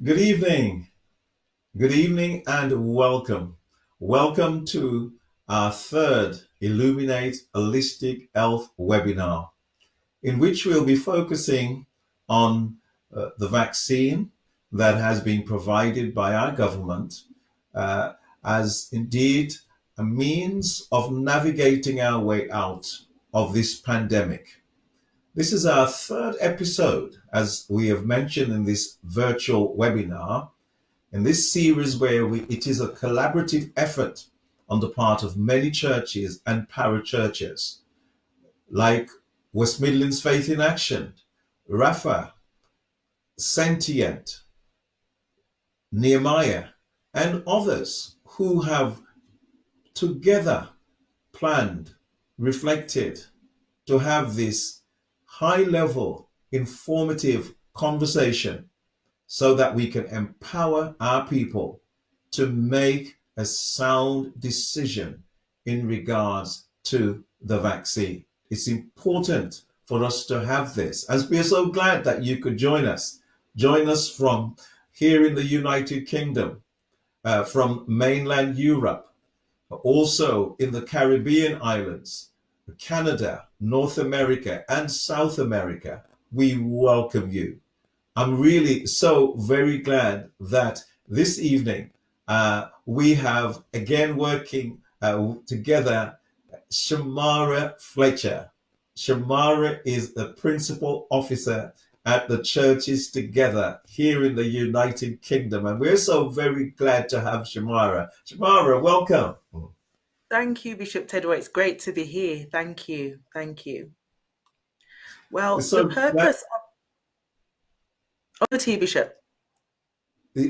Good evening. Good evening and welcome. Welcome to our third Illuminate Holistic Health webinar, in which we'll be focusing on the vaccine that has been provided by our government as indeed a means of navigating our way out of this pandemic. This is our third episode, as we have mentioned in this virtual webinar, in this series where it is a collaborative effort on the part of many churches and parachurches, like West Midlands Faith in Action, Rafa, Sentient, Nehemiah, and others who have together planned, reflected to have this high level, informative conversation so that we can empower our people to make a sound decision in regards to the vaccine. It's important for us to have this, as we are so glad that you could join us. Join us from here in the United Kingdom, from mainland Europe, also in the Caribbean islands, Canada, North America, and South America. We welcome you. I'm really so very glad that this evening we have again working together Shamara Fletcher. Shamara is the principal officer at the Churches Together here in the United Kingdom, and we're so very glad to have Shamara. Shamara, welcome. Thank you, Bishop Tedroy. It's great to be here. Thank you. Thank you. Well, So the purpose of the tea, Bishop.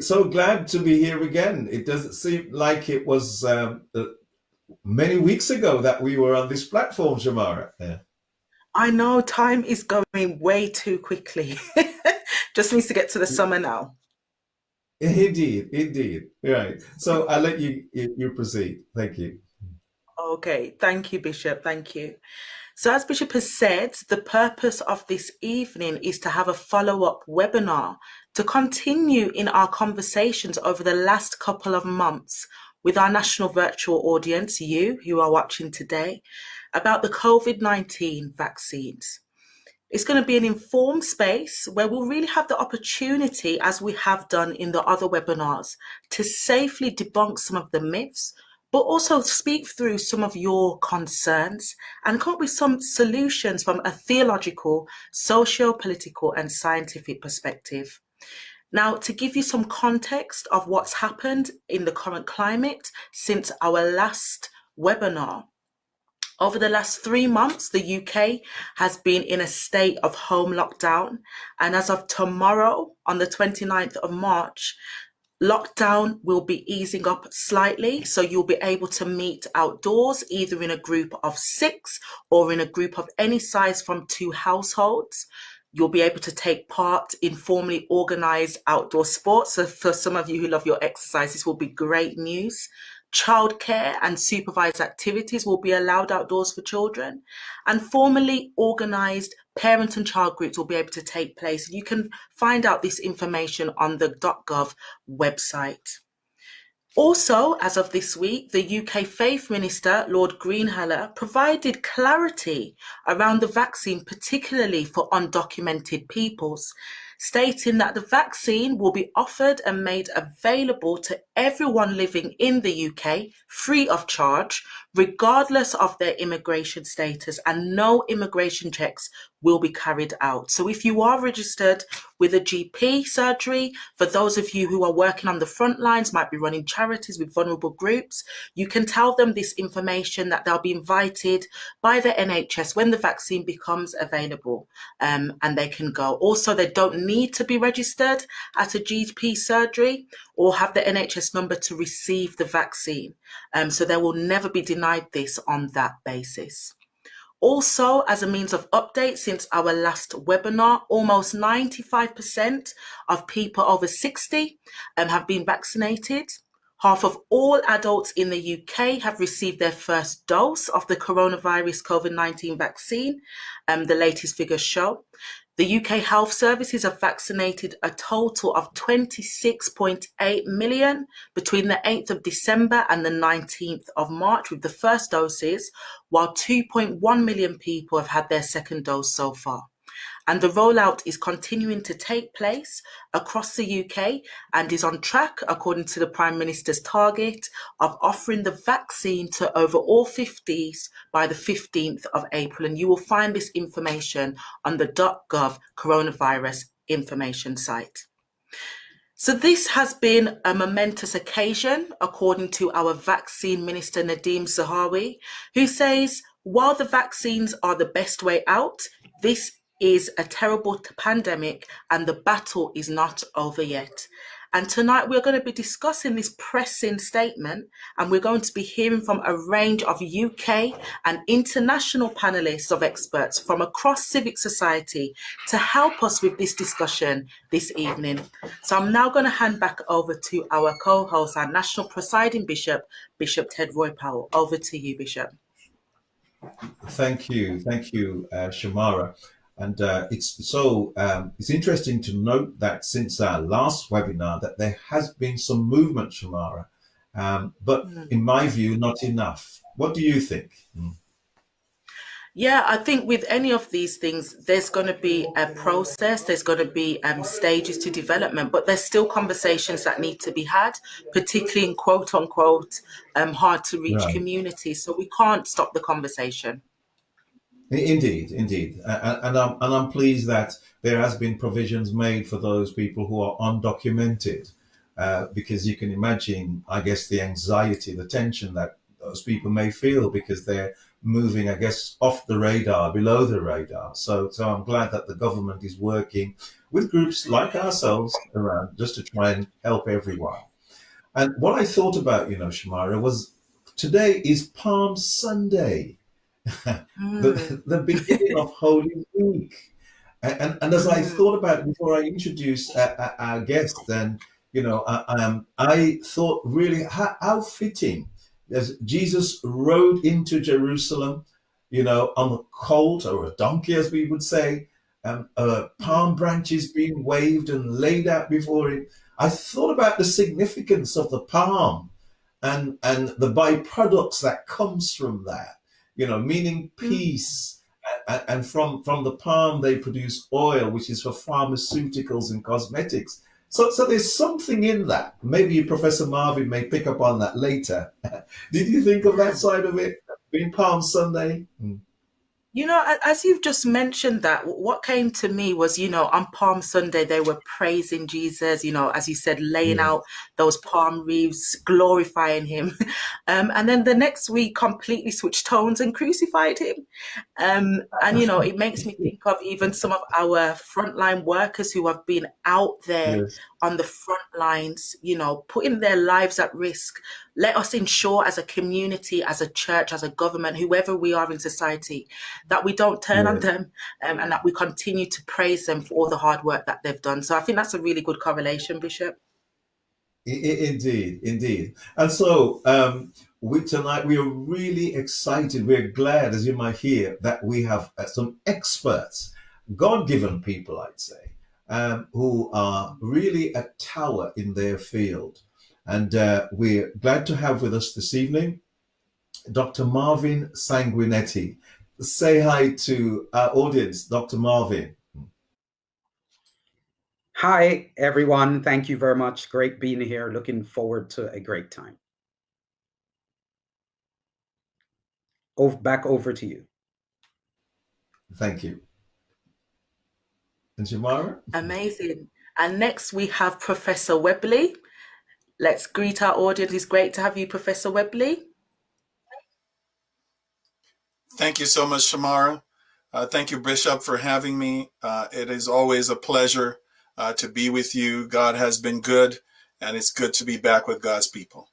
so glad to be here again. It doesn't seem like it was many weeks ago that we were on this platform, Shamara. Yeah. I know time is going way too quickly. Just needs to get to the summer now. Indeed, indeed. Right. So I'll let you proceed. Thank you. Okay. Thank you, Bishop. Thank you. So, as Bishop has said, the purpose of this evening is to have a follow-up webinar to continue in our conversations over the last couple of months with our national virtual audience, you who are watching today, about the COVID-19 vaccines. It's going to be an informed space where we'll really have the opportunity, as we have done in the other webinars, to safely debunk some of the myths, but also speak through some of your concerns and come up with some solutions from a theological, socio-political, and scientific perspective. Now, to give you some context of what's happened in the current climate since our last webinar, over the last 3 months, the UK has been in a state of home lockdown. And as of tomorrow, on the 29th of March, lockdown will be easing up slightly. So you'll be able to meet outdoors, either in a group of 6 or in a group of any size from 2 households. You'll be able to take part in formally organised outdoor sports. So for some of you who love your exercise, this will be great news. Childcare and supervised activities will be allowed outdoors for children, and formally organised parent and child groups will be able to take place. You can find out this information on the .gov website. Also, as of this week, the UK Faith Minister, Lord Greenhalgh, provided clarity around the vaccine, particularly for undocumented peoples, stating that the vaccine will be offered and made available to everyone living in the UK free of charge, regardless of their immigration status, and no immigration checks will be carried out. So if you are registered with a GP surgery, for those of you who are working on the front lines, might be running charities with vulnerable groups, you can tell them this information, that they'll be invited by the NHS when the vaccine becomes available, and they can go. Also, they don't need to be registered at a GP surgery or have the NHS number to receive the vaccine. So they will never be denied this on that basis. Also, as a means of update since our last webinar, almost 95% of people over 60 have been vaccinated. Half of all adults in the UK have received their first dose of the coronavirus COVID-19 vaccine, the latest figures show. The UK Health Services have vaccinated a total of 26.8 million between the 8th of December and the 19th of March with the first doses, while 2.1 million people have had their second dose so far. And the rollout is continuing to take place across the UK and is on track, according to the Prime Minister's target, of offering the vaccine to over all 50s by the 15th of April. And you will find this information on the .gov coronavirus information site. So this has been a momentous occasion, according to our vaccine minister, Nadeem Zahawi, who says, while the vaccines are the best way out, this is a terrible pandemic and the battle is not over yet. And tonight we're going to be discussing this pressing statement, and we're going to be hearing from a range of UK and international panelists of experts from across civic society to help us with this discussion this evening. So I'm now going to hand back over to our co-host, our national presiding bishop, Bishop Tedroy Powell. Over to you, Bishop. Thank you, Shamara. And it's interesting to note that since our last webinar that there has been some movement, Shamara, but in my view, not enough. What do you think? Yeah, I think with any of these things, there's going to be a process, there's going to be stages to development, but there's still conversations that need to be had, particularly in quote unquote hard to reach communities. So we can't stop the conversation. Indeed. And I'm pleased that there has been provisions made for those people who are undocumented, because you can imagine, I guess, the anxiety, the tension that those people may feel because they're moving, I guess, off the radar, below the radar. So I'm glad that the government is working with groups like ourselves around just to try and help everyone. And what I thought about, Shamara, was today is Palm Sunday. the beginning of Holy Week. And as I thought about it before I introduced our guest, then, I thought really how fitting as Jesus rode into Jerusalem, on a colt or a donkey, as we would say, palm branches being waved and laid out before him. I thought about the significance of the palm and the byproducts that comes from that. Meaning peace. And from the palm, they produce oil, which is for pharmaceuticals and cosmetics. So there's something in that. Maybe Professor Marvin may pick up on that later. Did you think of that side of it, being Palm Sunday? As you've just mentioned that, what came to me was, on Palm Sunday, they were praising Jesus, as you said, laying out those palm leaves, glorifying him. And then the next week completely switched tones and crucified him. And, it makes me think of even some of our frontline workers who have been out there on the front lines, putting their lives at risk. Let us ensure as a community, as a church, as a government, whoever we are in society, that we don't turn on them and that we continue to praise them for all the hard work that they've done. So I think that's a really good correlation, Bishop. Indeed. And so tonight we are really excited. We're glad, as you might hear, that we have some experts, God-given people, I'd say, who are really a tower in their field. And we're glad to have with us this evening Dr. Marvin Sanguinetti. Say hi to our audience, Dr. Marvin. Hi, everyone. Thank you very much. Great being here. Looking forward to a great time. Back over to you. Thank you. And Shamara? Amazing. And next we have Professor Webley. Let's greet our audience. It's great to have you, Professor Webley. Thank you so much, Shamara. Thank you, Bishop, for having me. It is always a pleasure to be with you. God has been good, and it's good to be back with God's people.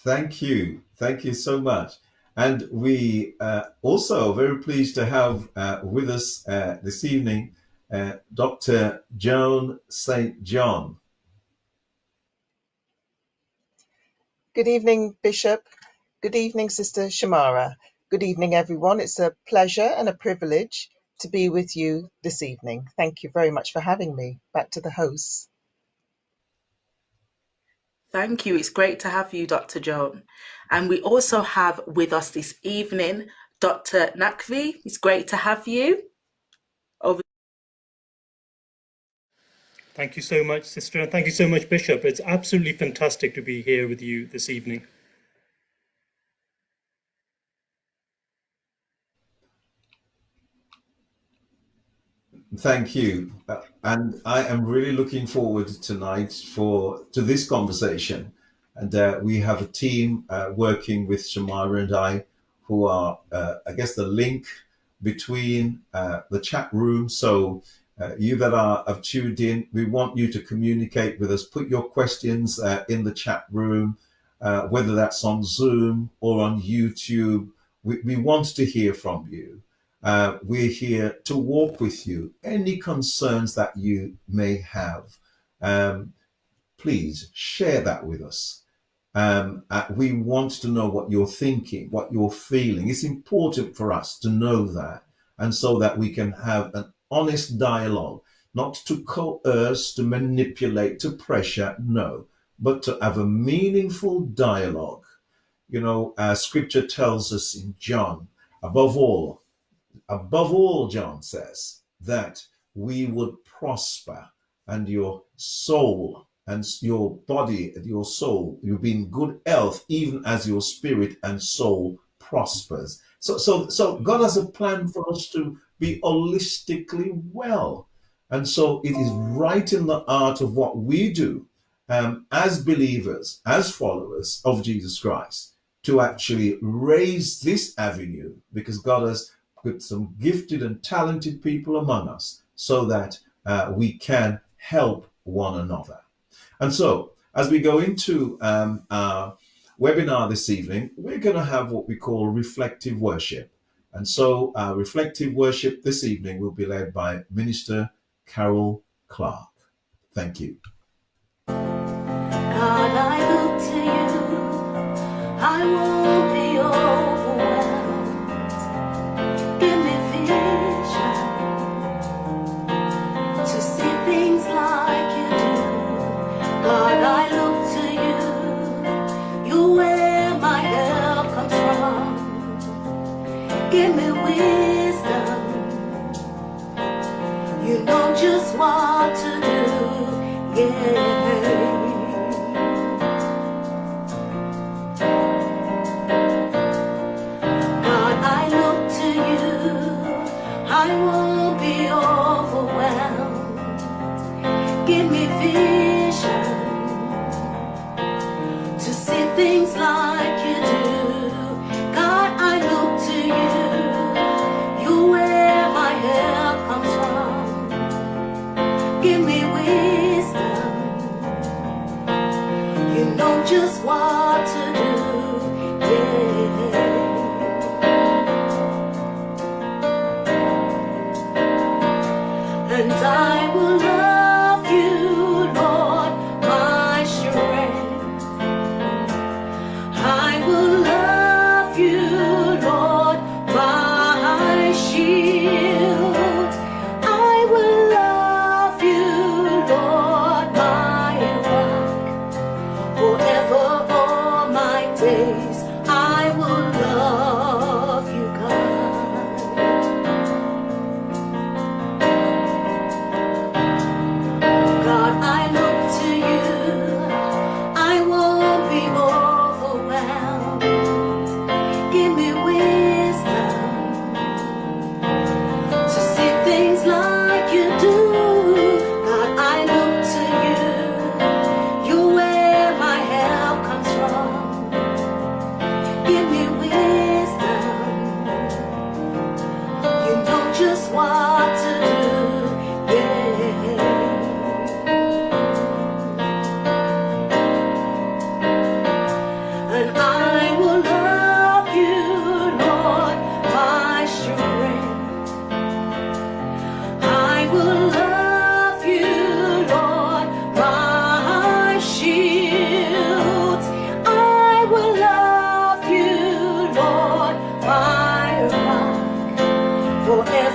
Thank you. Thank you so much. And we also very pleased to have with us this evening Dr. Joan St. John. Good evening, Bishop. Good evening, Sister Shamara. Good evening, everyone. It's a pleasure and a privilege to be with you this evening. Thank you very much for having me. Back to the hosts. Thank you. It's great to have you, Dr. Joan. And we also have with us this evening Dr. Nakvi. It's great to have you. Over. Thank you so much, Sister, and thank you so much, Bishop. It's absolutely fantastic to be here with you this evening. Thank you. And I am really looking forward tonight to this conversation. And we have a team working with Shamara and I who are, I guess, the link between the chat room. So you that have tuned in, we want you to communicate with us. Put your questions in the chat room, whether that's on Zoom or on YouTube. We want to hear from you. We're here to walk with you. Any concerns that you may have, please share that with us. We want to know what you're thinking, what you're feeling. It's important for us to know that, and so that we can have an honest dialogue, not to coerce, to manipulate, to pressure, no, but to have a meaningful dialogue. You know, scripture tells us in John, above all, John says that we would prosper, and your soul and your body and your soul, you'll be in good health, even as your spirit and soul prospers. So God has a plan for us to be holistically well. And so it is right in the heart of what we do as believers, as followers of Jesus Christ, to actually raise this avenue, because God has put some gifted and talented people among us so that we can help one another. And so, as we go into our webinar this evening, we're going to have what we call reflective worship. And so, our reflective worship this evening will be led by Minister Carol Clark. Thank you. God, I look to you. I won't be overwhelmed. Give me vision to see things like you do. God, I look to you. You where my help comes from. Give me wisdom. You know just what to do. Yeah. I won't be overwhelmed. Give me vision to see things like you do. God, I look to you. You where my help comes from. Give me wisdom. You know just what to do. Yeah.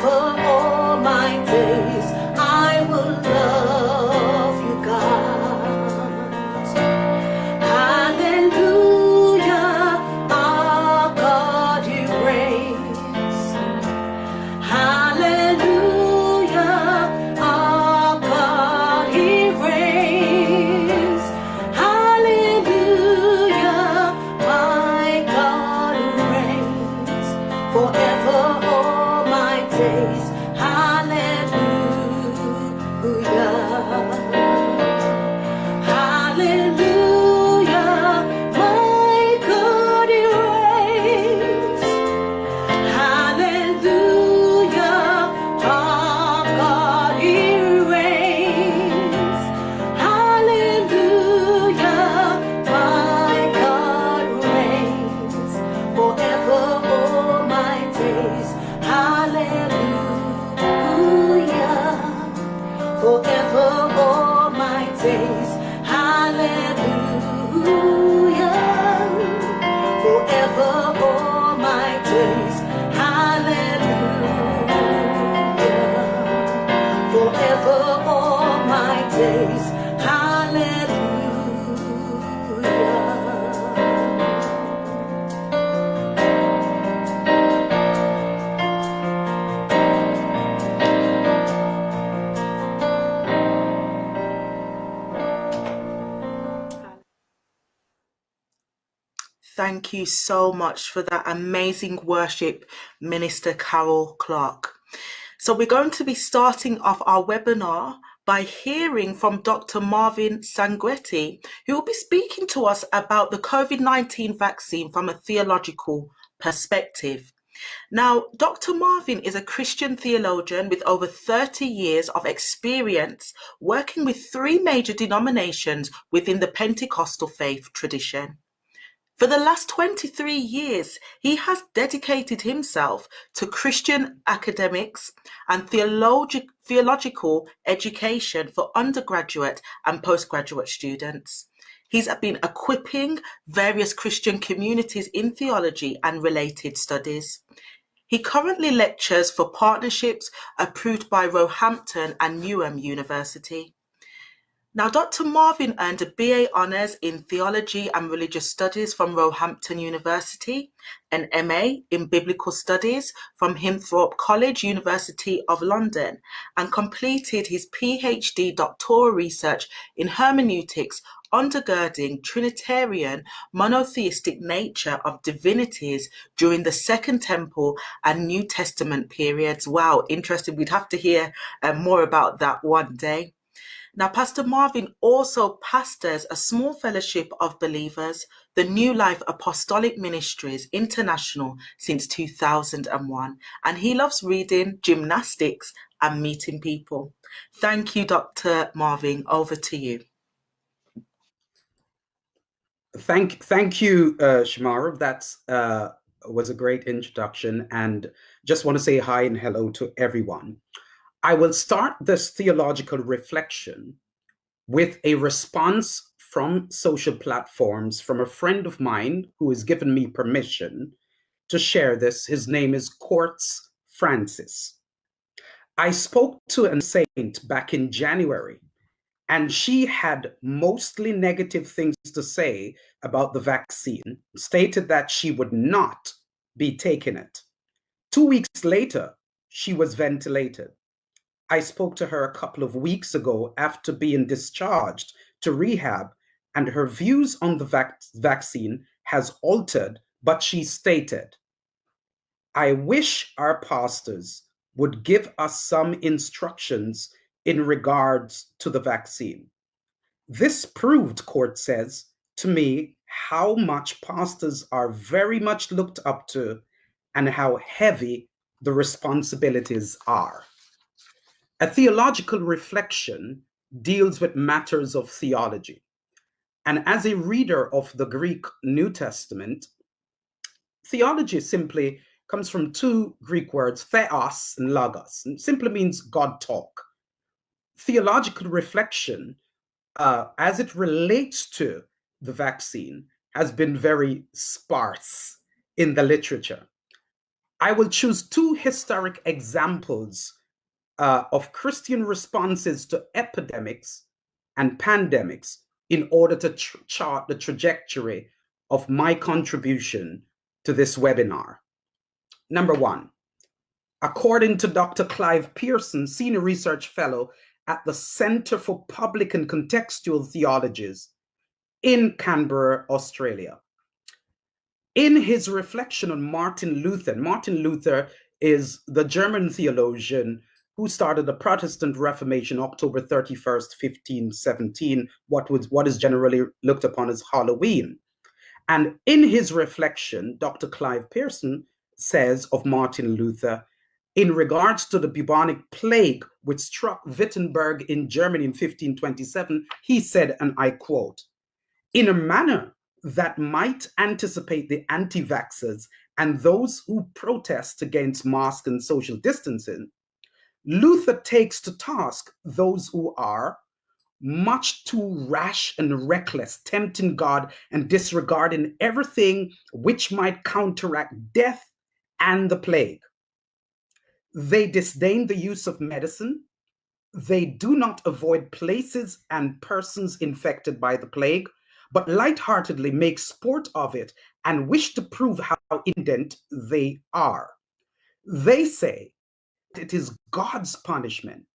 forever all my days I will love you, God. Hallelujah, our God, you reigns. Hallelujah, our God, he reigns. Hallelujah, my God reigns forever all my days. Hallelujah. Hallelujah, my God he reigns. Hallelujah, our God he reigns. Hallelujah, my God reigns forever all my days. Hallelujah, forever all my days. Hallelujah, forever all my days. Hallelujah, forever all my days. Hallelujah. Thank you so much for that amazing worship, Minister Carol Clark. So we're going to be starting off our webinar by hearing from Dr. Marvin Sanguetti, who will be speaking to us about the COVID-19 vaccine from a theological perspective. Now, Dr. Marvin is a Christian theologian with over 30 years of experience working with three major denominations within the Pentecostal faith tradition. For the last 23 years, he has dedicated himself to Christian academics and theological education for undergraduate and postgraduate students. He's been equipping various Christian communities in theology and related studies. He currently lectures for partnerships approved by Roehampton and Newham University. Now, Dr. Marvin earned a BA Honours in Theology and Religious Studies from Roehampton University, an MA in Biblical Studies from Himthorpe College, University of London, and completed his PhD doctoral research in hermeneutics undergirding Trinitarian monotheistic nature of divinities during the Second Temple and New Testament periods. Wow, interesting. We'd have to hear more about that one day. Now, Pastor Marvin also pastors a small fellowship of believers, the New Life Apostolic Ministries International, since 2001. And he loves reading, gymnastics, and meeting people. Thank you, Dr. Marvin. Over to you. Thank you, Shamara. That's was a great introduction, and just want to say hi and hello to everyone. I will start this theological reflection with a response from social platforms from a friend of mine who has given me permission to share this. His name is Quartz Francis. I spoke to a saint back in January, and she had mostly negative things to say about the vaccine, stated that she would not be taking it. 2 weeks later, she was ventilated. I spoke to her a couple of weeks ago after being discharged to rehab, and her views on the vaccine has altered, but she stated, "I wish our pastors would give us some instructions in regards to the vaccine." This proved, Court says, to me how much pastors are very much looked up to and how heavy the responsibilities are. A theological reflection deals with matters of theology. And as a reader of the Greek New Testament, theology simply comes from two Greek words, theos and logos, and simply means God talk. Theological reflection, as it relates to the vaccine, has been very sparse in the literature. I will choose two historic examples of Christian responses to epidemics and pandemics in order to chart the trajectory of my contribution to this webinar. Number one, according to Dr. Clive Pearson, Senior Research Fellow at the Center for Public and Contextual Theologies in Canberra, Australia, in his reflection on Martin Luther is the German theologian who started the Protestant Reformation October 31st, 1517, what is generally looked upon as Halloween. And in his reflection, Dr. Clive Pearson says of Martin Luther, in regards to the bubonic plague which struck Wittenberg in Germany in 1527, he said, and I quote, "In a manner that might anticipate the anti-vaxxers and those who protest against mask and social distancing, Luther takes to task those who are much too rash and reckless, tempting God and disregarding everything which might counteract death and the plague. They disdain the use of medicine. They do not avoid places and persons infected by the plague, but lightheartedly make sport of it and wish to prove how indent they are. They say it is God's punishment.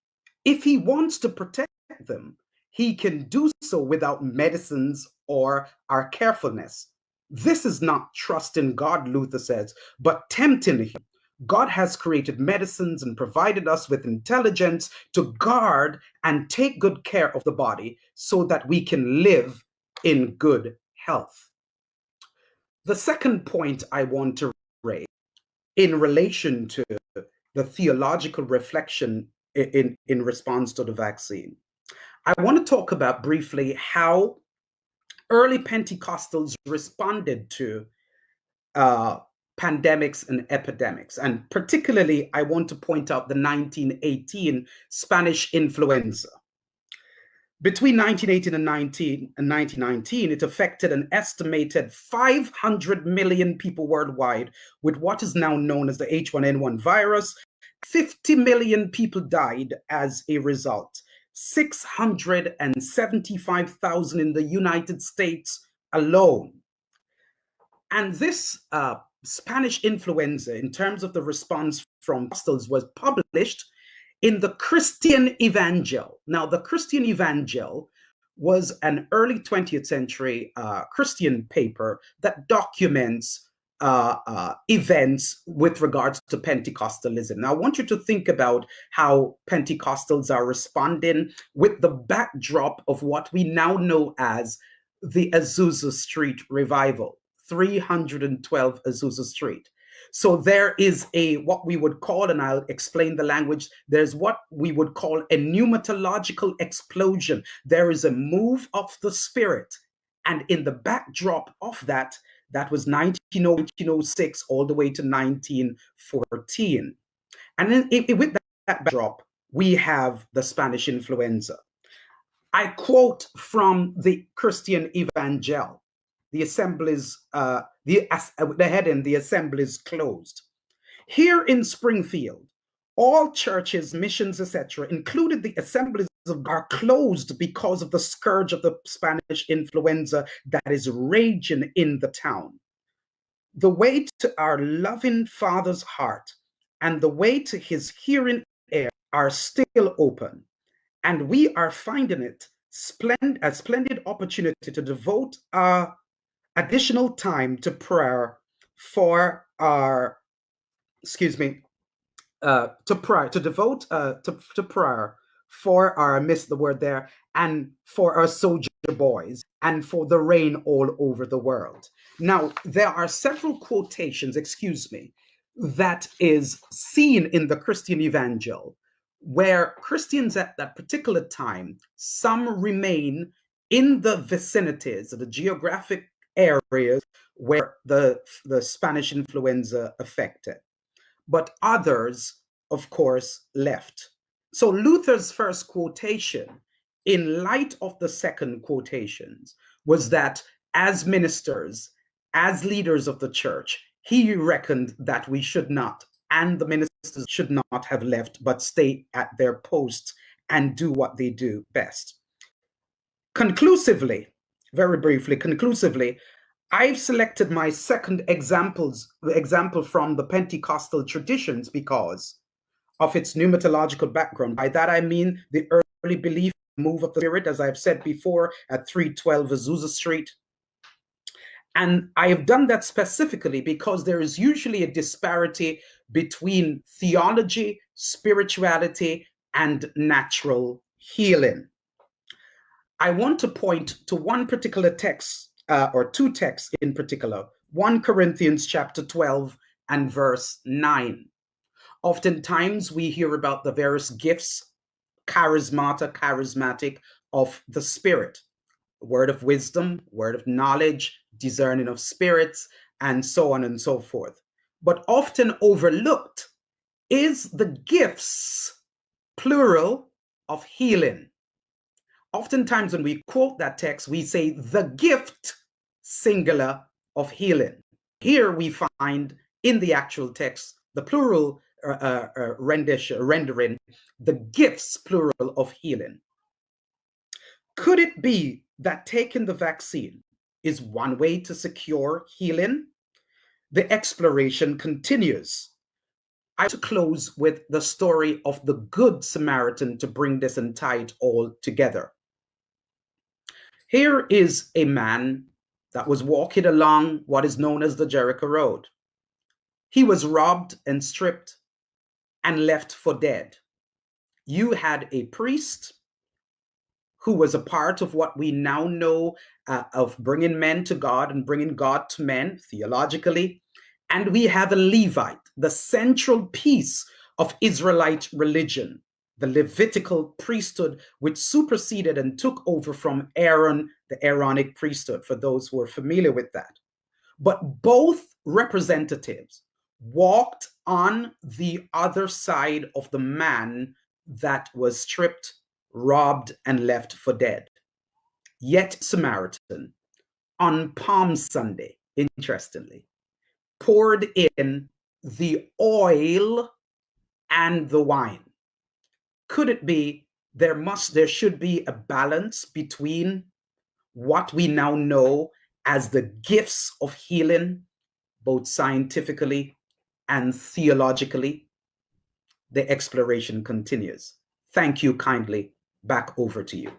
If he wants to protect them, he can do so without medicines or our carefulness. This is not trusting God, Luther says, but tempting him. God has created medicines and provided us with intelligence to guard and take good care of the body so that we can live in good health." The second point I want to raise in relation to the theological reflection in response to the vaccine, I want to talk about briefly how early Pentecostals responded to pandemics and epidemics. And particularly, I want to point out the 1918 Spanish influenza. Between 1918 and 1919, it affected an estimated 500 million people worldwide with what is now known as the H1N1 virus. 50 million people died as a result. 675,000 in the United States alone. And this Spanish influenza, in terms of the response from Pentecostals, was published in the Christian Evangel. Now, the Christian Evangel was an early 20th century Christian paper that documents events with regards to Pentecostalism. Now, I want you to think about how Pentecostals are responding with the backdrop of what we now know as the Azusa Street revival, 312 Azusa Street. So there is what we would call, and I'll explain the language, there's what we would call a pneumatological explosion. There is a move of the Spirit. And in the backdrop of that was 1906 all the way to 1914. And then with that backdrop, we have the Spanish influenza. I quote from the Christian Evangel. The assemblies, the heading, "The assemblies closed." Here in Springfield, all churches, missions, etc., included the assemblies of God, are closed because of the scourge of the Spanish influenza that is raging in the town. The way to our loving Father's heart and the way to his hearing ear are still open, and we are finding it a splendid opportunity to devote our additional time to prayer for our, to prayer for our, I missed the word there, and for our soldier boys, and for the rain all over the world. Now, there are several quotations, that is seen in the Christian Evangel, where Christians at that particular time, some remain in the vicinities, the geographic areas where the Spanish influenza affected, but others, of course, left. So Luther's first quotation, in light of the second quotations, was that as ministers, as leaders of the church, he reckoned that we should not, and the ministers should not have left, but stay at their posts and do what they do best. Conclusively, very briefly, conclusively, I've selected my second example from the Pentecostal traditions because of its pneumatological background. By that I mean the early belief move of the Spirit, as I've said before, at 312 Azusa Street. And I have done that specifically because there is usually a disparity between theology, spirituality, and natural healing. I want to point to one particular text, or two texts in particular, 1 Corinthians chapter 12 and verse 9. Oftentimes we hear about the various gifts, charismatic of the Spirit, word of wisdom, word of knowledge, discerning of spirits, and so on and so forth. But often overlooked is the gifts, plural, of healing. Oftentimes when we quote that text, we say the gift, singular, of healing. Here we find in the actual text, the plural rendering, the gifts, plural, of healing. Could it be that taking the vaccine is one way to secure healing? The exploration continues. I want to close with the story of the Good Samaritan to bring this and tie it all together. Here is a man that was walking along what is known as the Jericho Road. He was robbed and stripped and left for dead. You had a priest who was a part of what we now know of bringing men to God and bringing God to men theologically. And we have a Levite, the central piece of Israelite religion, the Levitical priesthood, which superseded and took over from Aaron, the Aaronic priesthood, for those who are familiar with that. But both representatives walked on the other side of the man that was stripped, robbed, and left for dead. Yet Samaritan, on Palm Sunday, interestingly, poured in the oil and the wine. Could it be there should be a balance between what we now know as the gifts of healing, both scientifically and theologically? The exploration continues. Thank you kindly. Back over to you.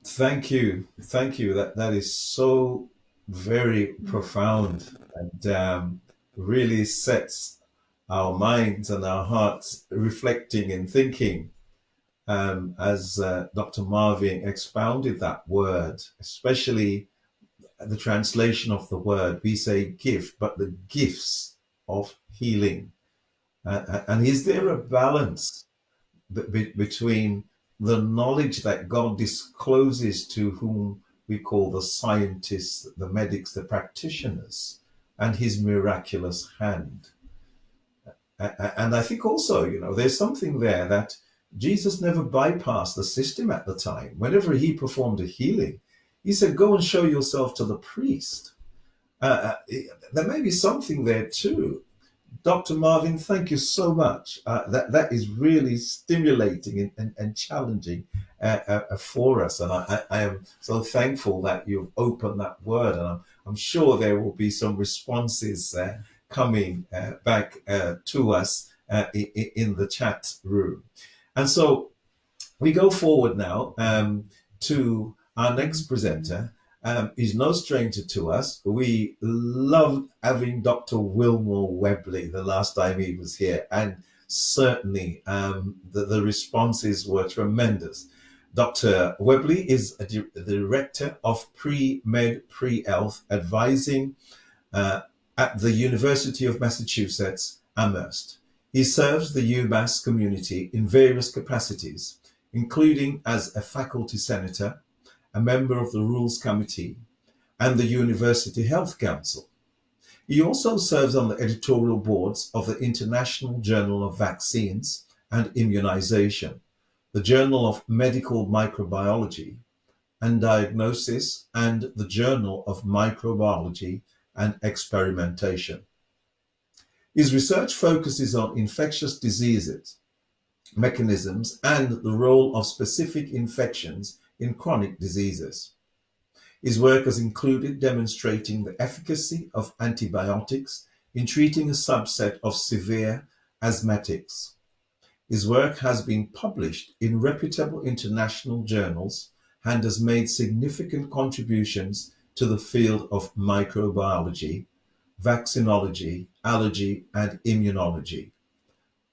Thank you. That is so very profound and really sets our minds and our hearts reflecting and thinking as Dr. Marvin expounded that word, especially the translation of the word. We say gift, but the gifts of healing. And is there a balance between the knowledge that God discloses to whom we call the scientists, the medics, the practitioners, and his miraculous hand? And I think also, there's something there that Jesus never bypassed the system at the time. Whenever he performed a healing, he said, go and show yourself to the priest. There may be something there too. Dr. Marvin, thank you so much. That is really stimulating and challenging for us. And I am so thankful that you've opened that word. And I'm sure there will be some responses coming back to us in the chat room. And so we go forward now to our next presenter. Is no stranger to us. We loved having Dr. Wilmore Webley the last time he was here, and certainly the responses were tremendous. Dr. Webley is the Director of Pre-Med Pre-Health Advising at the University of Massachusetts, Amherst. He serves the UMass community in various capacities, including as a faculty senator, a member of the Rules Committee, and the University Health Council. He also serves on the editorial boards of the International Journal of Vaccines and Immunization, the Journal of Medical Microbiology, and Diagnosis and the Journal of Microbiology and Experimentation. His research focuses on infectious diseases, mechanisms, and the role of specific infections in chronic diseases. His work has included demonstrating the efficacy of antibiotics in treating a subset of severe asthmatics. His work has been published in reputable international journals and has made significant contributions to the field of microbiology, vaccinology, allergy, and immunology.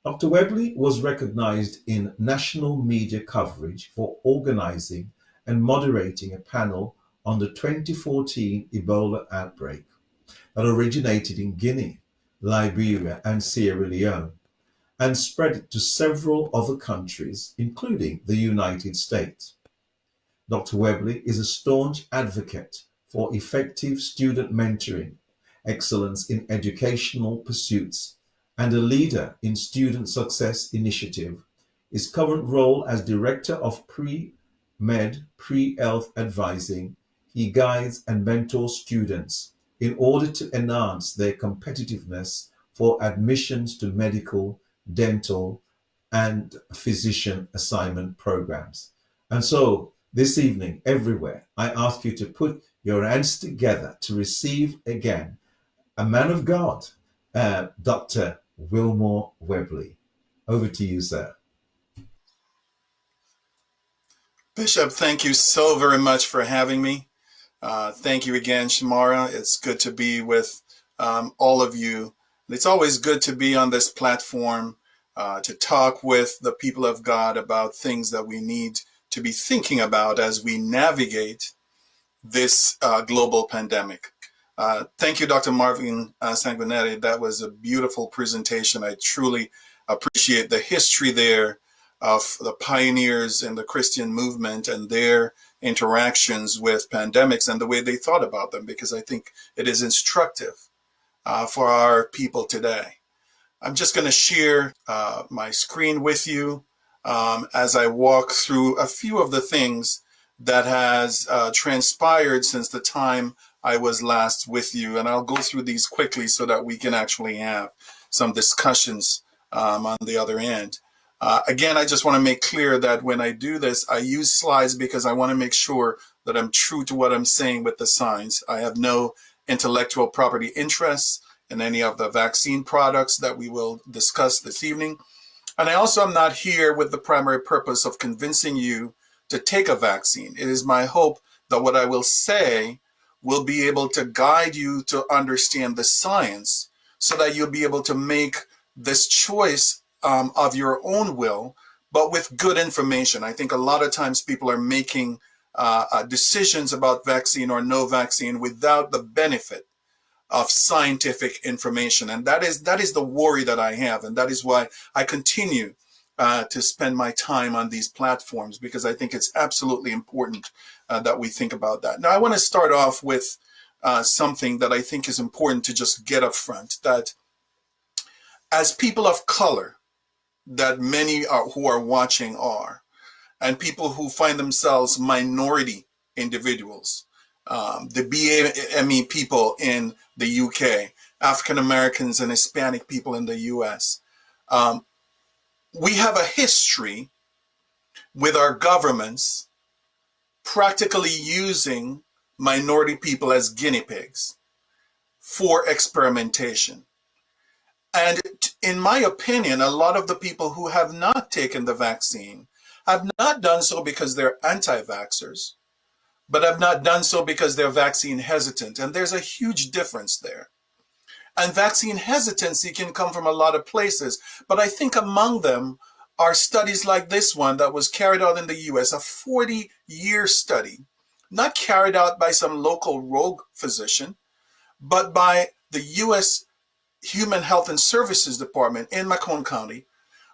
Dr. Webley was recognized in national media coverage for organizing and moderating a panel on the 2014 Ebola outbreak that originated in Guinea, Liberia, and Sierra Leone, and spread to several other countries, including the United States. Dr. Webley is a staunch advocate for effective student mentoring, excellence in educational pursuits, and a leader in Student Success Initiative. His current role as Director of Pre-Med, Pre-Health Advising, he guides and mentors students in order to enhance their competitiveness for admissions to medical, dental, and physician assignment programs. And so this evening, everywhere, I ask you to put your hands together to receive again a man of God, Dr. Wilmore Webley. Over to you, sir. Bishop, thank you so very much for having me. Thank you again, Shamara. It's good to be with all of you. It's always good to be on this platform to talk with the people of God about things that we need to be thinking about as we navigate this global pandemic. Thank you, Dr. Marvin Sanguinetti. That was a beautiful presentation. I truly appreciate the history there of the pioneers in the Christian movement and their interactions with pandemics and the way they thought about them, because I think it is instructive for our people today. I'm just going to share my screen with you as I walk through a few of the things that has transpired since the time I was last with you. And I'll go through these quickly so that we can actually have some discussions on the other end. Again, I just want to make clear that when I do this, I use slides because I want to make sure that I'm true to what I'm saying with the signs. I have no intellectual property interests in any of the vaccine products that we will discuss this evening. And I also am not here with the primary purpose of convincing you to take a vaccine. It is my hope that what I will say will be able to guide you to understand the science so that you'll be able to make this choice of your own will, but with good information. I think a lot of times people are making decisions about vaccine or no vaccine without the benefit of scientific information. And that is the worry that I have. And that is why I continue to spend my time on these platforms, because I think it's absolutely important that we think about that. Now, I want to start off with something that I think is important to just get up front, that as people of color, that many who are watching are, and people who find themselves minority individuals, the BAME people in the UK, African Americans and Hispanic people in the US. We have a history with our governments practically using minority people as guinea pigs for experimentation. And in my opinion, a lot of the people who have not taken the vaccine have not done so because they're anti-vaxxers, but have not done so because they're vaccine hesitant. And there's a huge difference there. And vaccine hesitancy can come from a lot of places, but I think among them are studies like this one that was carried out in the US, a 40-year study, not carried out by some local rogue physician, but by the US Human Health and Services Department in Macomb County,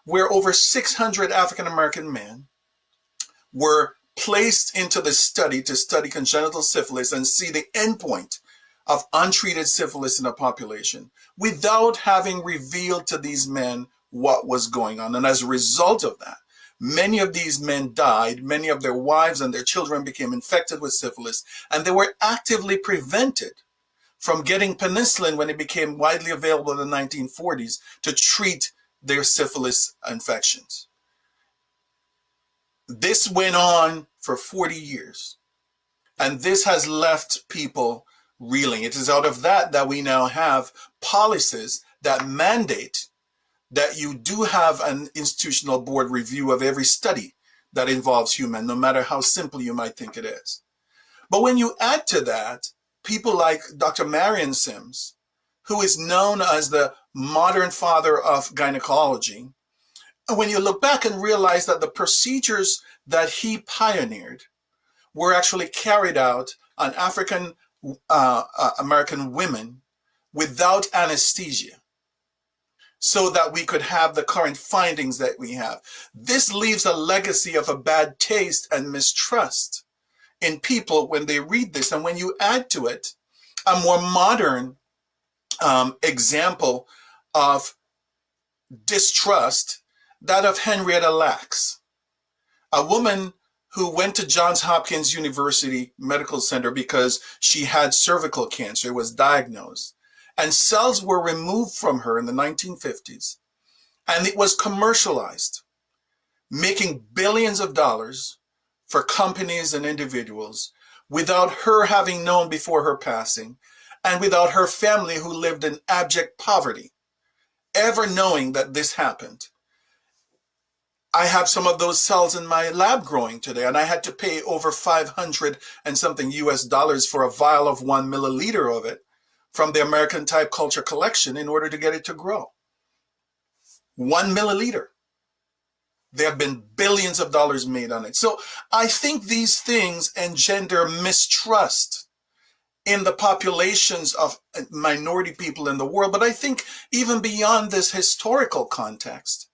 where over 600 African-American men were placed into the study to study congenital syphilis and see the endpoint of untreated syphilis in the population without having revealed to these men what was going on. And as a result of that, Many of these men died. Many of their wives and their children became infected with syphilis, and they were actively prevented from getting penicillin when it became widely available in the 1940s to treat their syphilis infections. This went on for 40 years, and this has left people reeling. It is out of that we now have policies that mandate that you do have an institutional board review of every study that involves human, no matter how simple you might think it is. But when you add to that people like Dr. Marion Sims, who is known as the modern father of gynecology, and when you look back and realize that the procedures that he pioneered were actually carried out on African American women without anesthesia, so that we could have the current findings that we have. This leaves a legacy of a bad taste and mistrust in people when they read this. And when you add to it a more modern example of distrust, that of Henrietta Lacks, a woman who went to Johns Hopkins University Medical Center because she had cervical cancer, was diagnosed, and cells were removed from her in the 1950s, and it was commercialized, making billions of dollars for companies and individuals without her having known before her passing, and without her family, who lived in abject poverty, ever knowing that this happened. I have some of those cells in my lab growing today, and I had to pay over 500 and something US dollars for a vial of 1 milliliter of it from the American Type Culture Collection in order to get it to grow. 1 milliliter. There have been billions of dollars made on it. So I think these things engender mistrust in the populations of minority people in the world. But I think even beyond this historical context,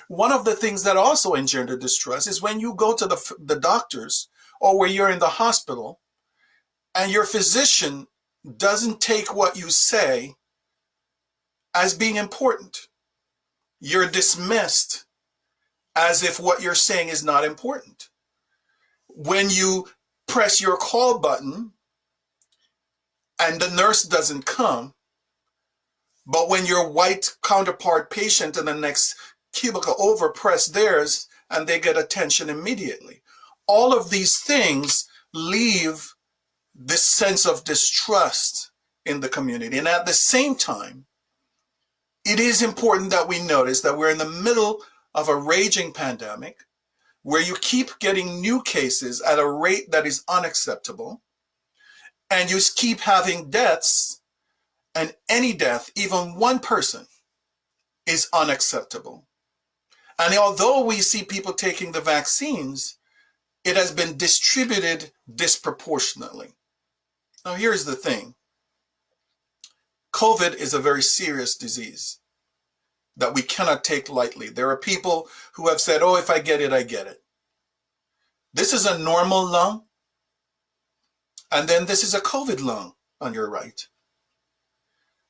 one of the things that also engender distrust is when you go to the doctors, or where you're in the hospital and your physician doesn't take what you say as being important. You're dismissed as if what you're saying is not important. When you press your call button and the nurse doesn't come, but when your white counterpart patient in the next cubicle over press theirs and they get attention immediately. All of these things leave this sense of distrust in the community. And at the same time, it is important that we notice that we're in the middle of a raging pandemic where you keep getting new cases at a rate that is unacceptable, and you keep having deaths, and any death, even one person, is unacceptable. And although we see people taking the vaccines, it has been distributed disproportionately. Now, here's the thing. COVID is a very serious disease that we cannot take lightly. There are people who have said, oh, if I get it, I get it. This is a normal lung, and then this is a COVID lung on your right.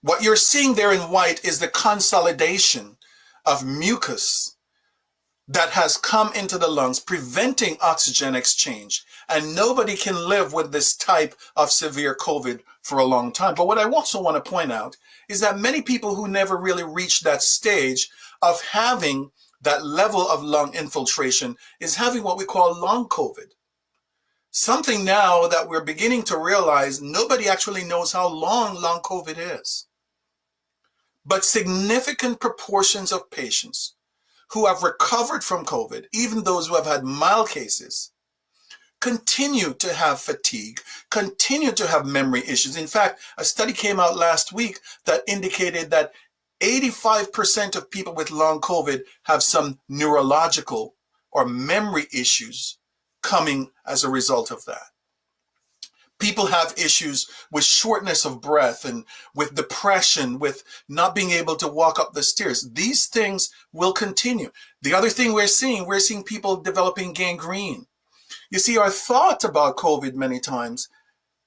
What you're seeing there in white is the consolidation of mucus that has come into the lungs, preventing oxygen exchange. And nobody can live with this type of severe COVID for a long time. But what I also want to point out is that many people who never really reached that stage of having that level of lung infiltration is having what we call long COVID. Something now that we're beginning to realize, nobody actually knows how long COVID is. But significant proportions of patients who have recovered from COVID, even those who have had mild cases, continue to have fatigue, continue to have memory issues. In fact, a study came out last week that indicated that 85% of people with long COVID have some neurological or memory issues coming as a result of that. People have issues with shortness of breath and with depression, with not being able to walk up the stairs. These things will continue. The other thing we're seeing people developing gangrene. You see, our thought about COVID many times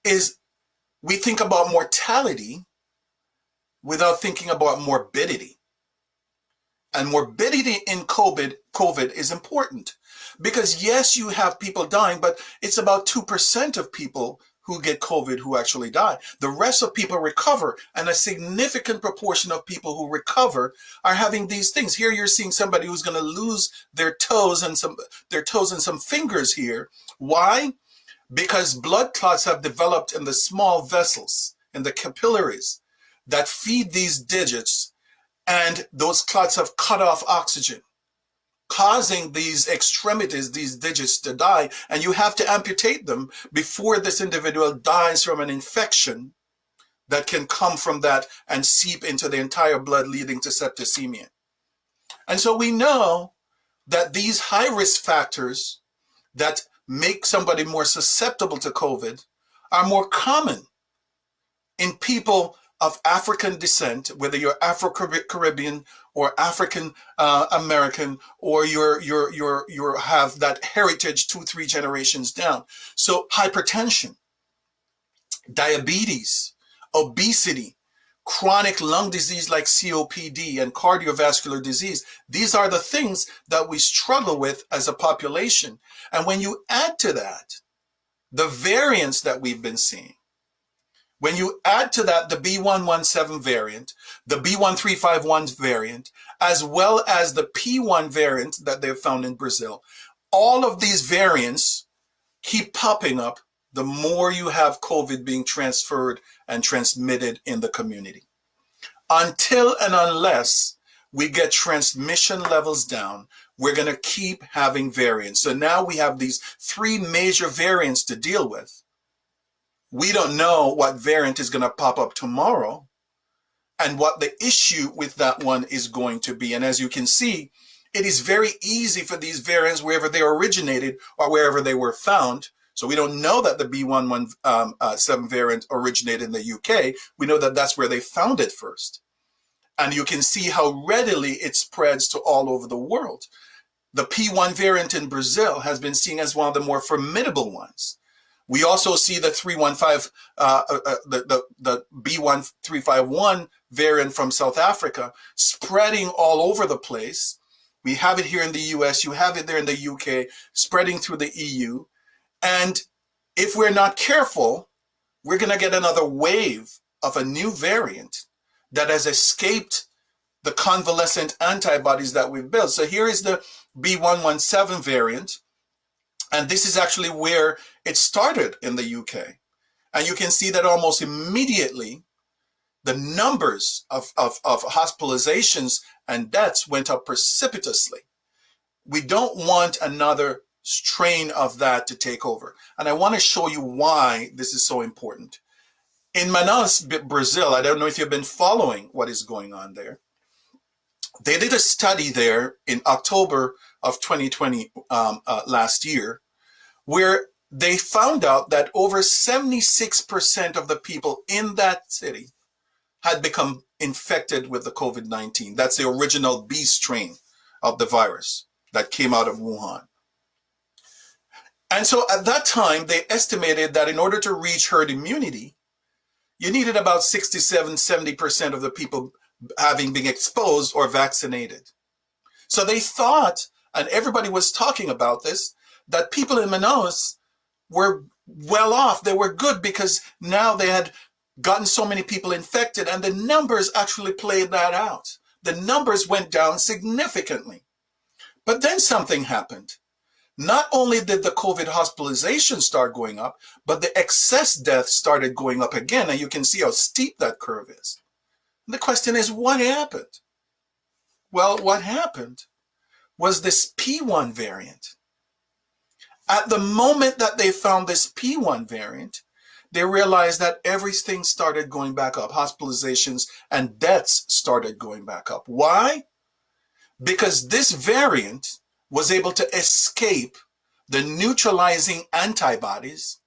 is we think about mortality without thinking about morbidity. and morbidity in COVID is important. Because yes, you have people dying, but it's about 2% of people who get COVID who actually die. The rest of people recover, and a significant proportion of people who recover are having these things. Here you're seeing somebody who's going to lose their toes and some fingers here. Why? Because blood clots have developed in the small vessels, in the capillaries that feed these digits, and those clots have cut off oxygen, causing these extremities, these digits, to die, and you have to amputate them before this individual dies from an infection that can come from that and seep into the entire blood, leading to septicemia. And so we know that these high-risk factors that make somebody more susceptible to COVID are more common in people of African descent, whether you're Afro-Caribbean or African American, or you have that heritage 2-3 generations down. So hypertension, diabetes, obesity, chronic lung disease like COPD, and cardiovascular disease. These are the things that we struggle with as a population. And when you add to that the variants that we've been seeing, when you add to that the B117 variant, the B1351 variant, as well as the P1 variant that they've found in Brazil, all of these variants keep popping up the more you have COVID being transferred and transmitted in the community. Until and unless we get transmission levels down, we're going to keep having variants. So now we have these 3 major variants to deal with. We don't know what variant is going to pop up tomorrow and what the issue with that one is going to be. And as you can see, it is very easy for these variants, wherever they originated or wherever they were found. So we don't know that the B117 variant originated in the UK. We know that that's where they found it first. And you can see how readily it spreads to all over the world. The P1 variant in Brazil has been seen as one of the more formidable ones. We also see the the B1351 variant from South Africa spreading all over the place. We have it here in the US, you have it there in the UK, spreading through the EU. And if we're not careful, we're going to get another wave of a new variant that has escaped the convalescent antibodies that we've built. So here is the B117 variant. And this is actually where it started in the UK. And you can see that almost immediately, the numbers of hospitalizations and deaths went up precipitously. We don't want another strain of that to take over. And I want to show you why this is so important. In Manaus, Brazil, I don't know if you've been following what is going on there. They did a study there in October of 2020 last year, where they found out that over 76% of the people in that city had become infected with the COVID-19. That's the original B strain of the virus that came out of Wuhan. And so at that time, they estimated that in order to reach herd immunity, you needed about 67-70% of the people having been exposed or vaccinated. So they thought, and everybody was talking about this, that people in Manaus were well off. They were good because now they had gotten so many people infected, and the numbers actually played that out. The numbers went down significantly. But then something happened. Not only did the COVID hospitalization start going up, but the excess deaths started going up again. And you can see how steep that curve is. And the question is, what happened? Well, what happened was this P1 variant. At the moment that they found this P1 variant, they realized that everything started going back up. Hospitalizations and deaths started going back up. Why? Because this variant was able to escape the neutralizing antibodies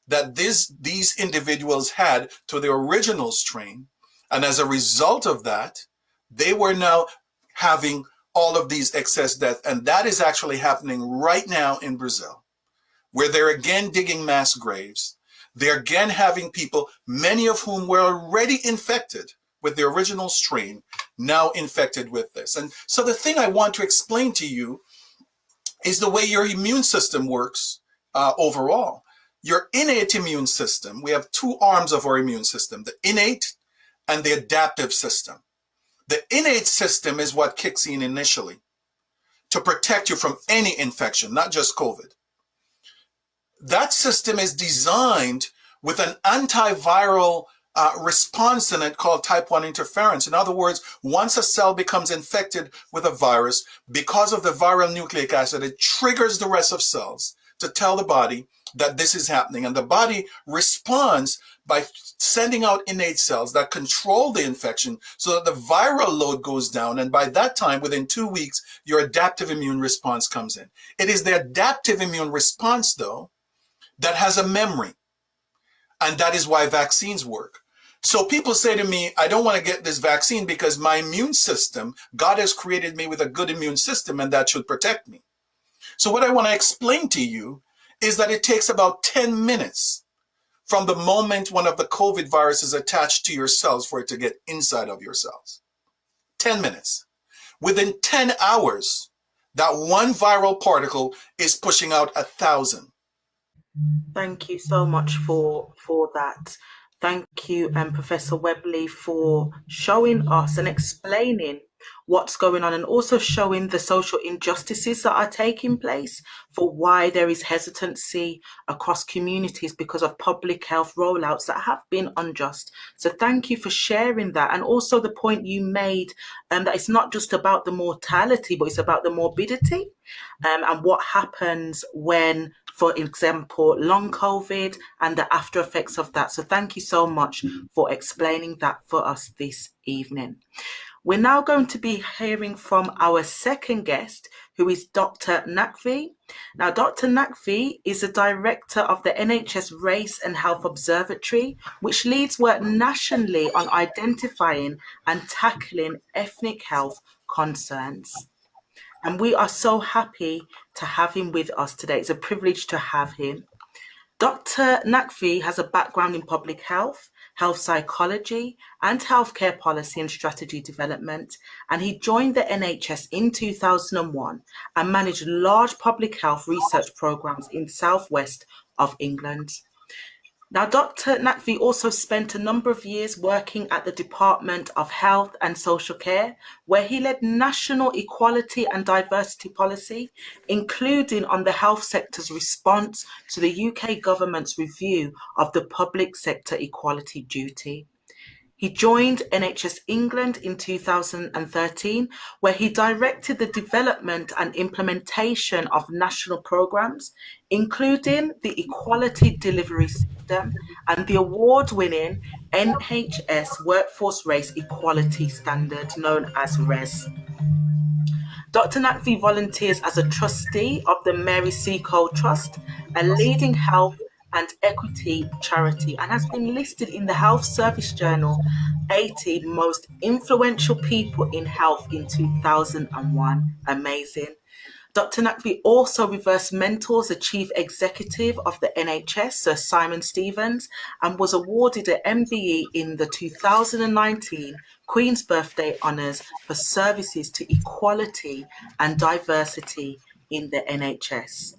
that these individuals had to the original strain. And as a result of that, they were now having all of these excess deaths. And that is actually happening right now in Brazil, where they're again digging mass graves. They're again having people, many of whom were already infected with the original strain, now infected with this. And so the thing I want to explain to you is the way your immune system works overall. Your innate immune system, we have two arms of our immune system, the innate and the adaptive system. The innate system is what kicks in initially to protect you from any infection, not just COVID. That system is designed with an antiviral response in it called type 1 interference. In other words, once a cell becomes infected with a virus, because of the viral nucleic acid, it triggers the rest of cells to tell the body that this is happening. And the body responds by sending out innate cells that control the infection so that the viral load goes down. And by that time, within 2 weeks, your adaptive immune response comes in. It is the adaptive immune response, though, that has a memory. And that is why vaccines work. So people say to me, I don't want to get this vaccine because my immune system, God has created me with a good immune system and that should protect me. So what I want to explain to you is that it takes about 10 minutes from the moment one of the COVID virus is attached to your cells for it to get inside of your cells. 10 minutes. Within 10 hours, that one viral particle is pushing out 1,000. Thank you so much for that. Thank you, Professor Webley, for showing us and explaining what's going on and also showing the social injustices that are taking place for why there is hesitancy across communities because of public health rollouts that have been unjust. So thank you for sharing that. And also the point you made that it's not just about the mortality, but it's about the morbidity and what happens when, for example, long COVID and the after effects of that. So thank you so much for explaining that for us this evening. We're now going to be hearing from our second guest, who is Dr. Naqvi. Now, Dr. Naqvi is the director of the NHS Race and Health Observatory, which leads work nationally on identifying and tackling ethnic health concerns. And we are so happy to have him with us today. It's a privilege to have him. Dr. Naqvi has a background in public health, health psychology, and healthcare policy and strategy development, and he joined the NHS in 2001 and managed large public health research programs in southwest of England. Now, Dr. Naqvi also spent a number of years working at the Department of Health and Social Care, where he led national equality and diversity policy, including on the health sector's response to the UK government's review of the public sector equality duty. He joined NHS England in 2013, where he directed the development and implementation of national programmes, including the Equality Delivery System and the award-winning NHS Workforce Race Equality Standard, known as RES. Dr. Naqvi volunteers as a trustee of the Mary Seacole Trust, a leading health and equity charity, and has been listed in the Health Service Journal 80 Most Influential People in Health in 2001. Amazing. Dr. Naqvi also reverse mentors the Chief Executive of the NHS, Sir Simon Stevens, and was awarded an MBE in the 2019 Queen's Birthday Honours for services to equality and diversity in the NHS.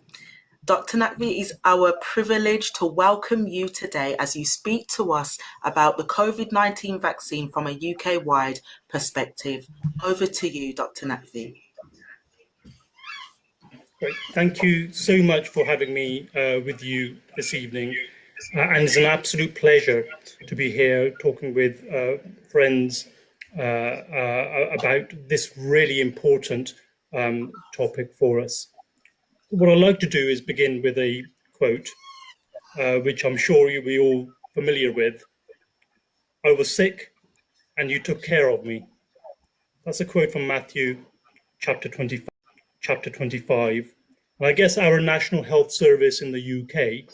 Dr. Naqvi, it's our privilege to welcome you today as you speak to us about the COVID-19 vaccine from a UK-wide perspective. Over to you, Dr. Naqvi. Great. Thank you so much for having me with you this evening. And it's an absolute pleasure to be here talking with friends about this really important topic for us. What I'd like to do is begin with a quote, which I'm sure you'll be all familiar with. I was sick and you took care of me. That's a quote from Matthew chapter 25. And I guess our National Health Service in the UK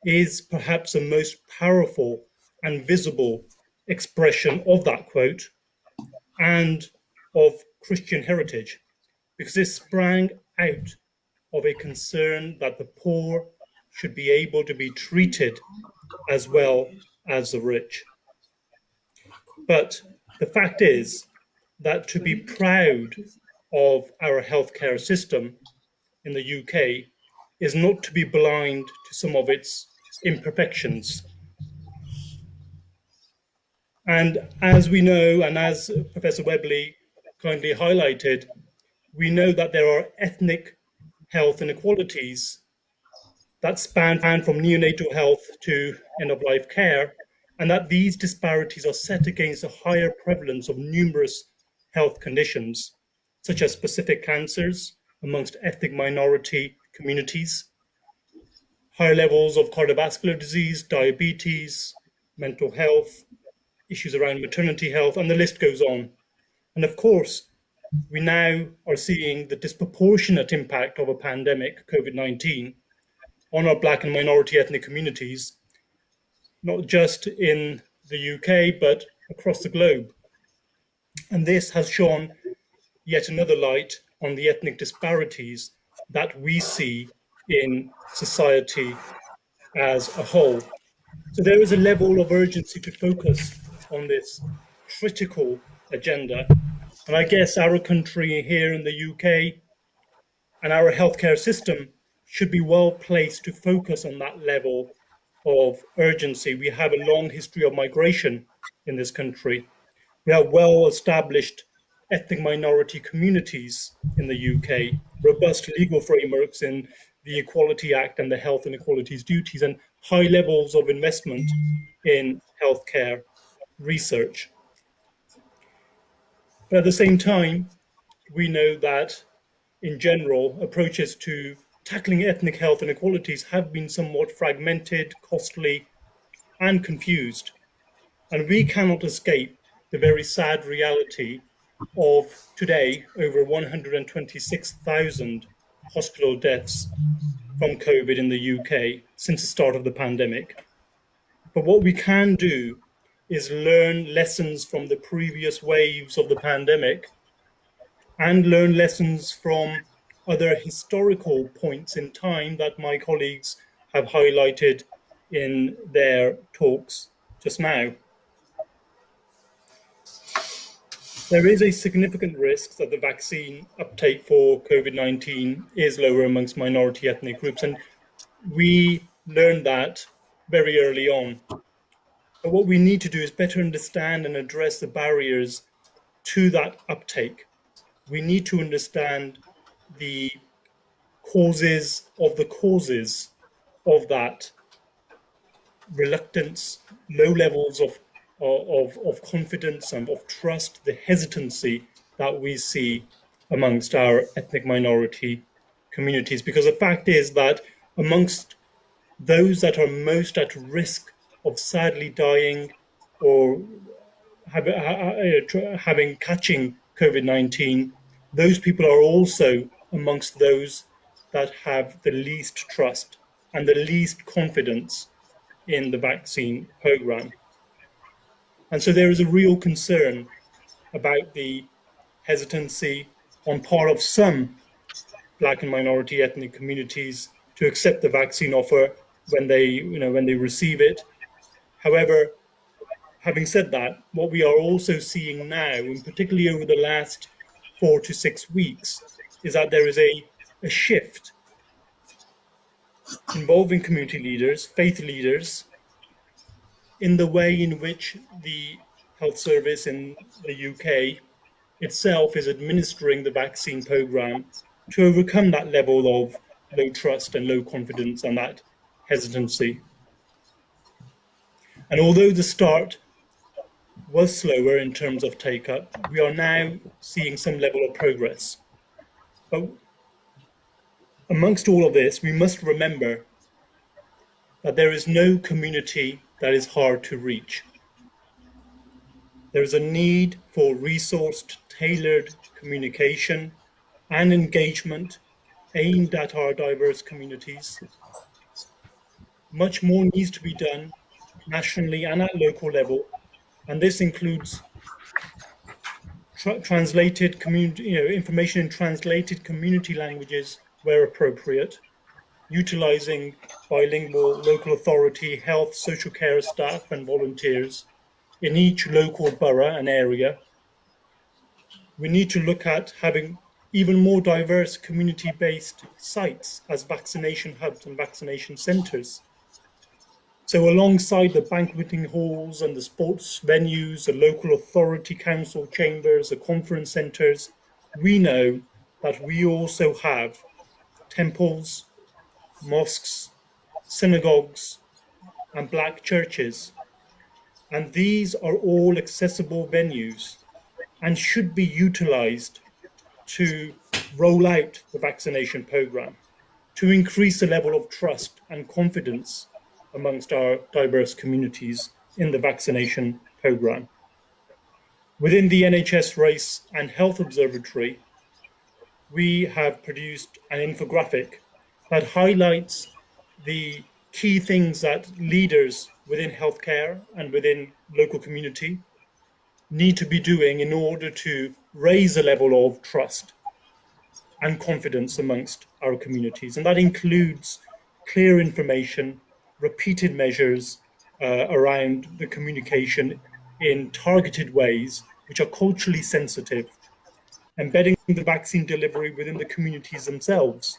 is perhaps the most powerful and visible expression of that quote and of Christian heritage, because it sprang out of a concern that the poor should be able to be treated as well as the rich. But the fact is that to be proud of our healthcare system in the UK is not to be blind to some of its imperfections. And as we know, and as Professor Webley kindly highlighted, we know that there are ethnic health inequalities that span from neonatal health to end-of-life care, and that these disparities are set against a higher prevalence of numerous health conditions, such as specific cancers amongst ethnic minority communities, higher levels of cardiovascular disease, diabetes, mental health, issues around maternity health, and the list goes on. And of course, we now are seeing the disproportionate impact of a pandemic, COVID-19, on our Black and minority ethnic communities, not just in the UK, but across the globe. And this has shone yet another light on the ethnic disparities that we see in society as a whole. So there is a level of urgency to focus on this critical agenda. And I guess our country here in the UK and our healthcare system should be well placed to focus on that level of urgency. We have a long history of migration in this country. We have well established ethnic minority communities in the UK, robust legal frameworks in the Equality Act and the Health and Equalities Duties, and high levels of investment in healthcare research. But at the same time, we know that in general, approaches to tackling ethnic health inequalities have been somewhat fragmented, costly, and confused. And we cannot escape the very sad reality of today over 126,000 hospital deaths from COVID in the UK since the start of the pandemic. But what we can do is learn lessons from the previous waves of the pandemic and learn lessons from other historical points in time that my colleagues have highlighted in their talks just now. There is a significant risk that the vaccine uptake for COVID-19 is lower amongst minority ethnic groups, and we learned that very early on. But what we need to do is better understand and address the barriers to that uptake. We need to understand the causes of that reluctance, low levels of confidence and of trust, the hesitancy that we see amongst our ethnic minority communities. Because the fact is that amongst those that are most at risk of sadly dying or catching COVID-19, those people are also amongst those that have the least trust and the least confidence in the vaccine program. And so there is a real concern about the hesitancy on part of some Black and minority ethnic communities to accept the vaccine offer when they receive it. However, having said that, what we are also seeing now, and particularly over the last 4 to 6 weeks, is that there is a shift involving community leaders, faith leaders, in the way in which the health service in the UK itself is administering the vaccine program to overcome that level of low trust and low confidence and that hesitancy. And although the start was slower in terms of take-up, we are now seeing some level of progress. But amongst all of this, we must remember that there is no community that is hard to reach. There is a need for resourced, tailored communication and engagement aimed at our diverse communities. Much more needs to be done nationally and at local level, and this includes translated information in translated community languages where appropriate, utilizing bilingual local authority, health, social care staff and volunteers in each local borough and area, we need to look at having even more diverse community-based sites as vaccination hubs and vaccination centres. So alongside the banqueting halls and the sports venues, the local authority council chambers, the conference centres, we know that we also have temples, mosques, synagogues, and black churches. And these are all accessible venues and should be utilised to roll out the vaccination programme, to increase the level of trust and confidence amongst our diverse communities in the vaccination programme. Within the NHS Race and Health Observatory, we have produced an infographic that highlights the key things that leaders within healthcare and within local community need to be doing in order to raise the level of trust and confidence amongst our communities. And that includes clear information, repeated measures around the communication in targeted ways, which are culturally sensitive, embedding the vaccine delivery within the communities themselves.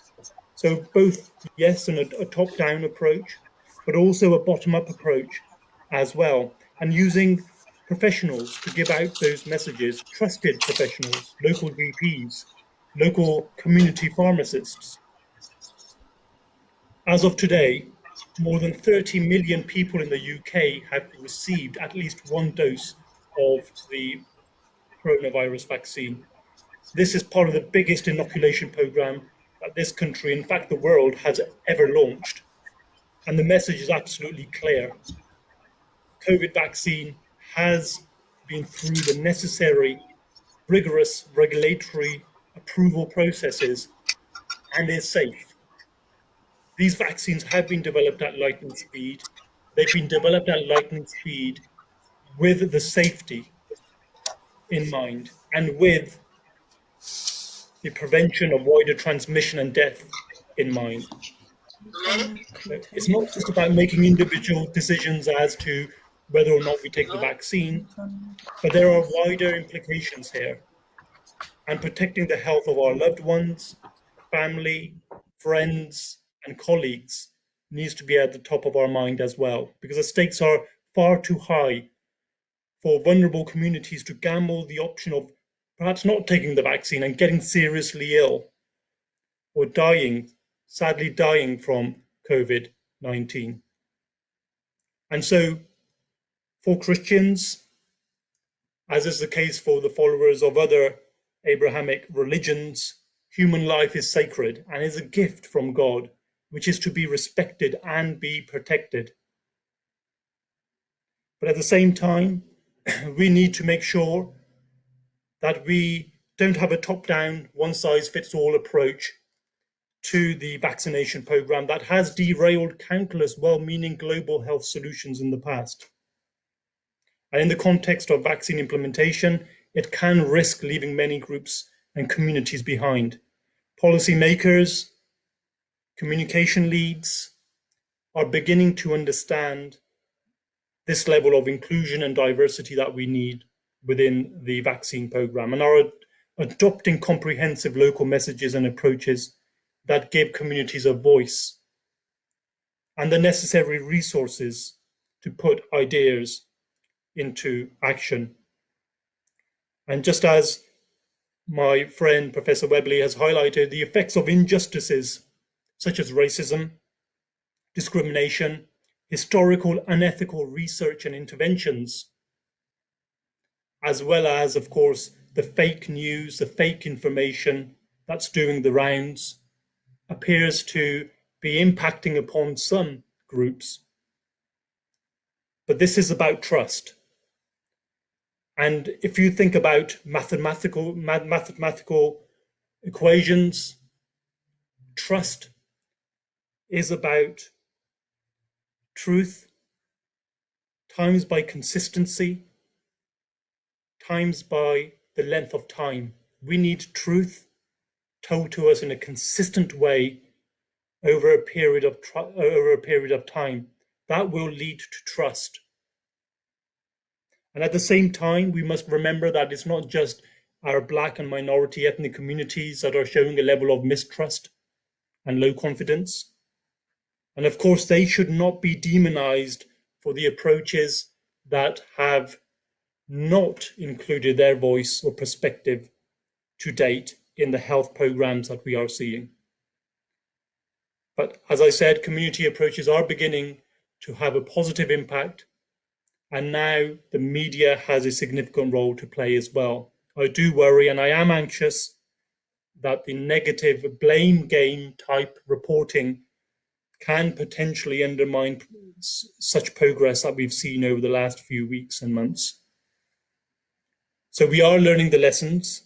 So both, yes, and a top-down approach, but also a bottom-up approach as well, and using professionals to give out those messages, trusted professionals, local GPs, local community pharmacists. As of today, more than 30 million people in the UK have received at least one dose of the coronavirus vaccine. This is part of the biggest inoculation program that this country, in fact the world, has ever launched. And the message is absolutely clear. COVID vaccine has been through the necessary, rigorous regulatory approval processes and is safe. These vaccines have been developed at lightning speed. They've been developed at lightning speed with the safety in mind and with the prevention of wider transmission and death in mind. It's not just about making individual decisions as to whether or not we take the vaccine, but there are wider implications here. And protecting the health of our loved ones, family, friends, and colleagues needs to be at the top of our mind as well, because the stakes are far too high for vulnerable communities to gamble the option of perhaps not taking the vaccine and getting seriously ill or dying, sadly dying from COVID-19. And so for Christians, as is the case for the followers of other Abrahamic religions, human life is sacred and is a gift from God, which is to be respected and be protected. But at the same time, we need to make sure that we don't have a top-down, one-size-fits-all approach to the vaccination program that has derailed countless well-meaning global health solutions in the past. And in the context of vaccine implementation, it can risk leaving many groups and communities behind. Policymakers, communication leads are beginning to understand this level of inclusion and diversity that we need within the vaccine program and are adopting comprehensive local messages and approaches that give communities a voice and the necessary resources to put ideas into action. And just as my friend Professor Webley has highlighted, the effects of injustices such as racism, discrimination, historical unethical research and interventions, as well as, of course, the fake news, the fake information that's doing the rounds, appears to be impacting upon some groups. But this is about trust. And if you think about mathematical equations, trust is about truth times by consistency times by the length of time. We need truth told to us in a consistent way over a period of time. That will lead to trust. And at the same time, we must remember that it's not just our Black and minority ethnic communities that are showing a level of mistrust and low confidence. And of course, they should not be demonized for the approaches that have not included their voice or perspective to date in the health programs that we are seeing. But as I said, community approaches are beginning to have a positive impact, and now the media has a significant role to play as well. I do worry, and I am anxious, that the negative blame game type reporting can potentially undermine such progress that we've seen over the last few weeks and months. So we are learning the lessons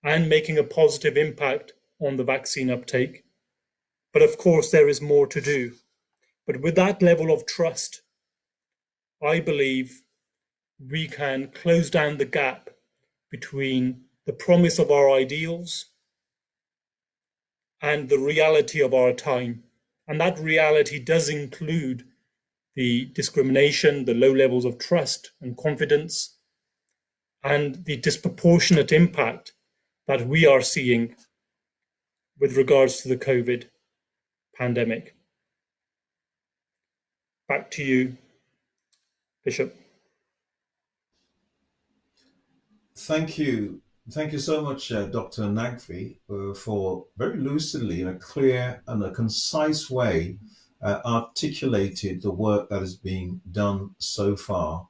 and making a positive impact on the vaccine uptake. But of course, there is more to do. But with that level of trust, I believe we can close down the gap between the promise of our ideals and the reality of our time. And that reality does include the discrimination, the low levels of trust and confidence, and the disproportionate impact that we are seeing with regards to the COVID pandemic. Back to you, Bishop. Thank you. Thank you so much, Dr. Nagvi, for very lucidly, in a clear and a concise way, articulated the work that is being done so far.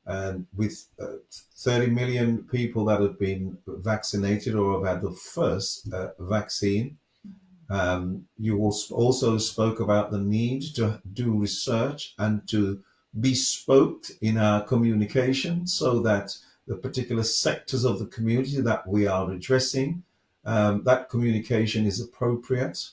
And with 30 million people that have been vaccinated or have had the first vaccine, you also spoke about the need to do research and to bespoke in our communication so that the particular sectors of the community that we are addressing, that communication is appropriate.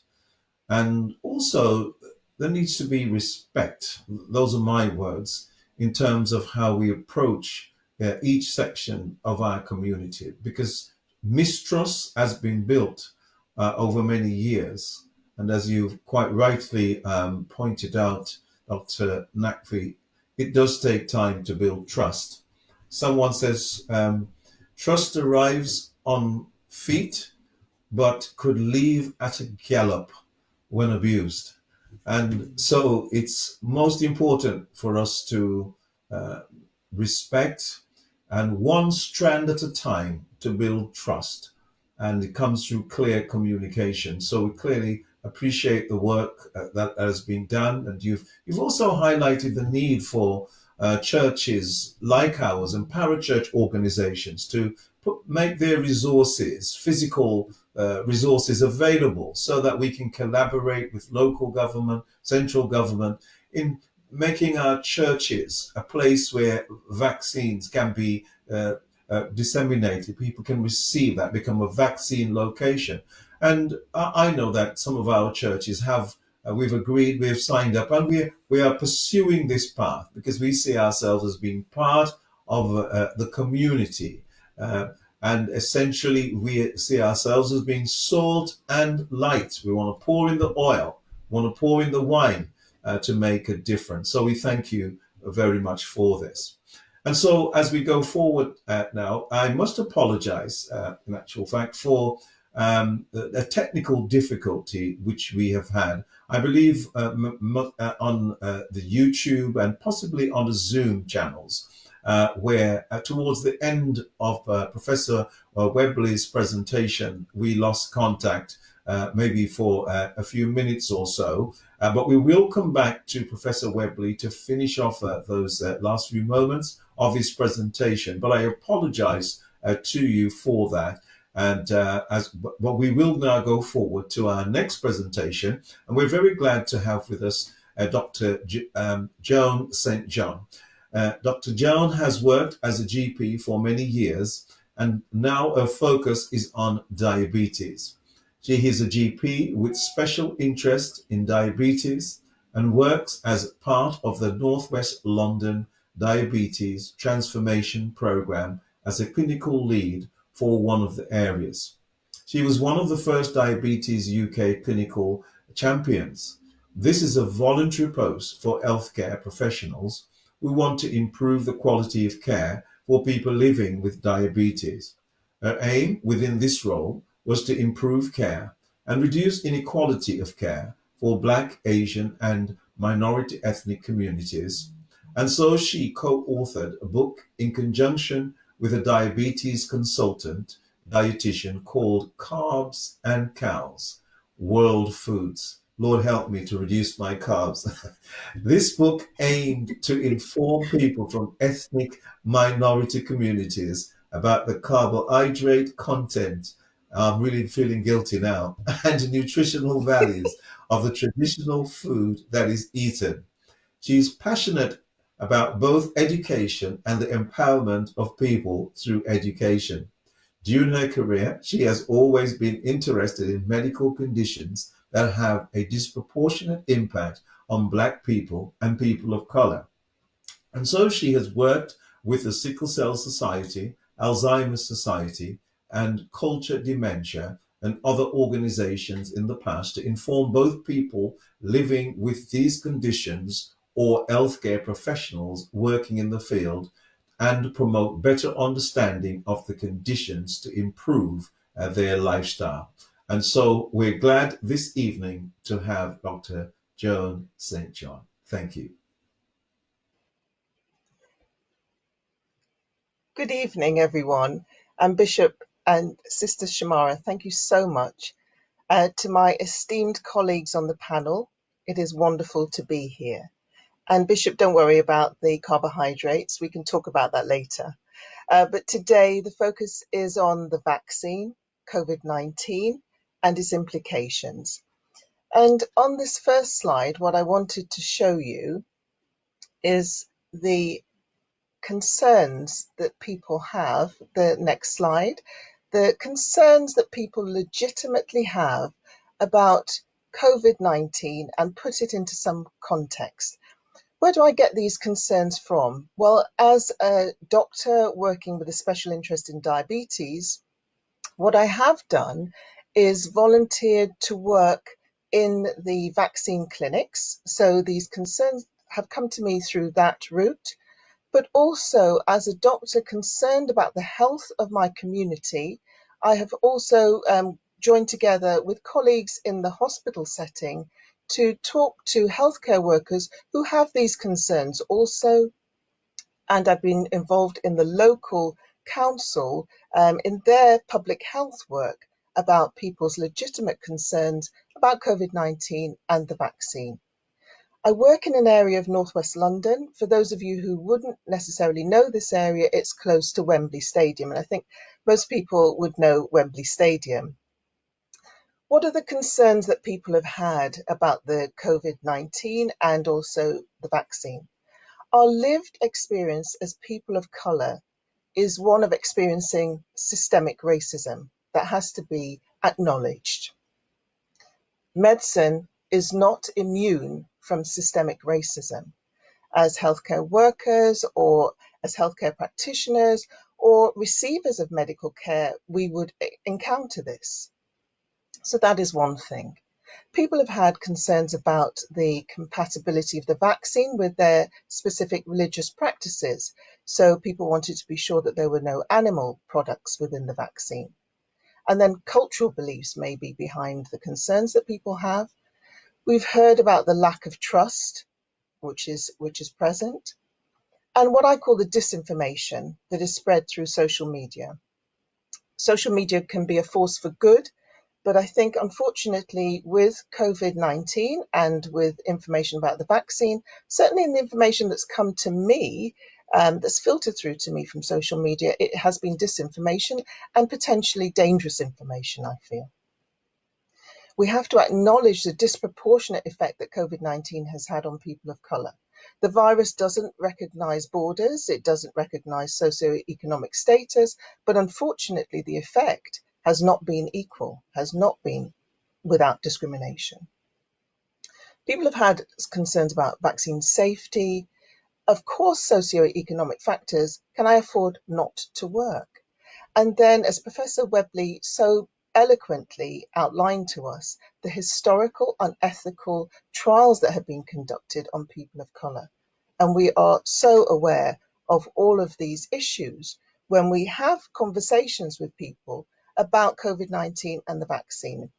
And also, there needs to be respect. Those are my words in terms of how we approach each section of our community, because mistrust has been built over many years. And as you quite rightly pointed out, Dr. Nagvi, it does take time to build trust. Someone says, trust arrives on feet, but could leave at a gallop when abused. And so it's most important for us to respect, and one strand at a time, to build trust. And it comes through clear communication. So we clearly appreciate the work that has been done. And you've also highlighted the need for churches like ours and parachurch organizations to make their resources, physical resources, available so that we can collaborate with local government, central government, in making our churches a place where vaccines can be disseminated. People can receive that, become a vaccine location. And I know that some of our churches have, we've agreed, we've signed up, and we are pursuing this path because we see ourselves as being part of the community. And essentially, we see ourselves as being salt and light. We want to pour in the oil, want to pour in the wine to make a difference. So we thank you very much for this. And so as we go forward now, I must apologize, in actual fact, for a technical difficulty which we have had. I believe on the YouTube and possibly on the Zoom channels, where towards the end of Professor Webley's presentation, we lost contact, maybe for a few minutes or so. But we will come back to Professor Webley to finish off those last few moments of his presentation. But I apologize to you for that. And but we will now go forward to our next presentation. And we're very glad to have with us Dr. Joan St. John. Dr. Joan has worked as a GP for many years, and now her focus is on diabetes. She is a GP with special interest in diabetes and works as part of the Northwest London Diabetes Transformation Programme as a clinical lead for one of the areas. She was one of the first Diabetes UK clinical champions. This is a voluntary post for healthcare professionals who want to improve the quality of care for people living with diabetes. Her aim within this role was to improve care and reduce inequality of care for Black, Asian, and minority ethnic communities. And so she co-authored a book in conjunction with a diabetes consultant, dietitian called Carbs and Cows, World Foods. Lord help me to reduce my carbs. This book aimed to inform people from ethnic minority communities about the carbohydrate content. I'm really feeling guilty now, and nutritional values of the traditional food that is eaten. She's passionate about both education and the empowerment of people through education. During her career, she has always been interested in medical conditions that have a disproportionate impact on Black people and people of color. And so she has worked with the Sickle Cell Society, Alzheimer's Society, and Culture Dementia and other organizations in the past to inform both people living with these conditions or healthcare professionals working in the field and promote better understanding of the conditions to improve their lifestyle. And so we're glad this evening to have Dr. Joan St. John. Thank you. Good evening, everyone. And Bishop and Sister Shamara, thank you so much. To my esteemed colleagues on the panel, it is wonderful to be here. And Bishop, don't worry about the carbohydrates. We can talk about that later. But today, the focus is on the vaccine, COVID-19, and its implications. And on this first slide, what I wanted to show you is the concerns that people have. The next slide, the concerns that people legitimately have about COVID-19, and put it into some context. Where do I get these concerns from? Well, as a doctor working with a special interest in diabetes, what I have done is volunteered to work in the vaccine clinics. So these concerns have come to me through that route. But also, as a doctor concerned about the health of my community, I have also joined together with colleagues in the hospital setting to talk to healthcare workers who have these concerns also. And I've been involved in the local council in their public health work about people's legitimate concerns about COVID-19 and the vaccine. I work in an area of northwest London. For those of you who wouldn't necessarily know this area, it's close to Wembley Stadium, and I think most people would know Wembley Stadium. What are the concerns that people have had about the COVID-19 and also the vaccine? Our lived experience as people of colour is one of experiencing systemic racism that has to be acknowledged. Medicine is not immune from systemic racism. As healthcare workers or as healthcare practitioners or receivers of medical care, we would encounter this. So that is one thing. People have had concerns about the compatibility of the vaccine with their specific religious practices. So people wanted to be sure that there were no animal products within the vaccine. And then cultural beliefs may be behind the concerns that people have. We've heard about the lack of trust, which is present, and what I call the disinformation that is spread through social media. Social media can be a force for good, but I think unfortunately with COVID-19 and with information about the vaccine, certainly in the information that's come to me, that's filtered through to me from social media, it has been disinformation and potentially dangerous information, I feel. We have to acknowledge the disproportionate effect that COVID-19 has had on people of colour. The virus doesn't recognise borders, it doesn't recognise socioeconomic status, but unfortunately the effect has not been equal, has not been without discrimination. People have had concerns about vaccine safety. Of course, socioeconomic factors. Can I afford not to work? And then, as Professor Webley so eloquently outlined to us, the historical, unethical trials that have been conducted on people of colour. And we are so aware of all of these issues when we have conversations with people about COVID-19 and the vaccine.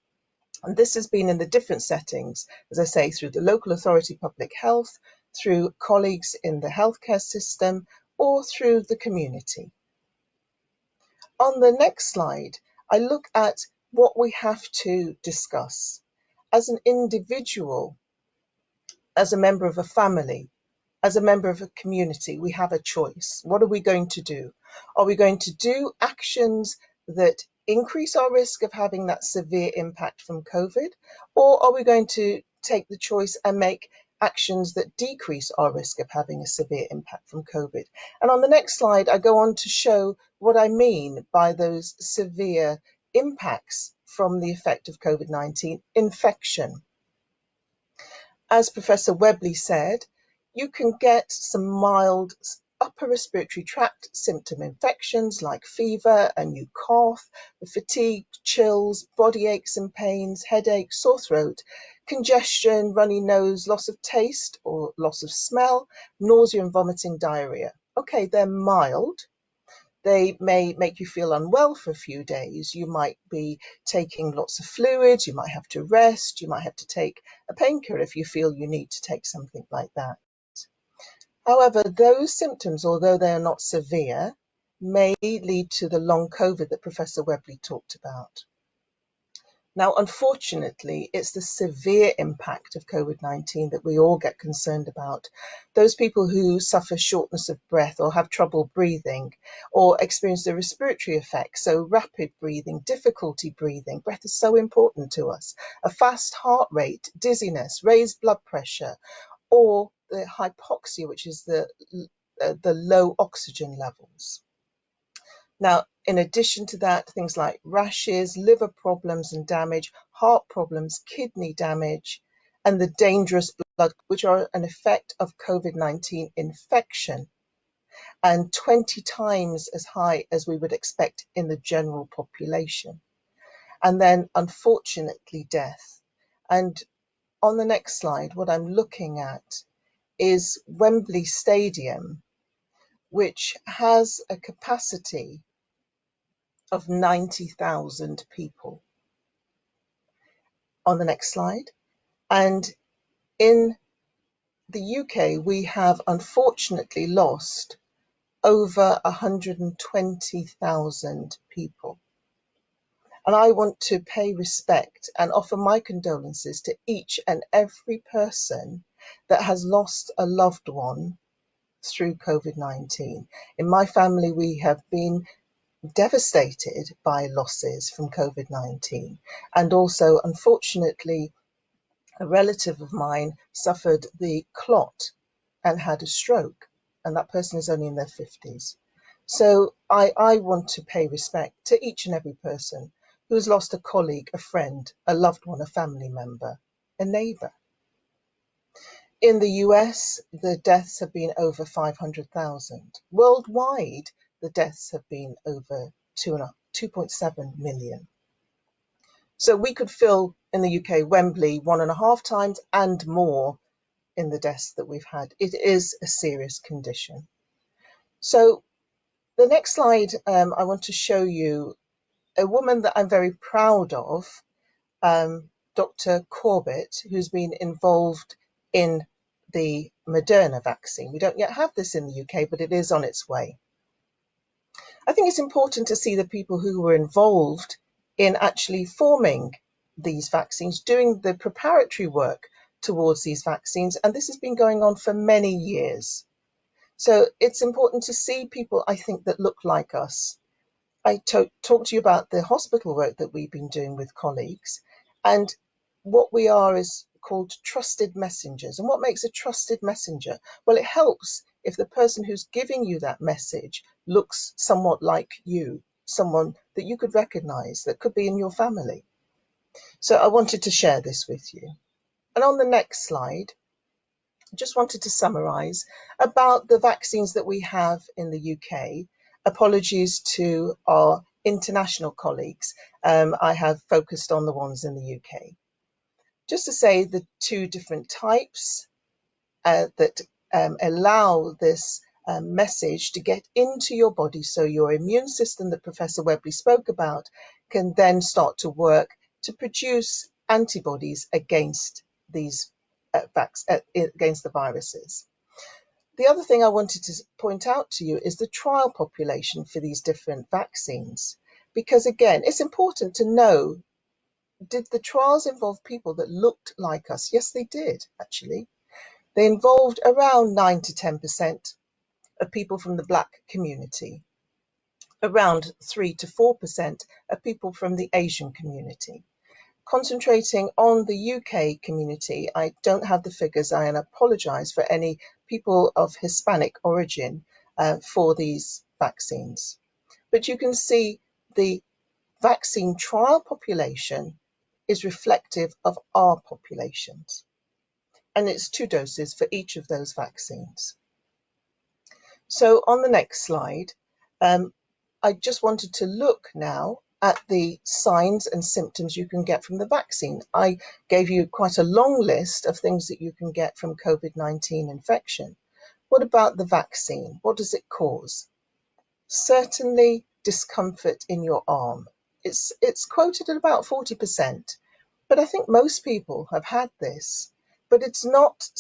And this has been in the different settings, as I say, through the local authority public health, through colleagues in the healthcare system, or through the community. On the next slide, I look at what we have to discuss. As an individual, as a member of a family, as a member of a community, we have a choice. What are we going to do? Are we going to do actions that increase our risk of having that severe impact from COVID? Or are we going to take the choice and make actions that decrease our risk of having a severe impact from COVID? And on the next slide, I go on to show what I mean by those severe impacts from the effect of COVID-19 infection. As Professor Webley said, you can get some mild upper respiratory tract symptom infections like fever, a new cough, fatigue, chills, body aches and pains, headache, sore throat, congestion, runny nose, loss of taste or loss of smell, nausea and vomiting, diarrhea. Okay, they're mild. They may make you feel unwell for a few days. You might be taking lots of fluids. You might have to rest. You might have to take a painkiller if you feel you need to take something like that. However, those symptoms, although they are not severe, may lead to the long COVID that Professor Webley talked about. Now, unfortunately, it's the severe impact of COVID-19 that we all get concerned about. Those people who suffer shortness of breath or have trouble breathing or experience the respiratory effects, so rapid breathing, difficulty breathing, breath is so important to us, a fast heart rate, dizziness, raised blood pressure, or the hypoxia, which is the low oxygen levels. Now, in addition to that, things like rashes, liver problems and damage, heart problems, kidney damage, and the dangerous blood, which are an effect of COVID-19 infection, and 20 times as high as we would expect in the general population. And then, unfortunately, death. And on the next slide, what I'm looking at is Wembley Stadium, which has a capacity of 90,000 people. On the next slide. And in the UK, we have unfortunately lost over 120,000 people. And I want to pay respect and offer my condolences to each and every person that has lost a loved one through COVID-19. In my family, we have been devastated by losses from COVID-19. And also, unfortunately, a relative of mine suffered the clot and had a stroke, and that person is only in their 50s. So I want to pay respect to each and every person who has lost a colleague, a friend, a loved one, a family member, a neighbor. In the US, the deaths have been over 500,000. Worldwide, the deaths have been over 2.7 million. So we could fill in the UK Wembley 1.5 times and more in the deaths that we've had. It is a serious condition. So the next slide, I want to show you a woman that I'm very proud of, Dr. Corbett, who's been involved in the Moderna vaccine. We don't yet have this in the UK, but it is on its way. I think it's important to see the people who were involved in actually forming these vaccines, doing the preparatory work towards these vaccines, and this has been going on for many years. So it's important to see people, I think, that look like us. I talked to you about the hospital work that we've been doing with colleagues, and what we are is called trusted messengers. And what makes a trusted messenger? Well, it helps if the person who's giving you that message looks somewhat like you, someone that you could recognize, that could be in your family. So I wanted to share this with you. And on the next slide, I just wanted to summarize about the vaccines that we have in the UK. Apologies to our international colleagues. I have focused on the ones in the UK. Just to say the two different types that allow this message to get into your body, so your immune system that Professor Webley spoke about can then start to work to produce antibodies against these against the viruses. The other thing I wanted to point out to you is the trial population for these different vaccines, because again, it's important to know, did the trials involve people that looked like us? Yes, they did, actually. They involved around 9 to 10% of people from the Black community, around 3 to 4% of people from the Asian community. Concentrating on the UK community, I don't have the figures, I apologise for any people of Hispanic origin for these vaccines. But you can see the vaccine trial population is reflective of our populations. And it's 2 doses for each of those vaccines. So on the next slide, I just wanted to look now at the signs and symptoms you can get from the vaccine. I gave you quite a long list of things that you can get from COVID-19 infection. What about the vaccine? What does it cause? Certainly discomfort in your arm. It's quoted at about 40%, but I think most people have had this, but it's not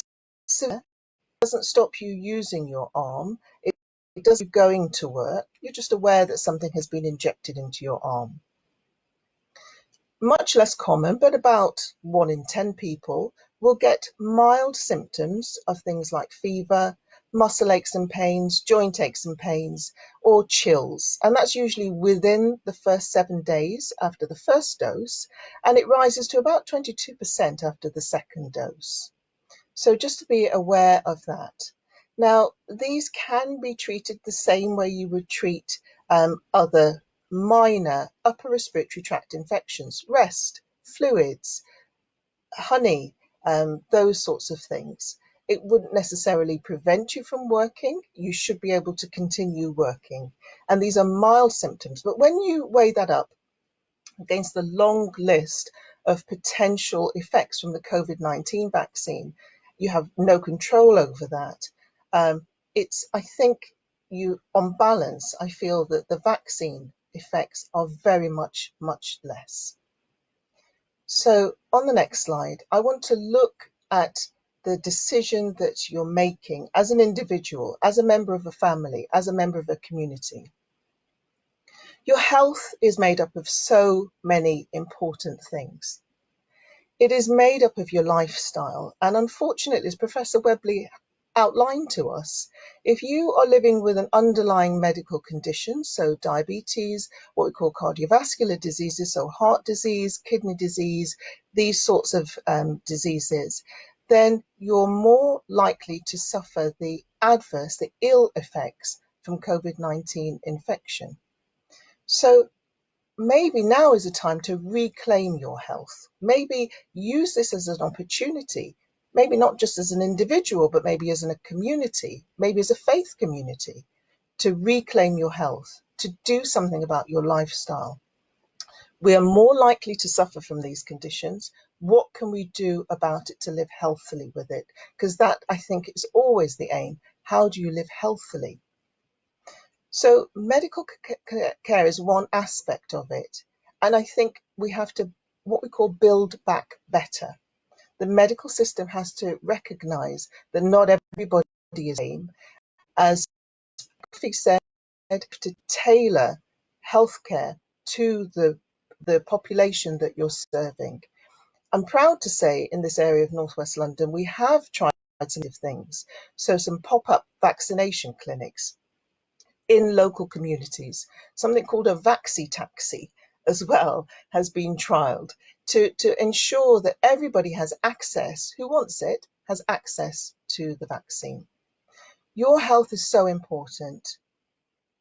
severe. It doesn't stop you using your arm. It does you going to work. You're just aware that something has been injected into your arm. Much less common, but about 1 in 10 people will get mild symptoms of things like fever, muscle aches and pains, joint aches and pains, or chills. And that's usually within the first 7 days after the first dose, and it rises to about 22% after the second dose. So just to be aware of that. Now, these can be treated the same way you would treat other minor upper respiratory tract infections, rest, fluids, honey, those sorts of things. It wouldn't necessarily prevent you from working. You should be able to continue working. And these are mild symptoms. But when you weigh that up against the long list of potential effects from the COVID-19 vaccine, you have no control over that. I think on balance, I feel that the vaccine effects are very much less. So on the next slide, I want to look at the decision that you're making as an individual, as a member of a family, as a member of a community. Your health is made up of so many important things. It is made up of your lifestyle, and unfortunately, as Professor Webley outlined to us, if you are living with an underlying medical condition, so diabetes, what we call cardiovascular diseases, so heart disease, kidney disease, these sorts of diseases, then you're more likely to suffer the ill effects from COVID-19 infection. So maybe now is a time to reclaim your health. Maybe use this as an opportunity, maybe not just as an individual, but maybe as in a community, maybe as a faith community, to reclaim your health, to do something about your lifestyle. We are more likely to suffer from these conditions. What can we do about it to live healthily with it? Because that, I think, is always the aim. How do you live healthily? So medical care is one aspect of it. And I think we have to, what we call, build back better. The medical system has to recognize that not everybody is the same. As Sophie said, to tailor healthcare to the population that you're serving. I'm proud to say in this area of Northwest London, we have tried some things. So some pop-up vaccination clinics in local communities. Something called a vaxi taxi as well has been trialled to ensure that everybody has access, who wants it, has access to the vaccine. Your health is so important.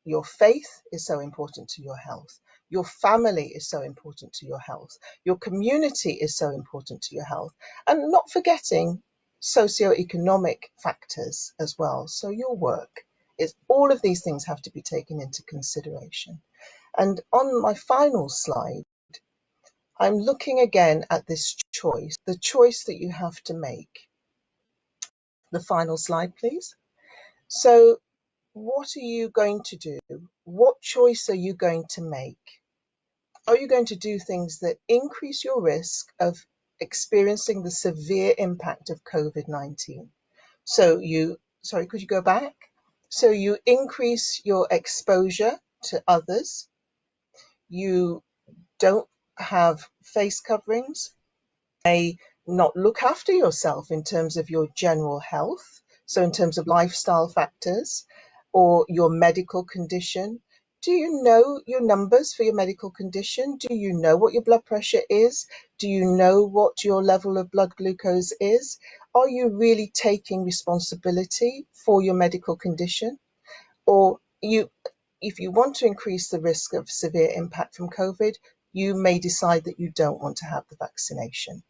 Your faith is so important to your health. Your family is so important to your health. Your community is so important to your health. And not forgetting socioeconomic factors as well. So your work. All of these things have to be taken into consideration. And on my final slide, I'm looking again at this choice, the choice that you have to make. The final slide, please. So what are you going to do? What choice are you going to make? Are you going to do things that increase your risk of experiencing the severe impact of COVID-19? Sorry, could you go back? So you increase your exposure to others. You don't have face coverings. May not look after yourself in terms of your general health, so in terms of lifestyle factors or your medical condition. Do you know your numbers for your medical condition? Do you know what your blood pressure is? Do you know what your level of blood glucose is? Are you really taking responsibility for your medical condition? Or if you want to increase the risk of severe impact from COVID, you may decide that you don't want to have the vaccination.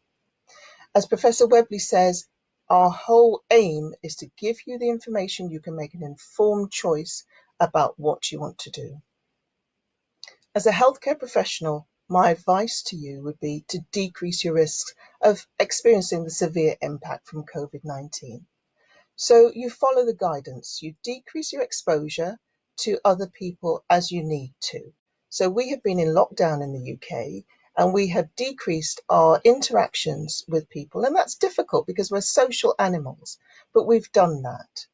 As Professor Webley says, our whole aim is to give you the information you can make an informed choice about what you want to do. As a healthcare professional, my advice to you would be to decrease your risks of experiencing the severe impact from COVID-19. So you follow the guidance, you decrease your exposure to other people as you need to. So we have been in lockdown in the UK and we have decreased our interactions with people. And that's difficult because we're social animals, but we've done that.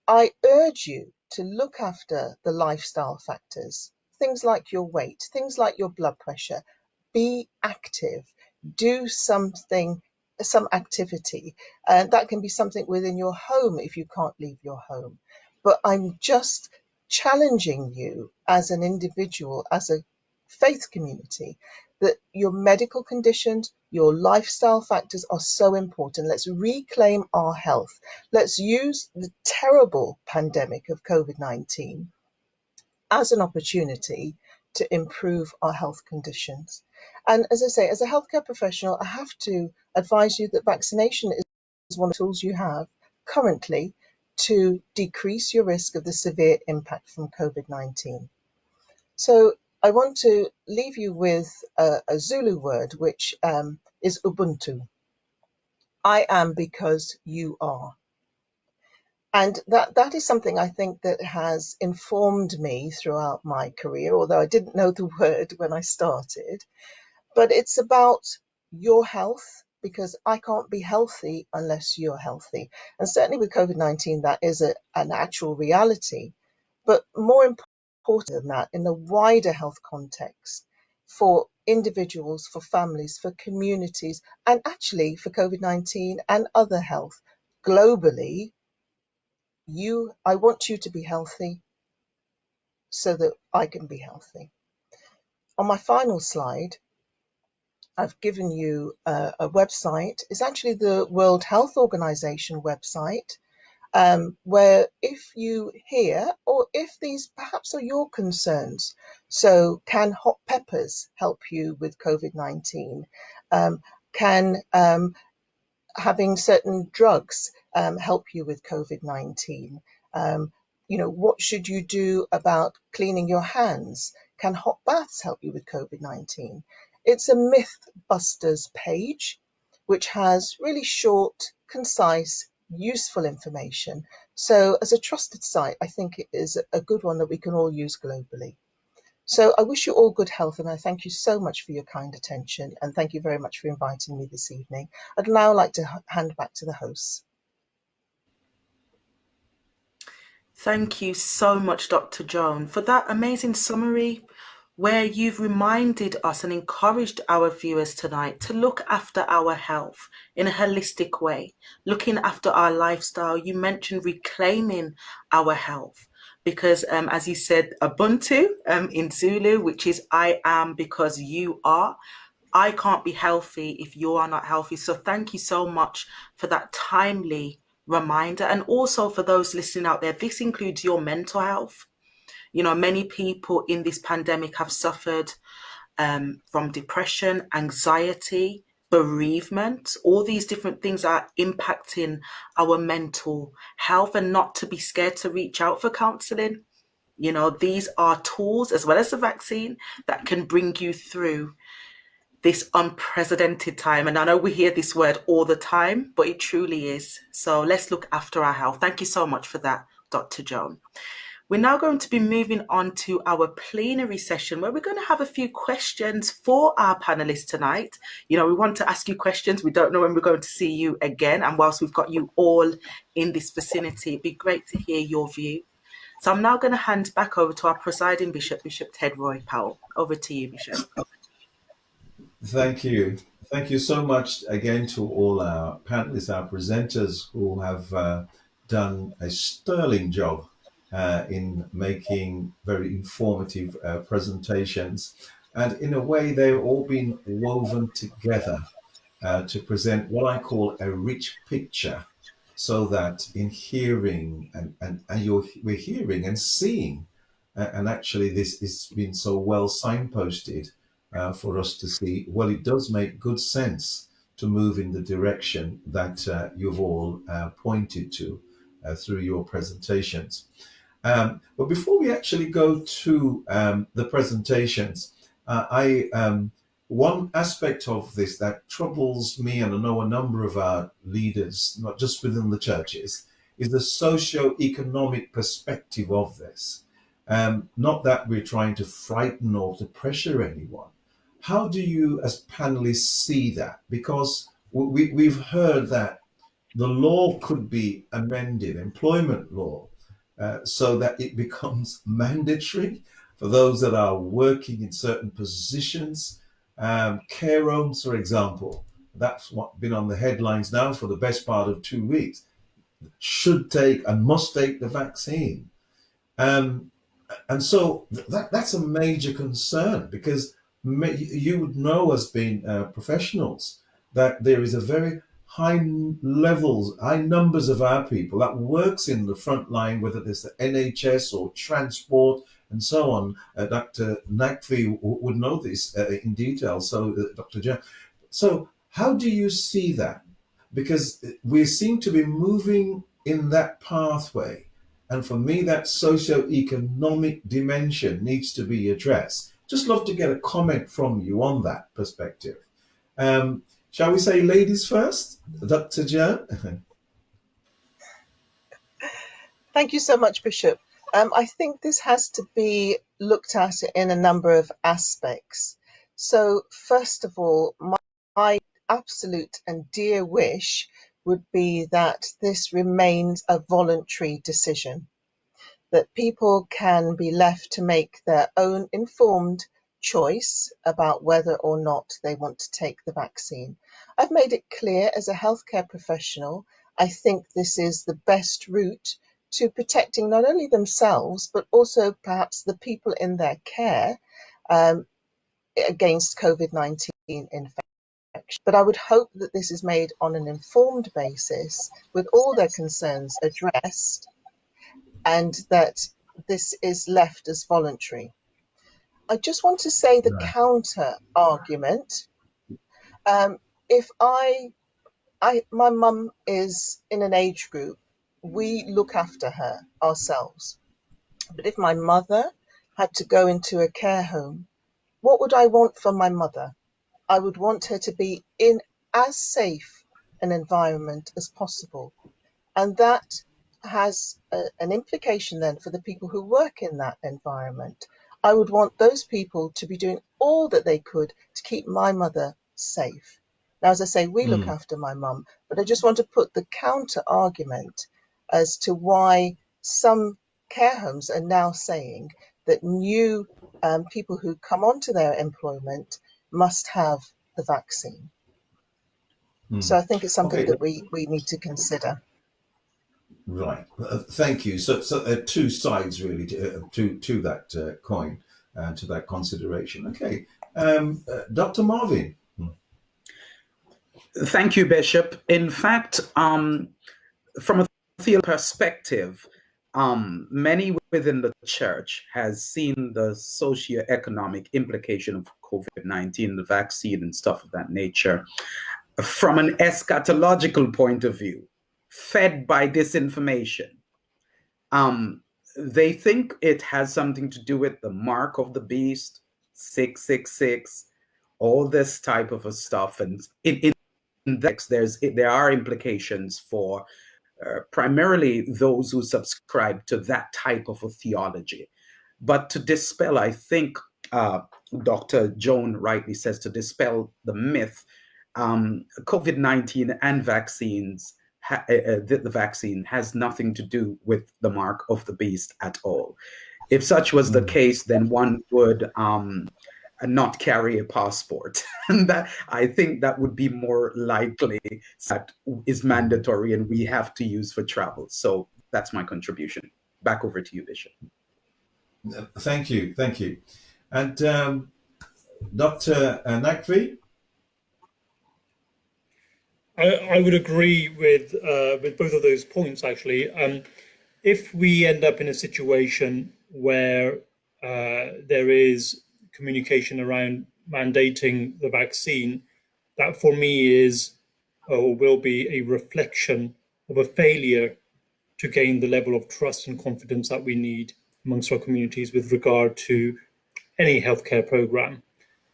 I urge you to look after the lifestyle factors, things like your weight, things like your blood pressure. Be active, do something, some activity. That can be something within your home if you can't leave your home. But I'm just challenging you as an individual, as a faith community, that your medical conditions, your lifestyle factors are so important. Let's reclaim our health. Let's use the terrible pandemic of COVID-19 as an opportunity to improve our health conditions. And as I say, as a healthcare professional, I have to advise you that vaccination is one of the tools you have currently to decrease your risk of the severe impact from COVID-19. So I want to leave you with a Zulu word, which is Ubuntu. I am because you are. And that is something I think that has informed me throughout my career, although I didn't know the word when I started. But it's about your health, because I can't be healthy unless you're healthy. And certainly with COVID-19, that is an actual reality. But more important than that, in the wider health context, for individuals, for families, for communities, and actually for COVID-19 and other health globally, I want you to be healthy so that I can be healthy. On my final slide, I've given you a website. It's actually the World Health Organization website, where if you hear, or if these perhaps are your concerns, so can hot peppers help you with COVID-19? Can having certain drugs help you with COVID-19? What should you do about cleaning your hands? Can hot baths help you with COVID-19? It's a Mythbusters page, which has really short, concise, useful information. So as a trusted site, I think it is a good one that we can all use globally. So I wish you all good health, and I thank you so much for your kind attention, and thank you very much for inviting me this evening. I'd now like to hand back to the hosts. Thank you so much, Dr. Joan, for that amazing summary where you've reminded us and encouraged our viewers tonight to look after our health in a holistic way, looking after our lifestyle. You mentioned reclaiming our health because, as you said, Ubuntu in Zulu, which is I am because you are. I can't be healthy if you are not healthy. So thank you so much for that timely reminder. And also for those listening out there, this includes your mental health. Many people in this pandemic have suffered from depression, anxiety, bereavement. All these different things are impacting our mental health, and not to be scared to reach out for counseling. These are tools, as well as the vaccine, that can bring you through this unprecedented time. And I know we hear this word all the time, but it truly is. So let's look after our health. Thank you so much for that. Dr. Joan. We're now going to be moving on to our plenary session where we're going to have a few questions for our panelists tonight. You know, we want to ask you questions. We don't know when we're going to see you again. And whilst we've got you all in this vicinity, it'd be great to hear your view. So I'm now going to hand back over to our presiding bishop, Bishop Tedroy Powell. Over to you, Bishop. Thank you. Thank you so much again to all our panelists, our presenters who have done a sterling job in making very informative presentations. And in a way, they've all been woven together to present what I call a rich picture, so that in hearing and we're hearing and seeing, and actually this has been so well signposted for us to see, well, it does make good sense to move in the direction that you've all pointed to through your presentations. But before we actually go to the presentations, one aspect of this that troubles me, and I know a number of our leaders, not just within the churches, is the socio-economic perspective of this. Not that we're trying to frighten or to pressure anyone. How do you, as panelists, see that? Because we've heard that the law could be amended, employment law, so that it becomes mandatory for those that are working in certain positions. Care homes, for example, that's what's been on the headlines now for the best part of 2 weeks, should take and must take the vaccine. And so that's a major concern, because you would know, as being professionals, that there is a very high numbers of our people that works in the front line, whether it's the NHS or transport and so on. Dr. Nakvi would know this in detail. So, Dr. Jan, so how do you see that? Because we seem to be moving in that pathway. And for me, that socio-economic dimension needs to be addressed. Just love to get a comment from you on that perspective. Shall we say ladies first? Dr. Jan? Thank you so much, Bishop. I think this has to be looked at in a number of aspects. So first of all, my absolute and dear wish would be that this remains a voluntary decision, that people can be left to make their own informed choice about whether or not they want to take the vaccine. I've made it clear, as a healthcare professional, I think this is the best route to protecting not only themselves, but also perhaps the people in their care against COVID-19 infection. But I would hope that this is made on an informed basis, with all their concerns addressed, and that this is left as voluntary. I just want to say the counter argument. If my mum is in an age group, we look after her ourselves. But if my mother had to go into a care home, what would I want for my mother? I would want her to be in as safe an environment as possible. And that has an implication then for the people who work in that environment. I would want those people to be doing all that they could to keep my mother safe. Now, as I say, we look after my mum, but I just want to put the counter argument as to why some care homes are now saying that new people who come onto their employment must have the vaccine. So I think it's something that we need to consider. Right. Thank you. So two sides really to that coin, to that consideration. Okay. Dr. Marvin. Thank you, Bishop. In fact, from a theological perspective, many within the church has seen the socio-economic implication of COVID-19, the vaccine and stuff of that nature, from an eschatological point of view, fed by disinformation. They think it has something to do with the mark of the beast, 666, all this type of stuff. And in there are implications for primarily those who subscribe to that type of a theology. But to dispel, I think Dr. Joan rightly says, to dispel the myth, COVID-19 and vaccines, the vaccine has nothing to do with the mark of the beast at all. If such was the case, then one would not carry a passport. And that, I think that would be more likely, that is mandatory and we have to use for travel. So that's my contribution. Back over to you, Bishop. Thank you. And Dr. Nakvi? I would agree with both of those points, actually. If we end up in a situation where there is communication around mandating the vaccine, that for me is or will be a reflection of a failure to gain the level of trust and confidence that we need amongst our communities with regard to any healthcare program.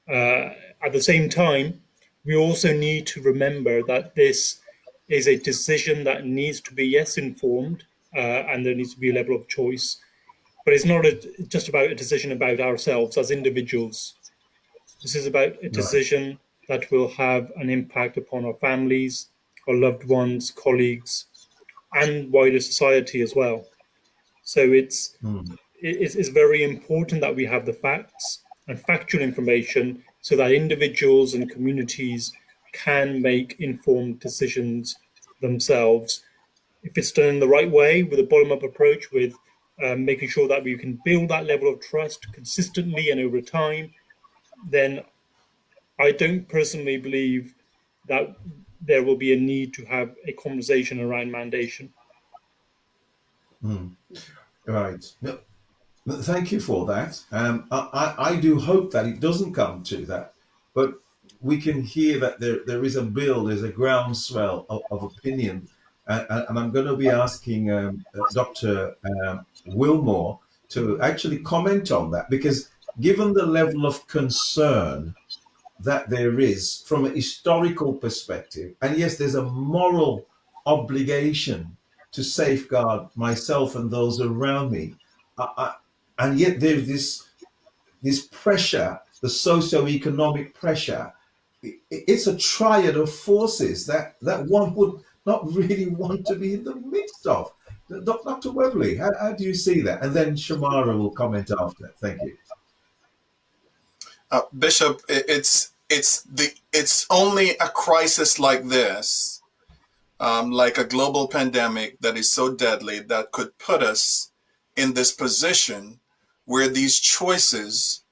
At the same time, we also need to remember that this is a decision that needs to be, yes, informed, and there needs to be a level of choice, but it's not just about a decision about ourselves as individuals. This is about a decision that will have an impact upon our families, our loved ones, colleagues, and wider society as well. So it's very important that we have the facts and factual information so that individuals and communities can make informed decisions themselves. If it's done in the right way, with a bottom-up approach, with making sure that we can build that level of trust consistently and over time, then I don't personally believe that there will be a need to have a conversation around mandation. Right. No, thank you for that. I do hope that it doesn't come to that, but we can hear that there is a bill, there's a groundswell of opinion, and I'm going to be asking Dr. Wilmore to actually comment on that, because given the level of concern that there is from a historical perspective, and yes, there's a moral obligation to safeguard myself and those around me, and yet there's this pressure, the socio-economic pressure. It's a triad of forces that one would not really want to be in the midst of. Dr. Webley, how do you see that? And then Shamara will comment after. Thank you. Bishop, it's only a crisis like this, like a global pandemic that is so deadly, that could put us in this position where these choices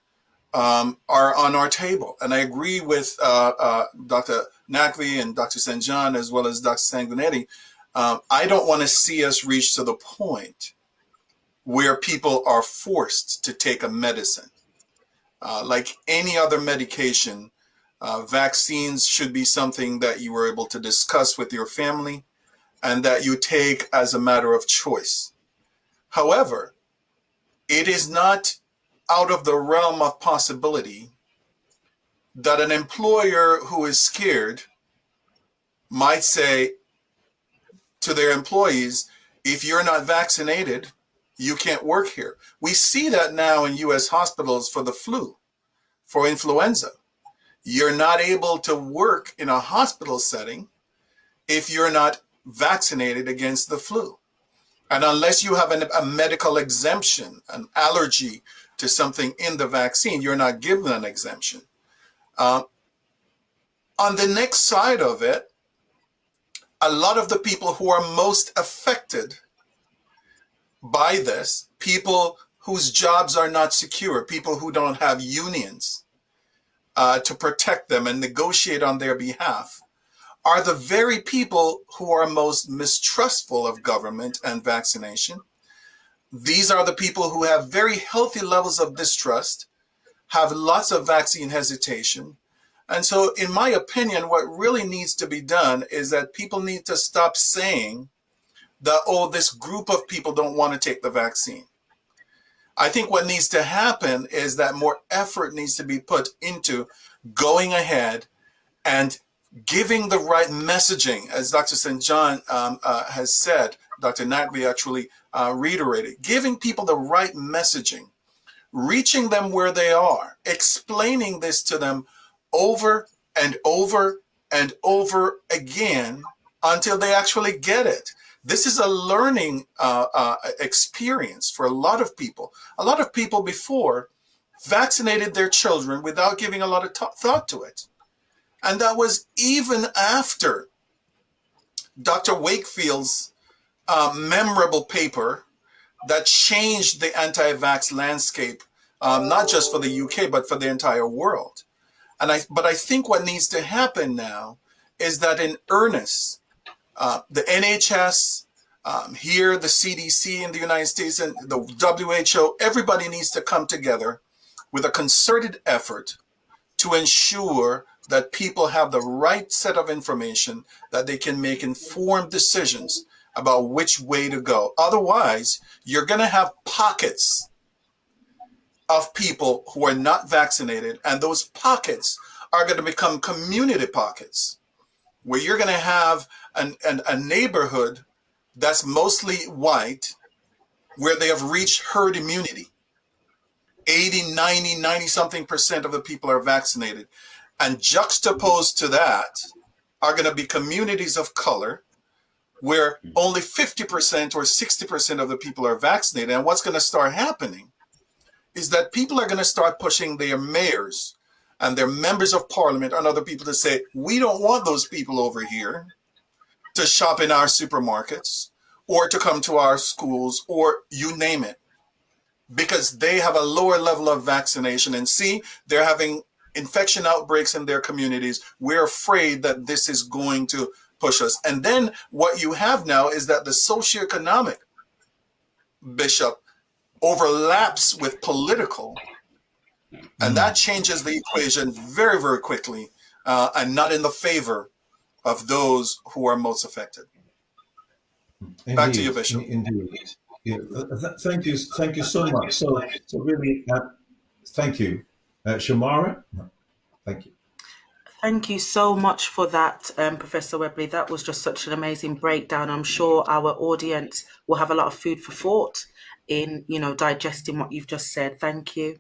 are on our table. And I agree with Dr. Nakvi and Dr. St. John, as well as Dr. Sanguinetti. I don't want to see us reach to the point where people are forced to take a medicine. Like any other medication, vaccines should be something that you were able to discuss with your family and that you take as a matter of choice. However, it is not out of the realm of possibility that an employer who is scared might say to their employees, if you're not vaccinated, you can't work here. We see that now in U.S. hospitals for the flu, for influenza. You're not able to work in a hospital setting if you're not vaccinated against the flu. And unless you have a medical exemption, an allergy to something in the vaccine, you're not given an exemption. On the next side of it, a lot of the people who are most affected by this, people whose jobs are not secure, people who don't have unions to protect them and negotiate on their behalf, are the very people who are most mistrustful of government and vaccination. These are the people who have very healthy levels of distrust, have lots of vaccine hesitation. And so, in my opinion, what really needs to be done is that people need to stop saying that, oh, this group of people don't want to take the vaccine. I think what needs to happen is that more effort needs to be put into going ahead and giving the right messaging, as Dr. St. John has said, Dr. Nagby actually reiterated, giving people the right messaging, reaching them where they are, explaining this to them over and over and over again until they actually get it. This is a learning experience for a lot of people. A lot of people before vaccinated their children without giving a lot of thought to it. And that was even after Dr. Wakefield's memorable paper that changed the anti-vax landscape, not just for the UK, but for the entire world. But I think what needs to happen now is that in earnest, the NHS, here, the CDC in the United States, and the WHO, everybody needs to come together with a concerted effort to ensure that people have the right set of information that they can make informed decisions about which way to go. Otherwise, you're going to have pockets of people who are not vaccinated, and those pockets are going to become community pockets, where you're going to have a neighborhood that's mostly white, where they have reached herd immunity. 80, 90 something percent of the people are vaccinated. And juxtaposed to that are going to be communities of color where only 50% or 60% of the people are vaccinated. And what's going to start happening is that people are going to start pushing their mayors and their members of parliament and other people to say, we don't want those people over here to shop in our supermarkets or to come to our schools or you name it, because they have a lower level of vaccination. And see, they're having infection outbreaks in their communities. We're afraid that this is going to push us. And then what you have now is that the socioeconomic, Bishop, overlaps with political, and that changes the equation very, very quickly, and not in the favor of those who are most affected. Indeed, back to you, Bishop. Indeed. Yeah. Thank you so much. So really, thank you, Shamara. Thank you. Thank you so much for that, Professor Webley. That was just such an amazing breakdown. I'm sure our audience will have a lot of food for thought in, digesting what you've just said. Thank you.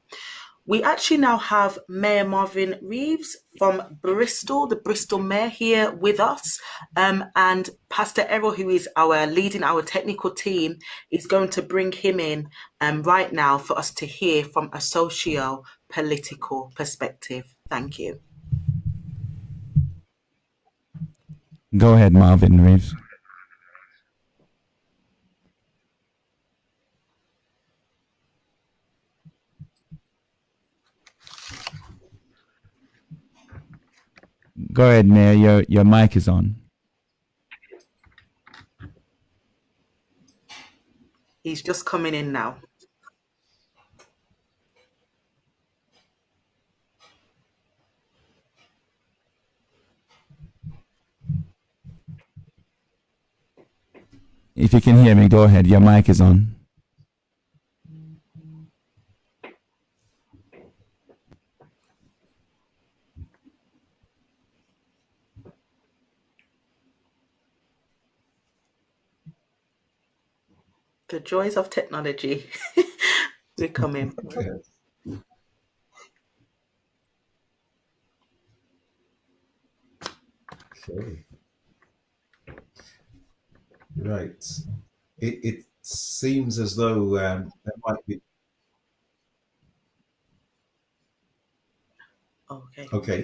We actually now have Mayor Marvin Reeves from Bristol, the Bristol Mayor, here with us. And Pastor Errol, who is leading our technical team, is going to bring him in right now for us to hear from a socio-political perspective. Thank you. Go ahead, Marvin Reeves. Go ahead, Mayor. Your mic is on. He's just coming in now. If you can hear me, go ahead. Your mic is on. The joys of technology. We're coming. Okay. Right. It seems as though there might be. Okay.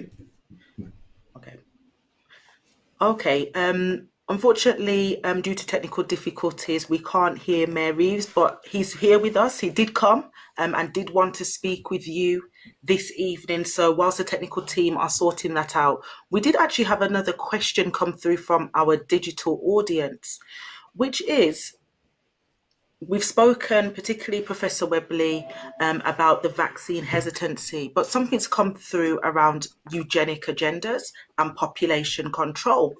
Unfortunately, due to technical difficulties, we can't hear Mayor Reeves, but he's here with us. He did come and did want to speak with you this evening. So whilst the technical team are sorting that out, we did actually have another question come through from our digital audience, which is, we've spoken, particularly Professor Webley, about the vaccine hesitancy, but something's come through around eugenic agendas and population control.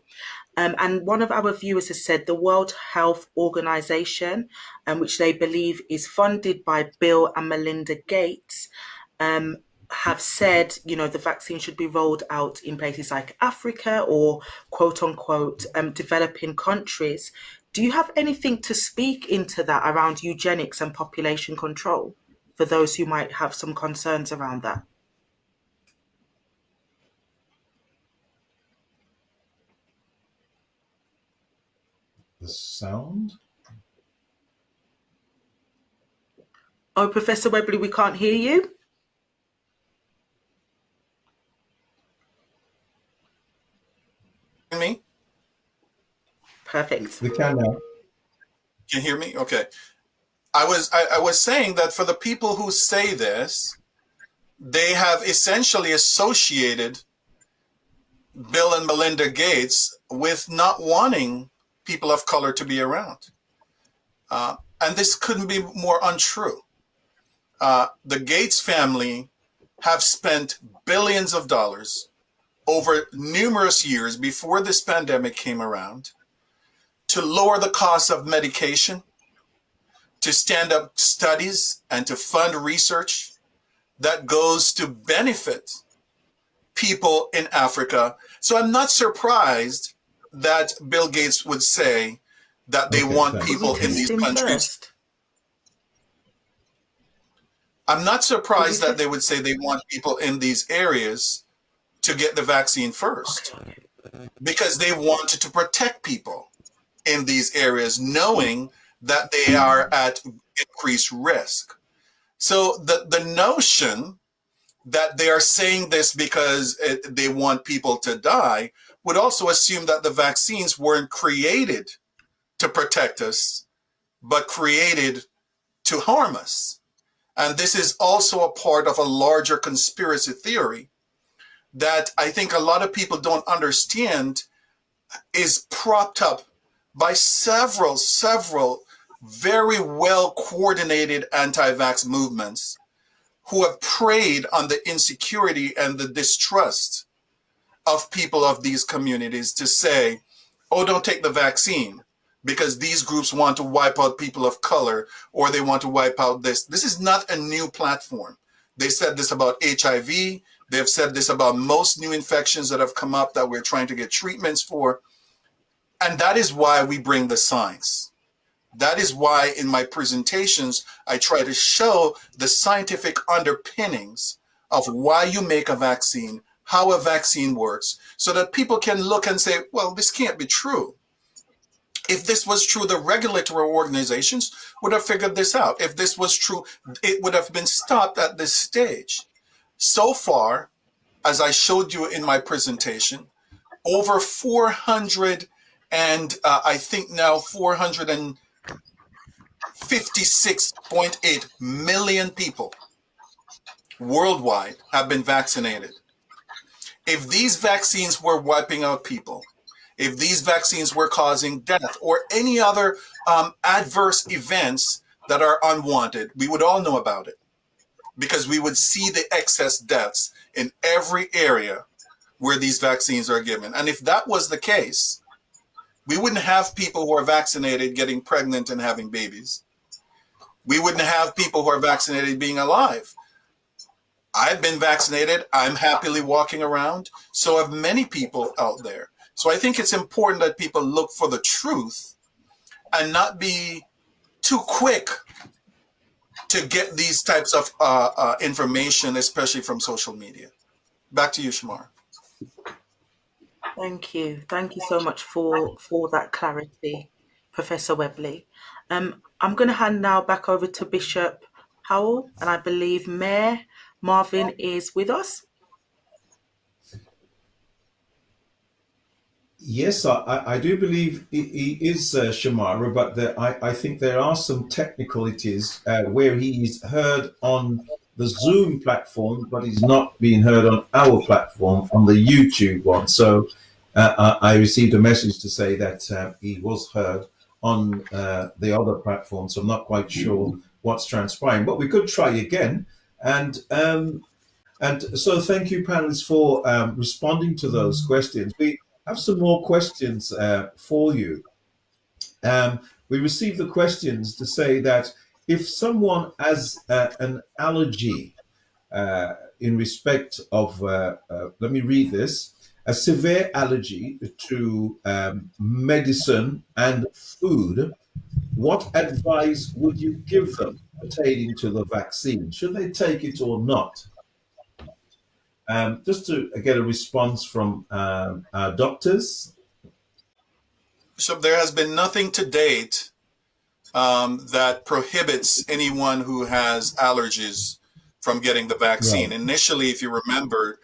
And one of our viewers has said the World Health Organization, which they believe is funded by Bill and Melinda Gates, have said, the vaccine should be rolled out in places like Africa or quote unquote developing countries. Do you have anything to speak into that around eugenics and population control for those who might have some concerns around that? The sound? Oh, Professor Webley, we can't hear you. Me? Perfect. We can now. Can you hear me? Okay. I was saying that for the people who say this, they have essentially associated Bill and Melinda Gates with not wanting people of color to be around. And this couldn't be more untrue. The Gates family have spent billions of dollars over numerous years before this pandemic came around to lower the cost of medication, to stand up studies, and to fund research that goes to benefit people in Africa. So I'm not surprised that Bill Gates would say that they want thanks. people in these countries. First? I'm not surprised that they would say they want people in these areas to get the vaccine first, because they wanted to protect people in these areas, knowing that they are at increased risk. So the notion that they are saying this because they want people to die would also assume that the vaccines weren't created to protect us, but created to harm us. And this is also a part of a larger conspiracy theory that I think a lot of people don't understand is propped up by several very well coordinated anti-vax movements who have preyed on the insecurity and the distrust of people of these communities to say, oh, don't take the vaccine because these groups want to wipe out people of color, or they want to wipe out this. This is not a new platform. They said this about HIV. They've said this about most new infections that have come up that we're trying to get treatments for. And that is why we bring the science. That is why in my presentations, I try to show the scientific underpinnings of why you make a vaccine, how a vaccine works, so that people can look and say, well, this can't be true. If this was true, the regulatory organizations would have figured this out. If this was true, it would have been stopped at this stage. So far, as I showed you in my presentation, over 400 and I think now 456.8 million people worldwide have been vaccinated. If these vaccines were wiping out people, if these vaccines were causing death or any other adverse events that are unwanted, we would all know about it, because we would see the excess deaths in every area where these vaccines are given. And if that was the case, we wouldn't have people who are vaccinated getting pregnant and having babies. We wouldn't have people who are vaccinated being alive. I've been vaccinated. I'm happily walking around. So have many people out there. So I think it's important that people look for the truth and not be too quick to get these types of information, especially from social media. Back to you, Shamar. Thank you. Thank you so much for that clarity, Professor Webley. I'm going to hand now back over to Bishop Powell, and I believe Mayor Marvin is with us. Yes, I do believe he is Shamara, but I think there are some technicalities where he is heard on the Zoom platform, but he's not being heard on our platform, on the YouTube one. So I received a message to say that he was heard on the other platform, so I'm not quite sure what's transpiring, but we could try again. And so thank you, panelists, for responding to those questions. We have some more questions for you. We received the questions to say that if someone has an allergy in respect of, let me read this, a severe allergy to medicine and food, what advice would you give them pertaining to the vaccine? Should they take it or not? Just to get a response from our doctors. So there has been nothing to date that prohibits anyone who has allergies from getting the vaccine. Right. Initially, if you remember,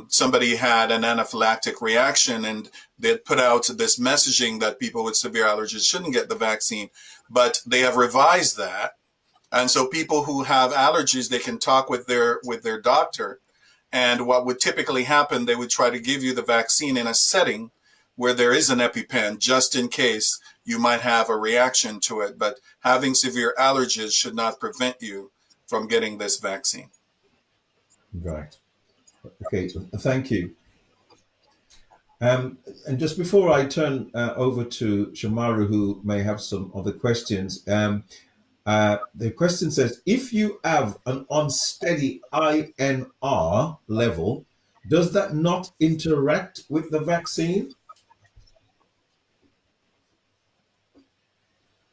somebody had an anaphylactic reaction and they put out this messaging that people with severe allergies shouldn't get the vaccine, but they have revised that. And so people who have allergies, they can talk with their doctor. And what would typically happen, they would try to give you the vaccine in a setting where there is an EpiPen, just in case you might have a reaction to it. But having severe allergies should not prevent you from getting this vaccine. Right. Okay, thank you. And just before I turn over to Shamaru, who may have some other questions, the question says, if you have an unsteady INR level, does that not interact with the vaccine?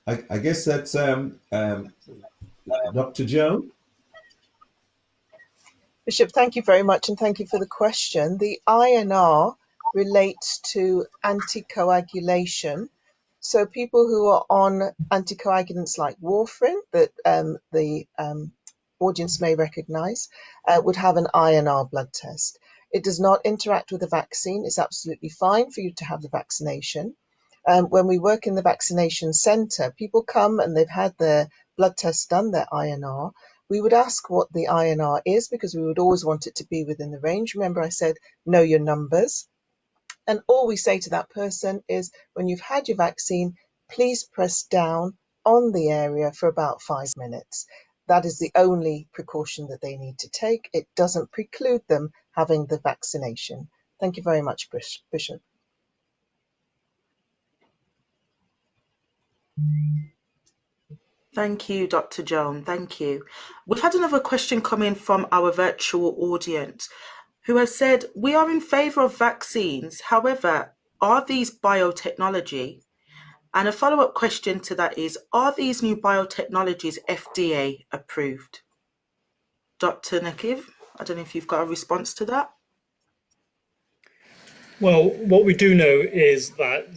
I guess that's Dr. Joe. Bishop, thank you very much, and thank you for the question. The INR relates to anticoagulation. So people who are on anticoagulants like warfarin, that the audience may recognize, would have an INR blood test. It does not interact with the vaccine. It's absolutely fine for you to have the vaccination. When we work in the vaccination center, people come and they've had their blood tests done, their INR. We would ask what the INR is because we would always want it to be within the range. Remember, I said, know your numbers. And all we say to that person is, when you've had your vaccine, please press down on the area for about 5 minutes. That is the only precaution that they need to take. It doesn't preclude them having the vaccination. Thank you very much, Bishop. Thank you, Dr. Joan. Thank you. We've had another question come in from our virtual audience who has said, we are in favour of vaccines. However, are these biotechnology? And a follow-up question to that is, are these new biotechnologies FDA approved? Dr. Nakiv, I don't know if you've got a response to that. Well, what we do know is that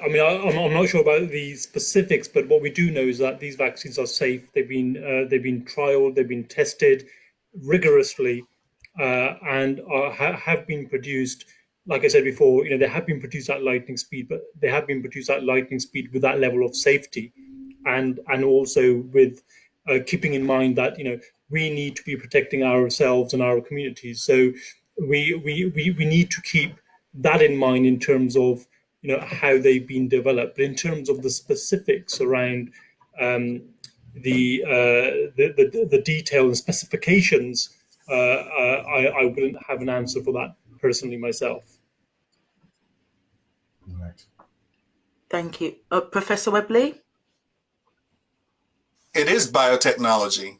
I'm not sure about the specifics, but what we do know is that these vaccines are safe. They've been trialed, they've been tested rigorously, and have been produced. Like I said before, they have been produced at lightning speed, but they have been produced at lightning speed with that level of safety, and also with keeping in mind that we need to be protecting ourselves and our communities. So we need to keep that in mind in terms of how they've been developed. But in terms of the specifics around the detail and specifications, I wouldn't have an answer for that personally myself. Right. Thank you. Professor Webley? It is biotechnology.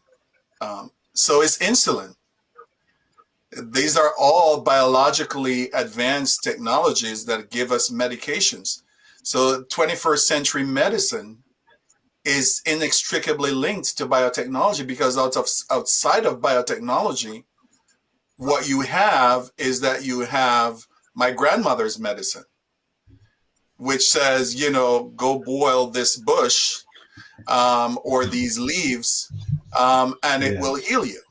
So is insulin. These are all biologically advanced technologies that give us medications. So 21st century medicine is inextricably linked to biotechnology, because outside of biotechnology, what you have is that you have my grandmother's medicine, which says, go boil this bush or these leaves and it will heal you.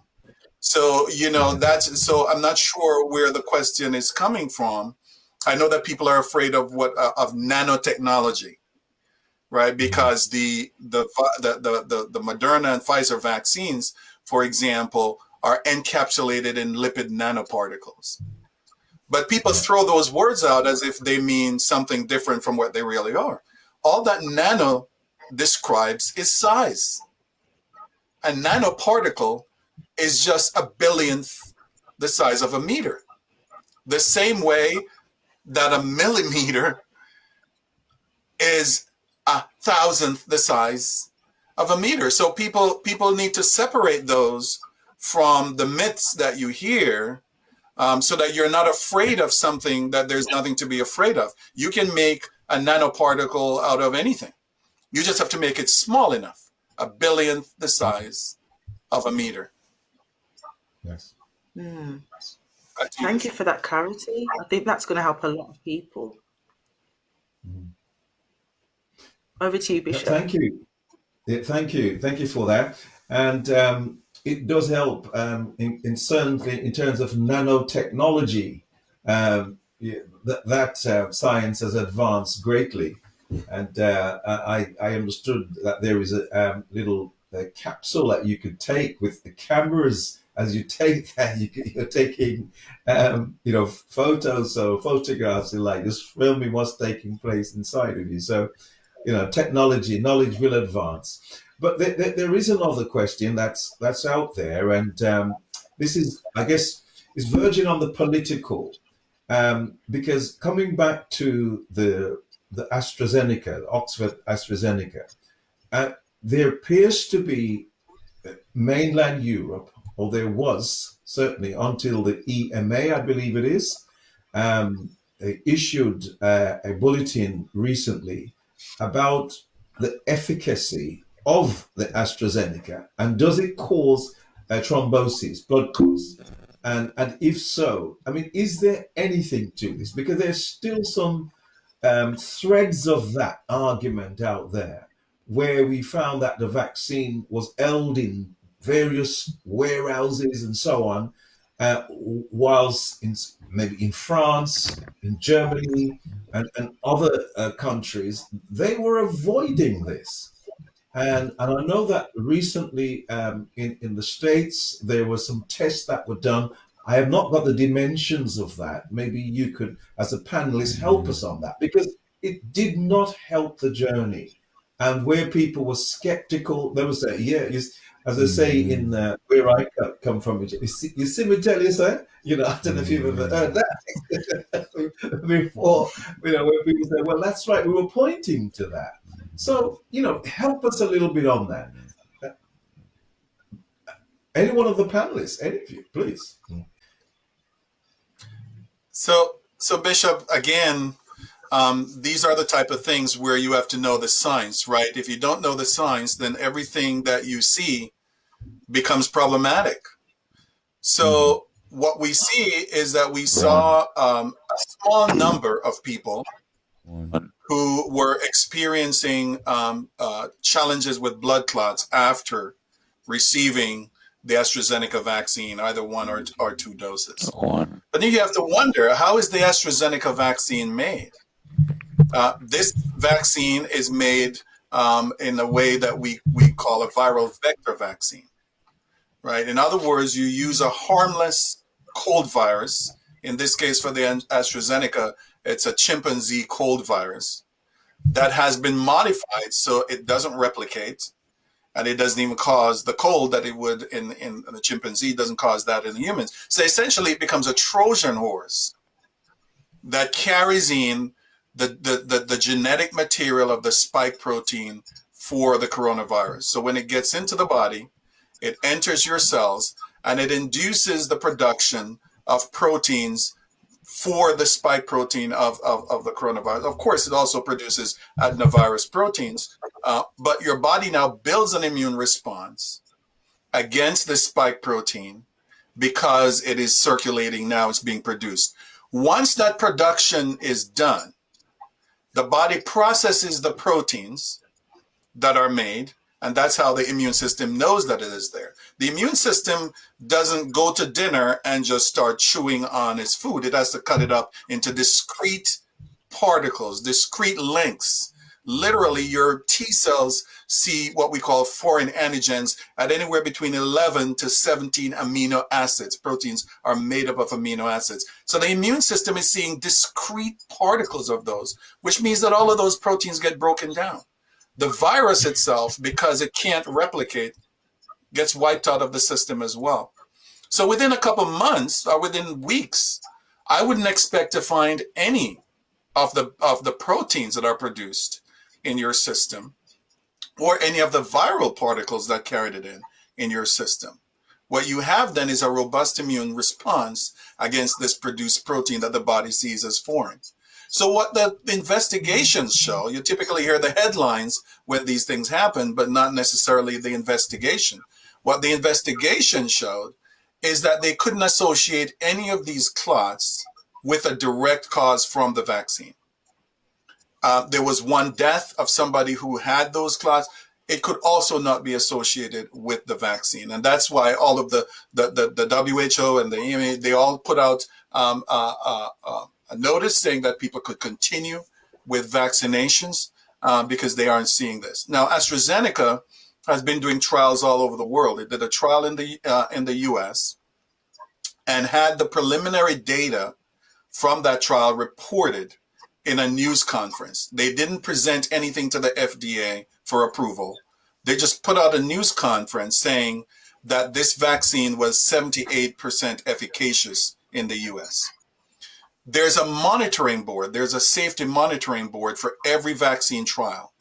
So, so I'm not sure where the question is coming from. I know that people are afraid of of nanotechnology, right? Because the Moderna and Pfizer vaccines, for example, are encapsulated in lipid nanoparticles. But people throw those words out as if they mean something different from what they really are. All that nano describes is size. A nanoparticle is just a billionth the size of a meter. The same way that a millimeter is a thousandth the size of a meter. So people need to separate those from the myths that you hear, so that you're not afraid of something that there's nothing to be afraid of. You can make a nanoparticle out of anything. You just have to make it small enough, a billionth the size of a meter. Yes. Thank you for that clarity. I think that's going to help a lot of people. Over to you, Bishop. Thank you. Yeah, thank you for that. And it does help in terms of nanotechnology. That science has advanced greatly, and I understood that there is a little capsule that you could take with the cameras. As you take that, you're taking photos or photographs, like just filming what's taking place inside of you. So, knowledge will advance. But there is another question that's out there, and this is, I guess, is verging on the political, because coming back to the AstraZeneca, the Oxford AstraZeneca, there appears to be mainland Europe, or there was certainly until the EMA, I believe it is, issued a bulletin recently about the efficacy of the AstraZeneca, and does it cause thrombosis, blood clots? And if so, I mean, is there anything to this? Because there's still some threads of that argument out there, where we found that the vaccine was held in various warehouses and so on, whilst maybe in France, in Germany, and other countries, they were avoiding this. And I know that recently in the States, there were some tests that were done. I have not got the dimensions of that. Maybe you could, as a panelist, help us on that, because it did not help the journey. And where people were skeptical, they would say, as I say in where I come from, you see me tell you, sir? I don't know if you've ever heard that before, where people say, well, that's right, we were pointing to that. So, help us a little bit on that. Any one of the panelists, any of you, please. So Bishop, again, these are the type of things where you have to know the science, right? If you don't know the science, then everything that you see becomes problematic. So what we see is that we saw a small number of people who were experiencing challenges with blood clots after receiving the AstraZeneca vaccine, either one or two doses. But then you have to wonder, how is the AstraZeneca vaccine made? This vaccine is made in a way that we call a viral vector vaccine, right? In other words, you use a harmless cold virus. In this case, for the AstraZeneca, it's a chimpanzee cold virus that has been modified so it doesn't replicate, and it doesn't even cause the cold that it would in the chimpanzee, doesn't cause that in the humans. So essentially it becomes a Trojan horse that carries in the genetic material of the spike protein for the coronavirus. So when it gets into the body, it enters your cells and it induces the production of proteins for the spike protein of the coronavirus. Of course, it also produces adenovirus proteins, but your body now builds an immune response against the spike protein because it is circulating now, it's being produced. Once that production is done, the body processes the proteins that are made, and that's how the immune system knows that it is there. The immune system doesn't go to dinner and just start chewing on its food. It has to cut it up into discrete particles, discrete lengths. Literally, your T cells see what we call foreign antigens at anywhere between 11 to 17 amino acids. Proteins are made up of amino acids. So the immune system is seeing discrete particles of those, which means that all of those proteins get broken down. The virus itself, because it can't replicate, gets wiped out of the system as well. So within a couple months or within weeks, I wouldn't expect to find any of the proteins that are produced in your system or any of the viral particles that carried it in your system. What you have then is a robust immune response against this produced protein that the body sees as foreign. So what the investigations show, you typically hear the headlines when these things happen, but not necessarily the investigation. What the investigation showed is that they couldn't associate any of these clots with a direct cause from the vaccine. There was one death of somebody who had those clots. It could also not be associated with the vaccine. And that's why all of the WHO and the EMA, they all put out a notice saying that people could continue with vaccinations because they aren't seeing this. Now, AstraZeneca has been doing trials all over the world. It did a trial in the US and had the preliminary data from that trial reported in a news conference. They didn't present anything to the FDA for approval. They just put out a news conference saying that this vaccine was 78% efficacious in the US. There's a monitoring board, there's a safety monitoring board for every vaccine trial.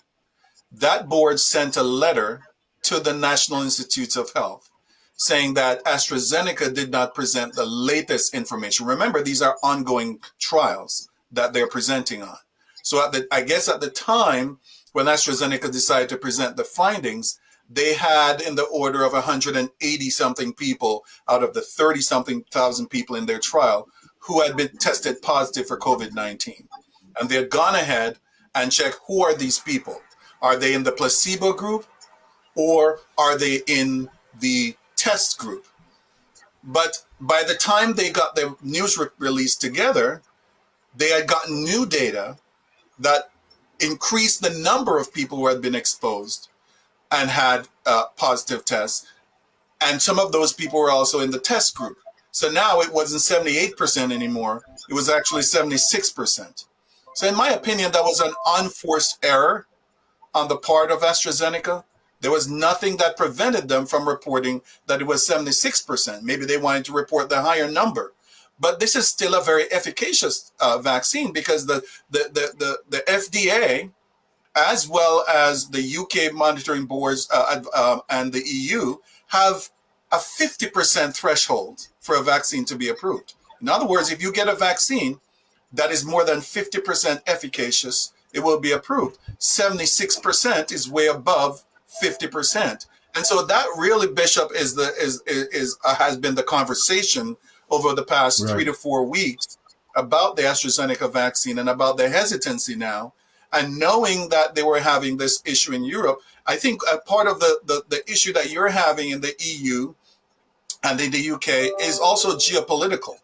That board sent a letter to the National Institutes of Health saying that AstraZeneca did not present the latest information. Remember, these are ongoing trials that they're presenting on. So I guess at the time when AstraZeneca decided to present the findings, they had in the order of 180 something people out of the 30 something thousand people in their trial who had been tested positive for COVID-19. And they had gone ahead and checked, who are these people? Are they in the placebo group or are they in the test group? But by the time they got their news release together, they had gotten new data that increased the number of people who had been exposed and had positive tests. And some of those people were also in the test group. So now it wasn't 78% anymore. It was actually 76%. So in my opinion, that was an unforced error on the part of AstraZeneca. There was nothing that prevented them from reporting that it was 76%. Maybe they wanted to report the higher number. But this is still a very efficacious vaccine because the FDA, as well as the UK monitoring boards and the EU, have a 50% threshold for a vaccine to be approved. In other words, if you get a vaccine that is more than 50% efficacious, it will be approved. 76% is way above 50%. And so that really, Bishop, has been the conversation over the past 3 to 4 weeks about the AstraZeneca vaccine and about the hesitancy now. And knowing that they were having this issue in Europe, I think a part of the issue that you're having in the EU and in the UK is also geopolitical.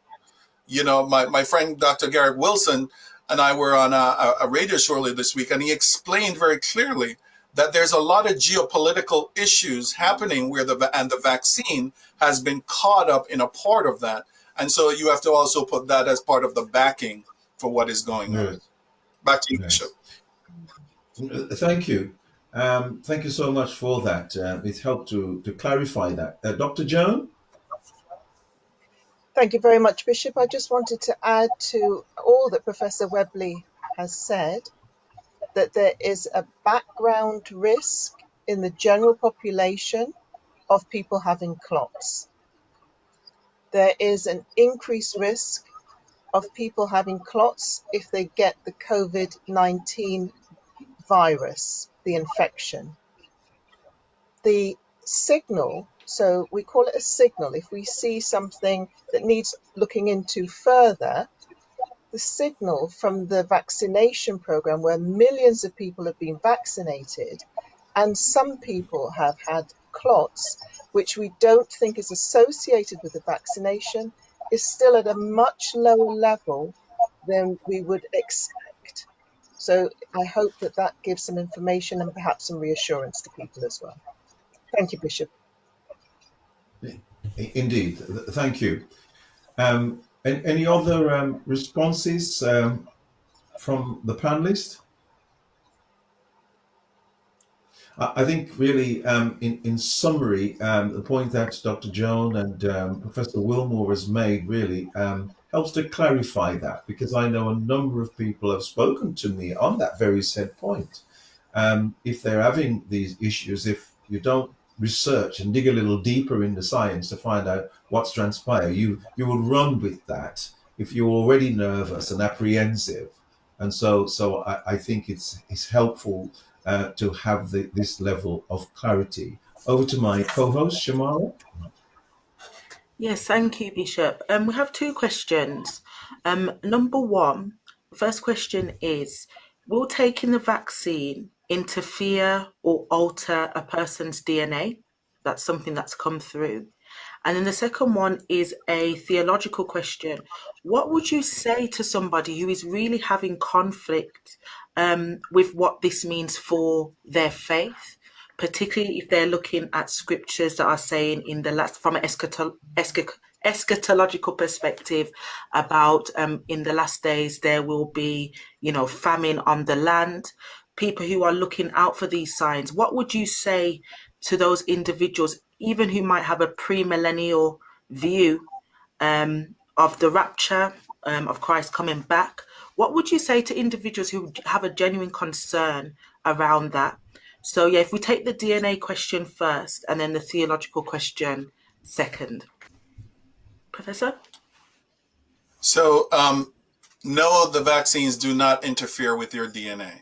You know, my friend, Dr. Garrett Wilson, and I were on a radio show earlier this week, and he explained very clearly that there's a lot of geopolitical issues happening where the vaccine has been caught up in a part of that. And so you have to also put that as part of the backing for what is going on. Back to you, Bishop. Thank you. Thank you so much for that. It helped to clarify that. Dr. Joan? Thank you very much, Bishop. I just wanted to add to all that Professor Webley has said that there is a background risk in the general population of people having clots. There is an increased risk of people having clots if they get the COVID-19 virus, the infection. The signal, so we call it a signal, if we see something that needs looking into further, the signal from the vaccination program where millions of people have been vaccinated and some people have had clots, which we don't think is associated with the vaccination, is still at a much lower level than we would expect. So I hope that that gives some information and perhaps some reassurance to people as well. Thank you, Bishop. Indeed, thank you. And any other responses from the panelists? I think really, in summary, the point that Dr. Joan and Professor Wilmore has made really helps to clarify that, because I know a number of people have spoken to me on that very said point. If they're having these issues, if you don't research and dig a little deeper in the science to find out what's transpired. You would run with that if you're already nervous and apprehensive. And so I think it's helpful to have this level of clarity. Over to my co-host, Shamara. Yes, thank you, Bishop. We have two questions. Number one, first question is, will taking the vaccine interfere or alter a person's DNA? That's something that's come through. And then the second one is a theological question. What would you say to somebody who is really having conflict with what this means for their faith, particularly if they're looking at scriptures that are saying in the last, from an eschatological perspective, about in the last days there will be, famine on the land. People who are looking out for these signs, what would you say to those individuals, even who might have a premillennial view of the rapture, of Christ coming back? What would you say to individuals who have a genuine concern around that? So yeah, if we take the DNA question first and then the theological question second. Professor? So, no, the vaccines do not interfere with your DNA.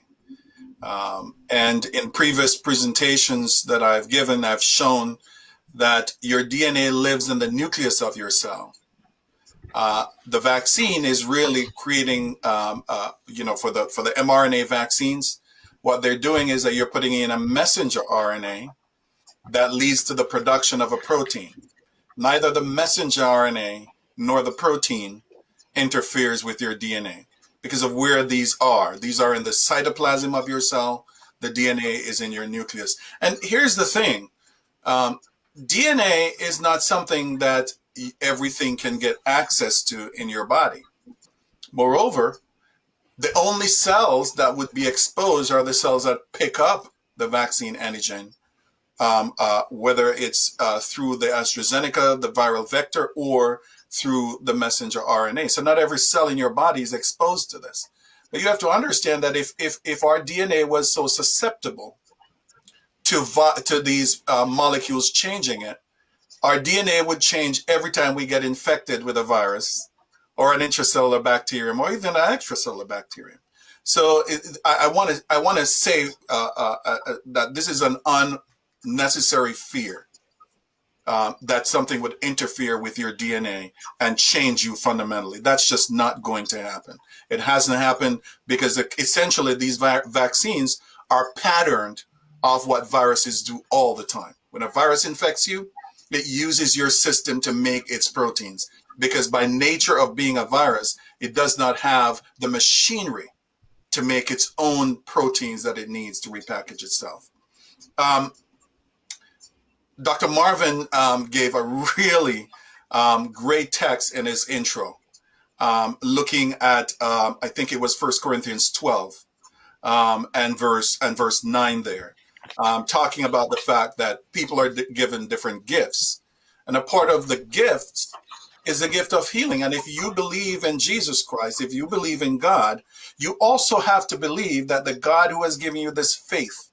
And in previous presentations that I've given, I've shown that your DNA lives in the nucleus of your cell. The vaccine is really creating, for the mRNA vaccines, what they're doing is that you're putting in a messenger RNA that leads to the production of a protein. Neither the messenger RNA nor the protein interferes with your DNA because of where these are. These are in the cytoplasm of your cell. The DNA is in your nucleus. And here's the thing. DNA is not something that everything can get access to in your body. Moreover, the only cells that would be exposed are the cells that pick up the vaccine antigen, whether it's through the AstraZeneca, the viral vector, or through the messenger RNA. So not every cell in your body is exposed to this. But you have to understand that if our DNA was so susceptible to these molecules changing it, our DNA would change every time we get infected with a virus or an intracellular bacterium or even an extracellular bacterium. So I want to say that this is an unnecessary fear. That something would interfere with your DNA and change you fundamentally. That's just not going to happen. It hasn't happened because essentially these vaccines are patterned off what viruses do all the time. When a virus infects you, it uses your system to make its proteins because by nature of being a virus, it does not have the machinery to make its own proteins that it needs to repackage itself. Dr. Marvin gave a really great text in his intro, looking at, I think it was 1 Corinthians 12 and verse 9 there, talking about the fact that people are given different gifts. And a part of the gifts is the gift of healing. And if you believe in Jesus Christ, if you believe in God, you also have to believe that the God who has given you this faith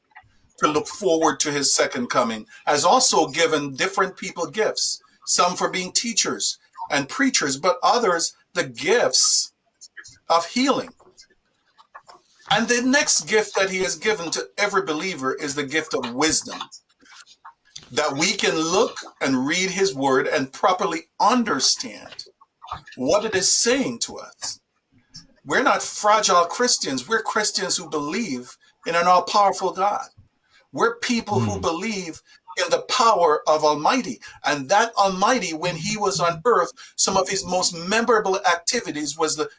to look forward to his second coming has also given different people gifts, some for being teachers and preachers, but others the gifts of healing. And the next gift that he has given to every believer is the gift of wisdom, that we can look and read his word and properly understand what it is saying to us. We're not fragile Christians. We're Christians who believe in an all-powerful God. We're people who believe in the power of Almighty. And that Almighty, when he was on earth, some of his most memorable activities was the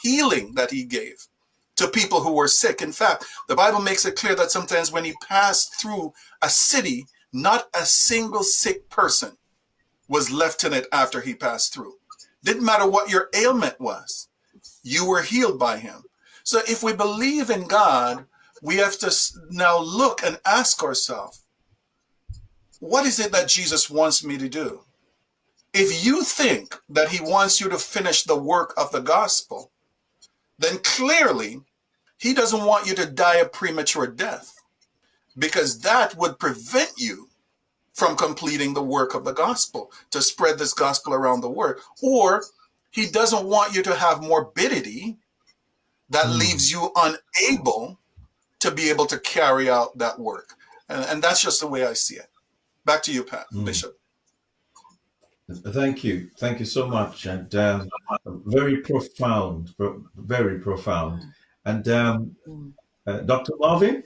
healing that he gave to people who were sick. In fact, the Bible makes it clear that sometimes when he passed through a city, not a single sick person was left in it after he passed through. Didn't matter what your ailment was, you were healed by him. So if we believe in God, we have to now look and ask ourselves, what is it that Jesus wants me to do? If you think that he wants you to finish the work of the gospel, then clearly he doesn't want you to die a premature death, because that would prevent you from completing the work of the gospel, to spread this gospel around the world. Or he doesn't want you to have morbidity that leaves you unable to be able to carry out that work. And that's just the way I see it. Back to you, Bishop. Thank you. Thank you so much. And very profound, very profound. And Dr. Marvin,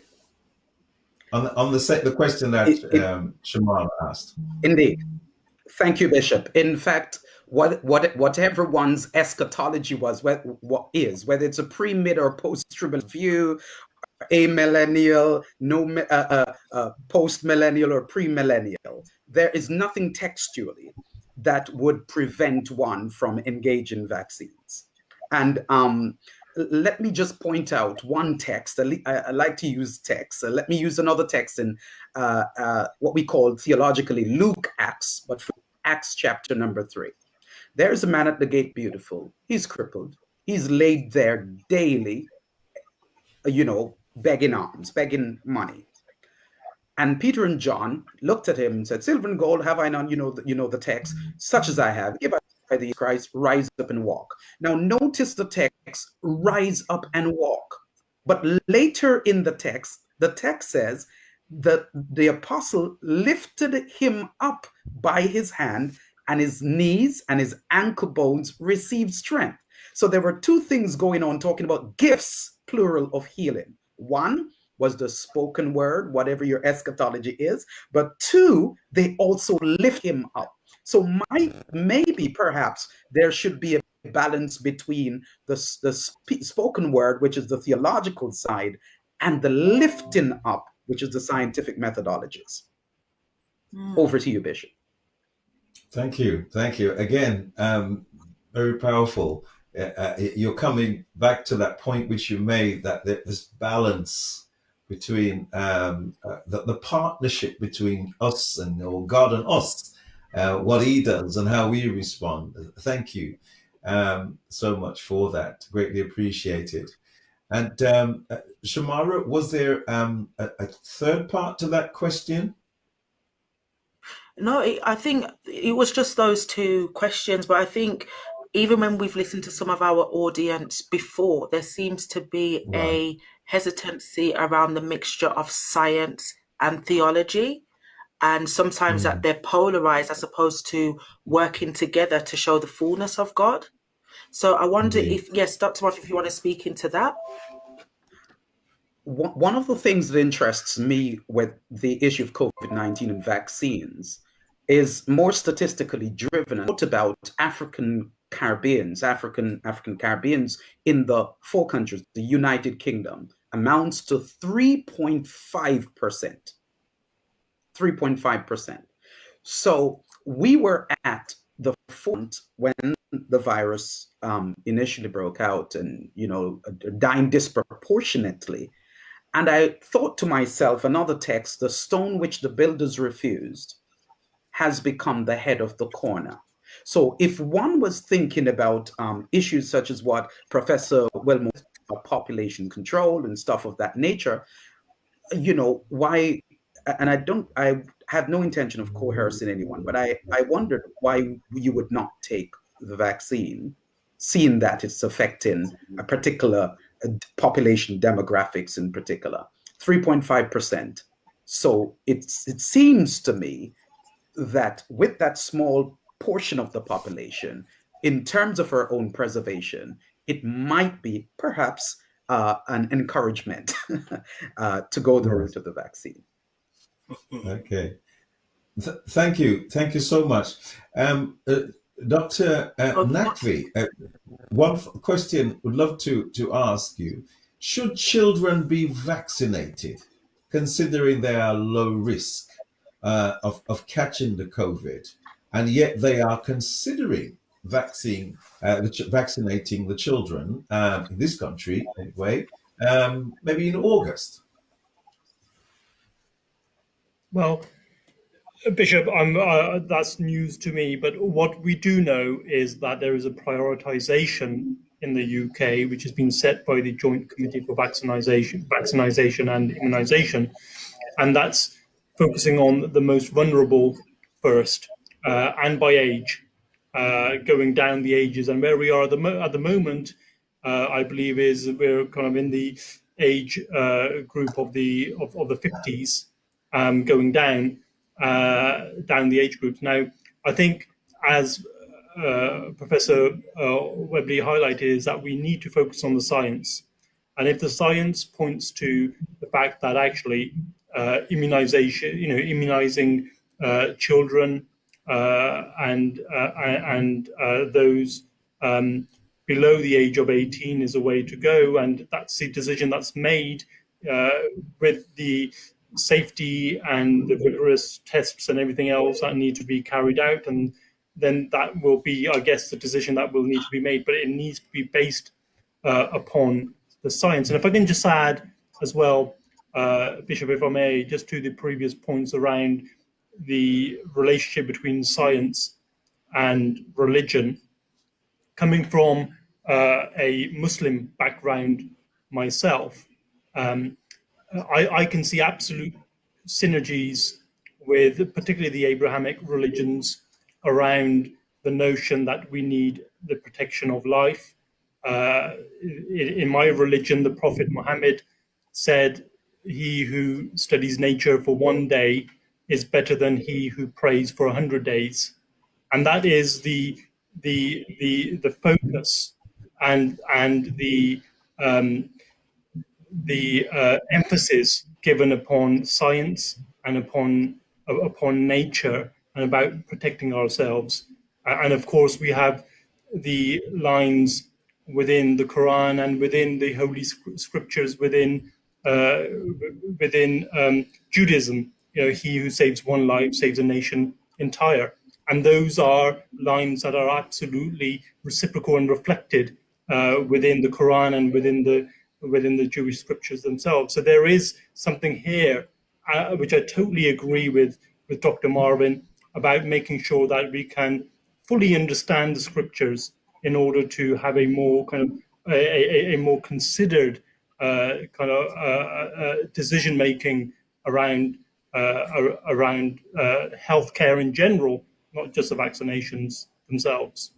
on the question that Shamara asked. Indeed. Thank you, Bishop. In fact, whatever one's eschatology was, whether it's a pre, mid, or post-tribulation view, amillennial, post-millennial, or pre-millennial, there is nothing textually that would prevent one from engaging vaccines. And let me just point out one text. I like to use text. Let me use another text in what we call theologically Luke Acts, but for Acts chapter number 3. There's a man at the gate beautiful. He's crippled. He's laid there daily, begging alms, begging money. And Peter and John looked at him and said, "Silver and gold have I none." You know the text, such as I have. Give by the Christ, rise up and walk. Now notice the text, rise up and walk. But later in the text says that the apostle lifted him up by his hand, and his knees and his ankle bones received strength. So there were two things going on, talking about gifts, plural, of healing. One was the spoken word, whatever your eschatology is. But two, they also lift him up. So maybe perhaps there should be a balance between the spoken word, which is the theological side, and the lifting up, which is the scientific methodologies. Over to you, Bishop. Thank you. Again, very powerful. You're coming back to that point which you made, that this balance between the partnership between us and God and us, what he does and how we respond. Thank you so much for that. Greatly appreciated. And Shamara, was there a third part to that question? No, I think it was just those two questions, but I think even when we've listened to some of our audience before, there seems to be a hesitancy around the mixture of science and theology, and sometimes that they're polarized as opposed to working together to show the fullness of God. So I wonder if, yes, Dr. Marv, if you want to speak into that. One of the things that interests me with the issue of COVID-19 and vaccines is more statistically driven, and what about African Caribbeans in the 4 countries, the United Kingdom, amounts to 3.5%. 3.5%. So we were at the front when the virus initially broke out and, dying disproportionately. And I thought to myself, another text, the stone which the builders refused has become the head of the corner. So if one was thinking about issues such as what Professor Wilmore, population control and stuff of that nature, why, and I have no intention of coercing anyone, but I wondered why you would not take the vaccine, seeing that it's affecting a particular population demographics in particular, 3.5%. So it seems to me that with that small portion of the population, in terms of our own preservation, it might be perhaps an encouragement to go the route of the vaccine. Okay. Thank you so much. Dr. Nakvi, one question would love to ask you: should children be vaccinated, considering they are low risk of catching the COVID, and yet they are considering vaccinating the children in this country anyway, maybe in August? Well, Bishop, that's news to me, but what we do know is that there is a prioritization in the UK, which has been set by the Joint Committee for Vaccination and Immunization, and that's focusing on the most vulnerable first, and by age, going down the ages. And where we are at the moment, I believe, is we're kind of in the age group of the 50s, going down the age groups. Now, I think, as Professor Webley highlighted, is that we need to focus on the science. And if the science points to the fact that actually immunizing children and those below the age of 18 is a way to go, and that's the decision that's made with the safety and the rigorous tests and everything else that need to be carried out, and then that will be, I guess, the decision that will need to be made, but it needs to be based upon the science. And if I can just add as well, Bishop, if I may, just to the previous points around the relationship between science and religion, coming from a Muslim background myself, I can see absolute synergies with particularly the Abrahamic religions around the notion that we need the protection of life. In my religion, the Prophet Muhammad said, "He who studies nature for one day is better than he who prays for 100 days," and that is the focus and the emphasis given upon science and upon nature and about protecting ourselves. And of course, we have the lines within the Quran and within the Holy Scriptures within Judaism. He who saves one life saves a nation entire. And those are lines that are absolutely reciprocal and reflected within the Quran and within the Jewish scriptures themselves. So there is something here, which I totally agree with Dr. Marvin, about making sure that we can fully understand the scriptures in order to have a more kind of a more considered decision making around healthcare in general, not just the vaccinations themselves.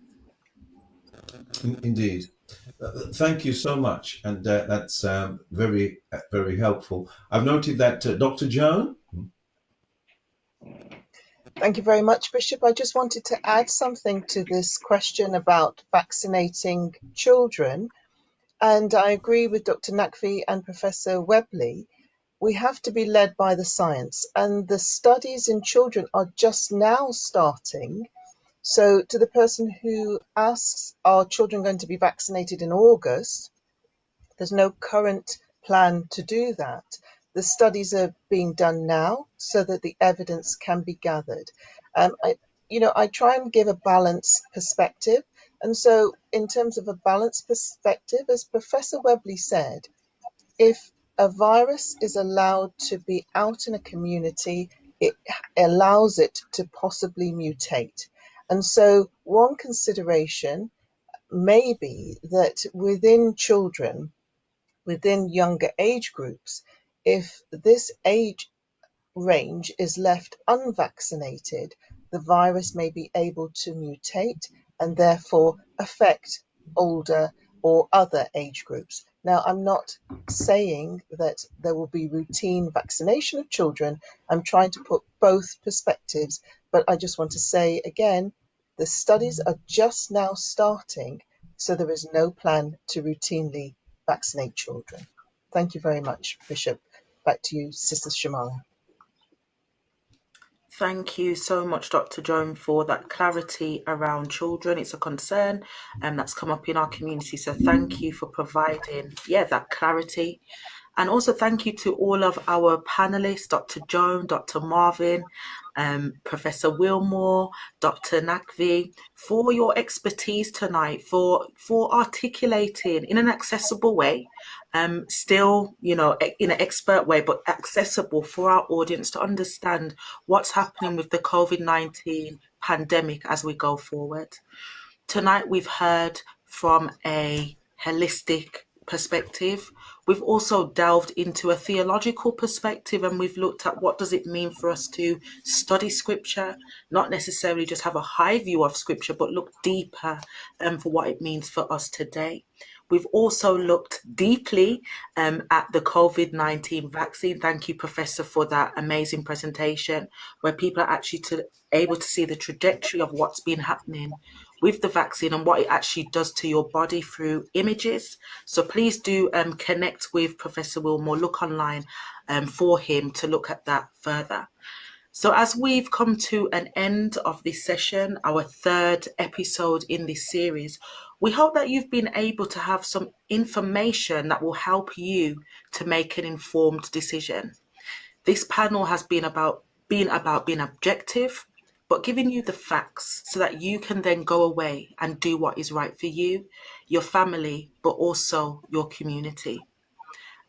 Indeed. Thank you so much, and that's very, very helpful. I've noted that Dr. Joan. Thank you very much, Bishop. I just wanted to add something to this question about vaccinating children. And I agree with Dr. Naqvi and Professor Webley. We have to be led by the science, and the studies in children are just now starting. So to the person who asks, are children going to be vaccinated in August? There's no current plan to do that. The studies are being done now so that the evidence can be gathered. I try and give a balanced perspective. And so in terms of a balanced perspective, as Professor Webley said, if a virus is allowed to be out in a community, it allows it to possibly mutate. And so one consideration may be that within children, within younger age groups, if this age range is left unvaccinated, the virus may be able to mutate and therefore affect older or other age groups. Now, I'm not saying that there will be routine vaccination of children. I'm trying to put both perspectives, but I just want to say again, the studies are just now starting, so there is no plan to routinely vaccinate children. Thank you very much, Bishop. Back to you, Sister Shamara. Thank you so much, Dr. Joan, for that clarity around children. It's a concern that's come up in our community. So thank you for providing, that clarity. And also thank you to all of our panelists, Dr. Joan, Dr. Marvin, Professor Wilmore, Dr. Naqvi, for your expertise tonight, for articulating in an accessible way, still, in an expert way, but accessible for our audience to understand what's happening with the COVID-19 pandemic as we go forward. Tonight, we've heard from a holistic perspective. We've also delved into a theological perspective, and we've looked at what does it mean for us to study scripture, not necessarily just have a high view of scripture, but look deeper for what it means for us today. We've also looked deeply at the COVID-19 vaccine. Thank you, Professor, for that amazing presentation, where people are actually able to see the trajectory of what's been happening with the vaccine and what it actually does to your body through images. So please do connect with Professor Wilmore, look online for him to look at that further. So as we've come to an end of this session, our third episode in this series, we hope that you've been able to have some information that will help you to make an informed decision. This panel has been about being objective, but giving you the facts so that you can then go away and do what is right for you, your family, but also your community.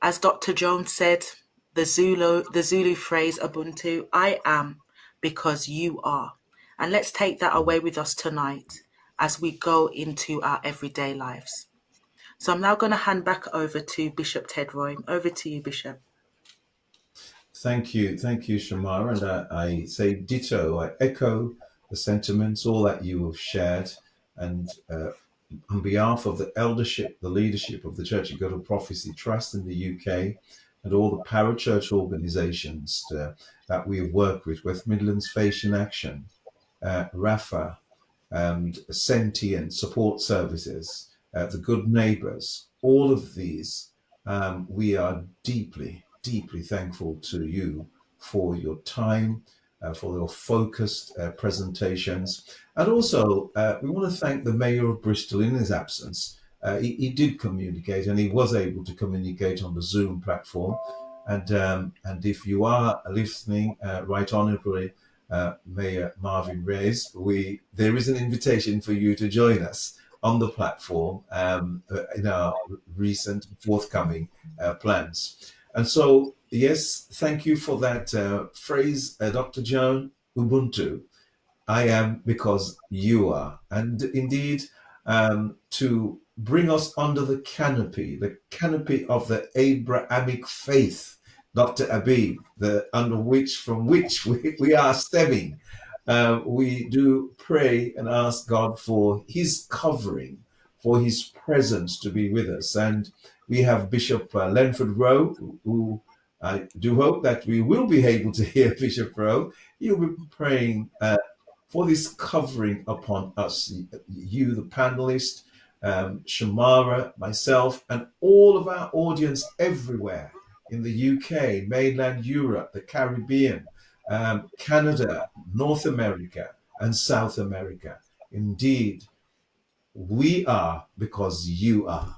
As Dr. Jones said, the Zulu phrase Ubuntu, I am because you are. And let's take that away with us tonight as we go into our everyday lives. So I'm now going to hand back over to Bishop Tedroy. Over to you, Bishop. Thank you, Shamara, and I say ditto. I echo the sentiments, all that you have shared, and on behalf of the eldership, the leadership of the Church of God of Prophecy Trust in the UK, and all the parachurch organisations that we have worked with, West Midlands Faith in Action, Rafa, and Sentient Support Services, the Good Neighbours, all of these, we are deeply thankful to you for your time, for your focused presentations. And also, we want to thank the Mayor of Bristol in his absence. He did communicate, and he was able to communicate on the Zoom platform. And if you are listening, Right Honourably, Mayor Marvin Reyes, there is an invitation for you to join us on the platform in our recent forthcoming plans. And so, yes, thank you for that phrase, Dr. Joan, Ubuntu. I am because you are. And indeed, to bring us under the canopy of the Abrahamic faith, Dr. Abib, from which we are stemming. We do pray and ask God for his covering, for his presence to be with us. And we have Bishop Lenford Rowe, who I do hope that we will be able to hear Bishop Rowe. You'll be praying for this covering upon us, you, the panelists, Shamara, myself, and all of our audience everywhere in the UK, mainland Europe, the Caribbean, Canada, North America, and South America. Indeed, we are because you are.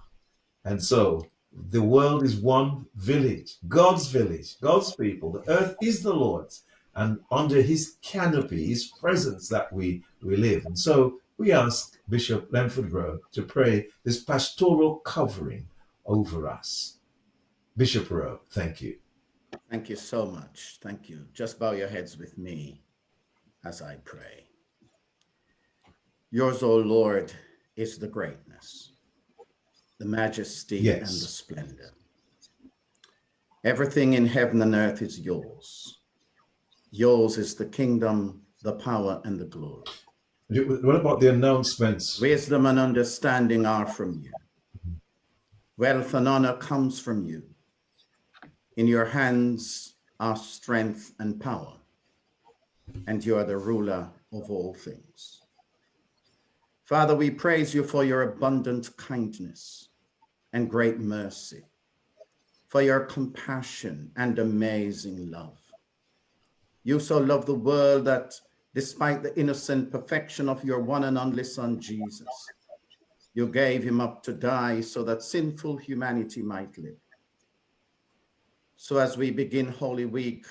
And so the world is one village, God's people. The earth is the Lord's, and under his canopy, his presence, that we live. And so we ask Bishop Lenford Rowe to pray this pastoral covering over us. Bishop Rowe, thank you. Thank you so much. Thank you. Just bow your heads with me as I pray. Yours, O Lord, is the greatness, the majesty, and the splendor. Everything in heaven and earth is yours. Yours is the kingdom, the power, and the glory. What about the announcements? Wisdom and understanding are from you. Wealth and honor comes from you. In your hands are strength and power, and you are the ruler of all things. Father, we praise you for your abundant kindness and great mercy, for your compassion and amazing love. You so loved the world that despite the innocent perfection of your one and only Son, Jesus, you gave him up to die so that sinful humanity might live. So as we begin Holy Week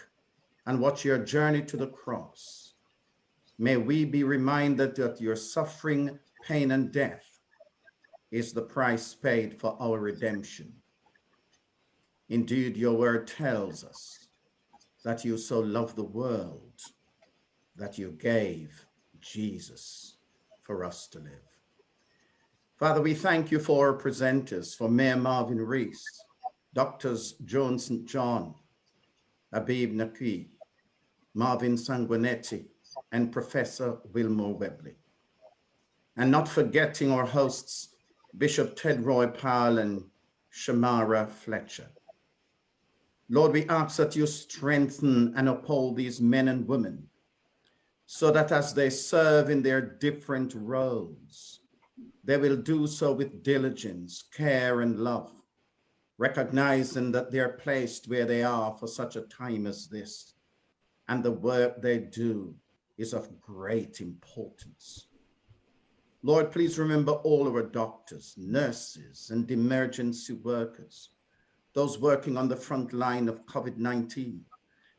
and watch your journey to the cross, may we be reminded that your suffering, pain, and death is the price paid for our redemption. Indeed, your word tells us that you so loved the world that you gave Jesus for us to live. Father, we thank you for our presenters, for Mayor Marvin Reese, Doctors Jones St. John, Abib Naqi, Marvin Sanguinetti, and Professor Wilmore Webley. And not forgetting our hosts, Bishop Tedroy Powell and Shamara Fletcher. Lord, we ask that you strengthen and uphold these men and women so that as they serve in their different roles, they will do so with diligence, care, and love, recognizing that they're placed where they are for such a time as this, and the work they do is of great importance. Lord, please remember all our doctors, nurses, and emergency workers, those working on the front line of COVID-19,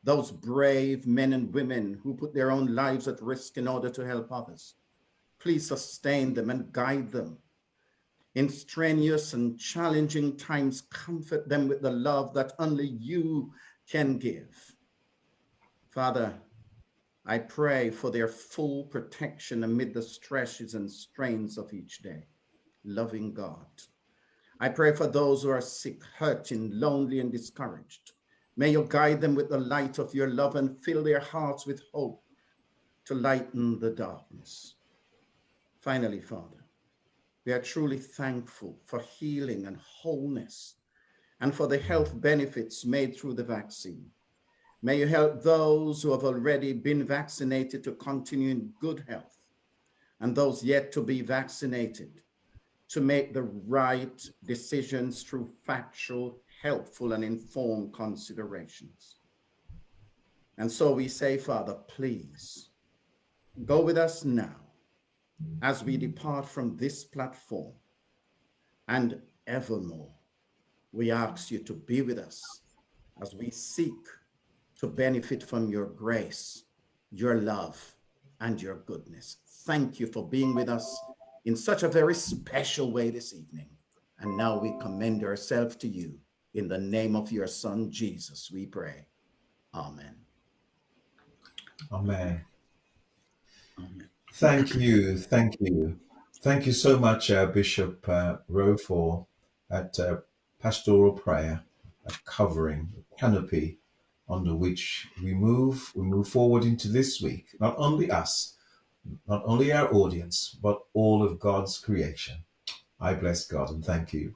those brave men and women who put their own lives at risk in order to help others. Please sustain them and guide them. In strenuous and challenging times, comfort them with the love that only you can give. Father, I pray for their full protection amid the stresses and strains of each day. Loving God, I pray for those who are sick, hurting, lonely, and discouraged. May you guide them with the light of your love and fill their hearts with hope to lighten the darkness. Finally, Father, we are truly thankful for healing and wholeness and for the health benefits made through the vaccine. May you help those who have already been vaccinated to continue in good health, and those yet to be vaccinated to make the right decisions through factual, helpful, and informed considerations. And so we say, Father, please go with us now as we depart from this platform, and evermore we ask you to be with us as we seek to benefit from your grace, your love, and your goodness. Thank you for being with us in such a very special way this evening. And now we commend ourselves to you. In the name of your Son, Jesus, we pray. Amen. Amen. Thank you. Thank you. Thank you so much, Bishop Rowe, for that pastoral prayer, covering the canopy under which we move forward into this week. Not only us, not only our audience, but all of God's creation. I bless God and thank you.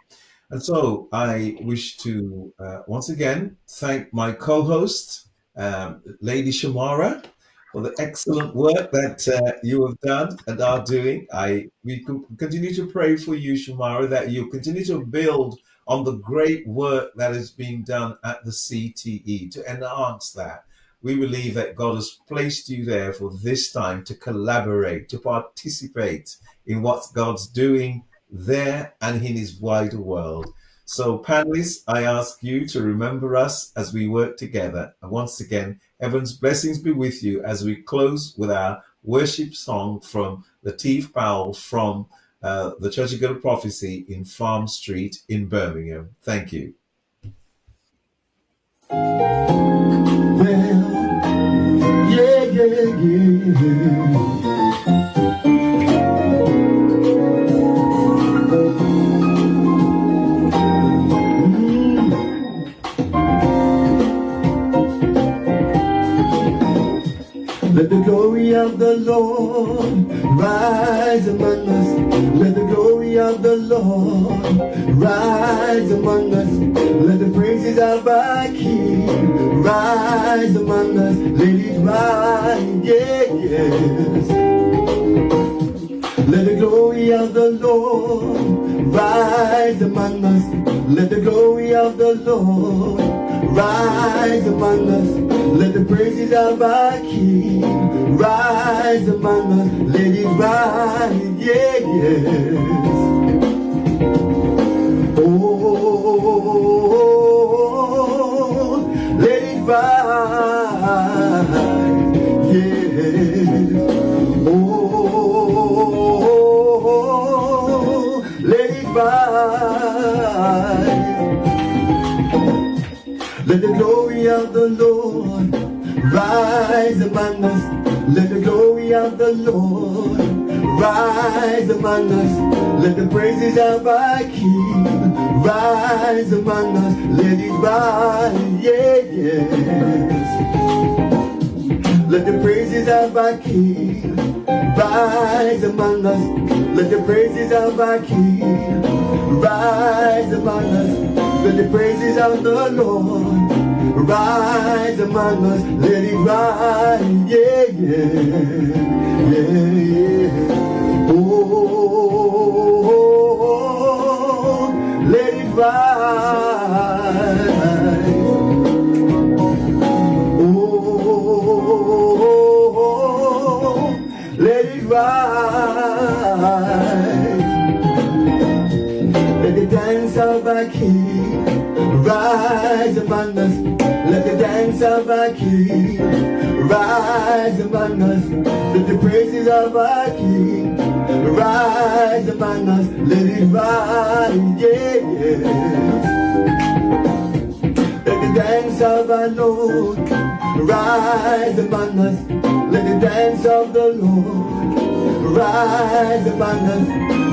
And so I wish to once again thank my co-host, Lady Shamara, for the excellent work that you have done and are doing. We continue to pray for you, Shamara, that you continue to build on the great work that is being done at the CTE to enhance that. We believe that God has placed you there for this time to collaborate, to participate in what God's doing there and in his wider world. So panelists, I ask you to remember us as we work together. And once again, heaven's blessings be with you as we close with our worship song from Lateef Powell from the Church of God of Prophecy in Farm Street in Birmingham. Thank you. Let the glory of the Lord rise among us. Let the glory of the Lord rise among us. Let the praises of our King rise among us. Let it rise, yes. Let the glory of the Lord rise among us. Let the glory of the Lord rise among us. Let the praises of our King rise among us. Let it rise, yes. Oh, let it rise, yes. Oh, let it rise. Let the glory of the Lord rise among us. Let the glory of the Lord rise among us. Let the praises of our King rise among us. Let it rise, yeah, yes. Let the praises of our King rise among us. Let the praises of our King rise among us. Let the praises of the Lord rise among us. Let it rise, yeah, yeah, yeah, yeah. Oh, let it rise. Oh, let it rise. Let the dance of our King rise among us. Let the dance of our King rise among us. Let the praises of our King rise among us. Let it rise, yeah, yeah. Let the dance of our Lord rise among us. Let the dance of the Lord rise among us.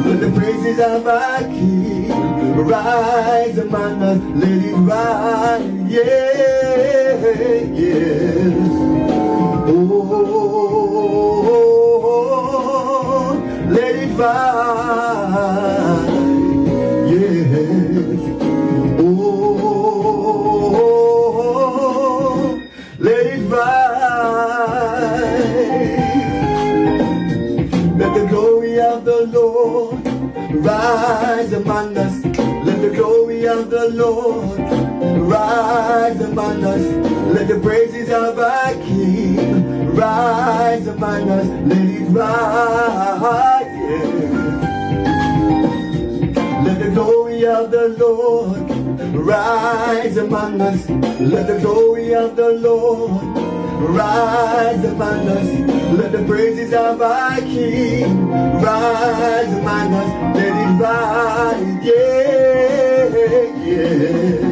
Let the praises of our King rise among us. Let it rise, yeah, yes. Oh, let it rise, yes. Oh, let it rise. Let the glory of the Lord rise among us. Let the glory of the Lord rise among us. Let the praises of our King rise among us. Let it rise, yeah. Let the glory of the Lord rise among us. Let the glory of the Lord rise among us. Let the praises of our King rise among us. Let it rise, yeah, yeah.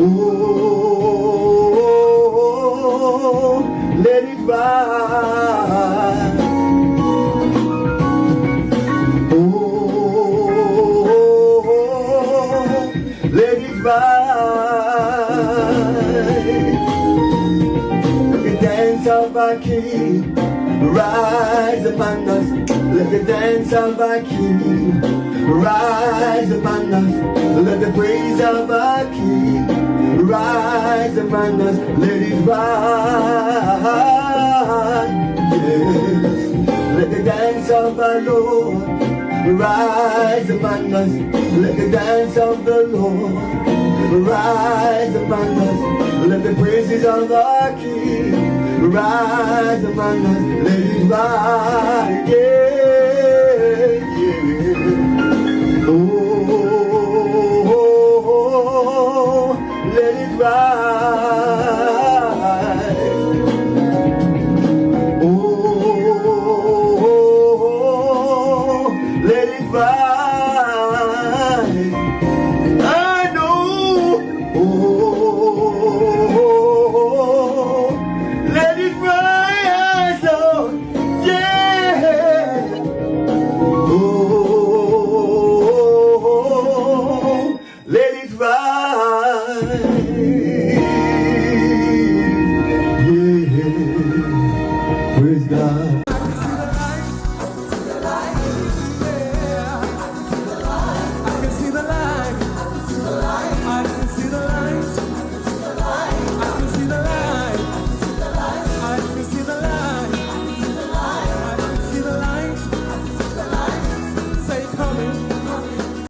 Oh, let it rise. Oh, let it rise. Let the dance of our King rise among us. Let the dance of our King rise among us. Let the praise of our King rise among us. Let it rise, yes. Let the dance of our Lord rise among us. Let the dance of the Lord rise among us. Let the praises of our King rise among us. Let it rise, yeah.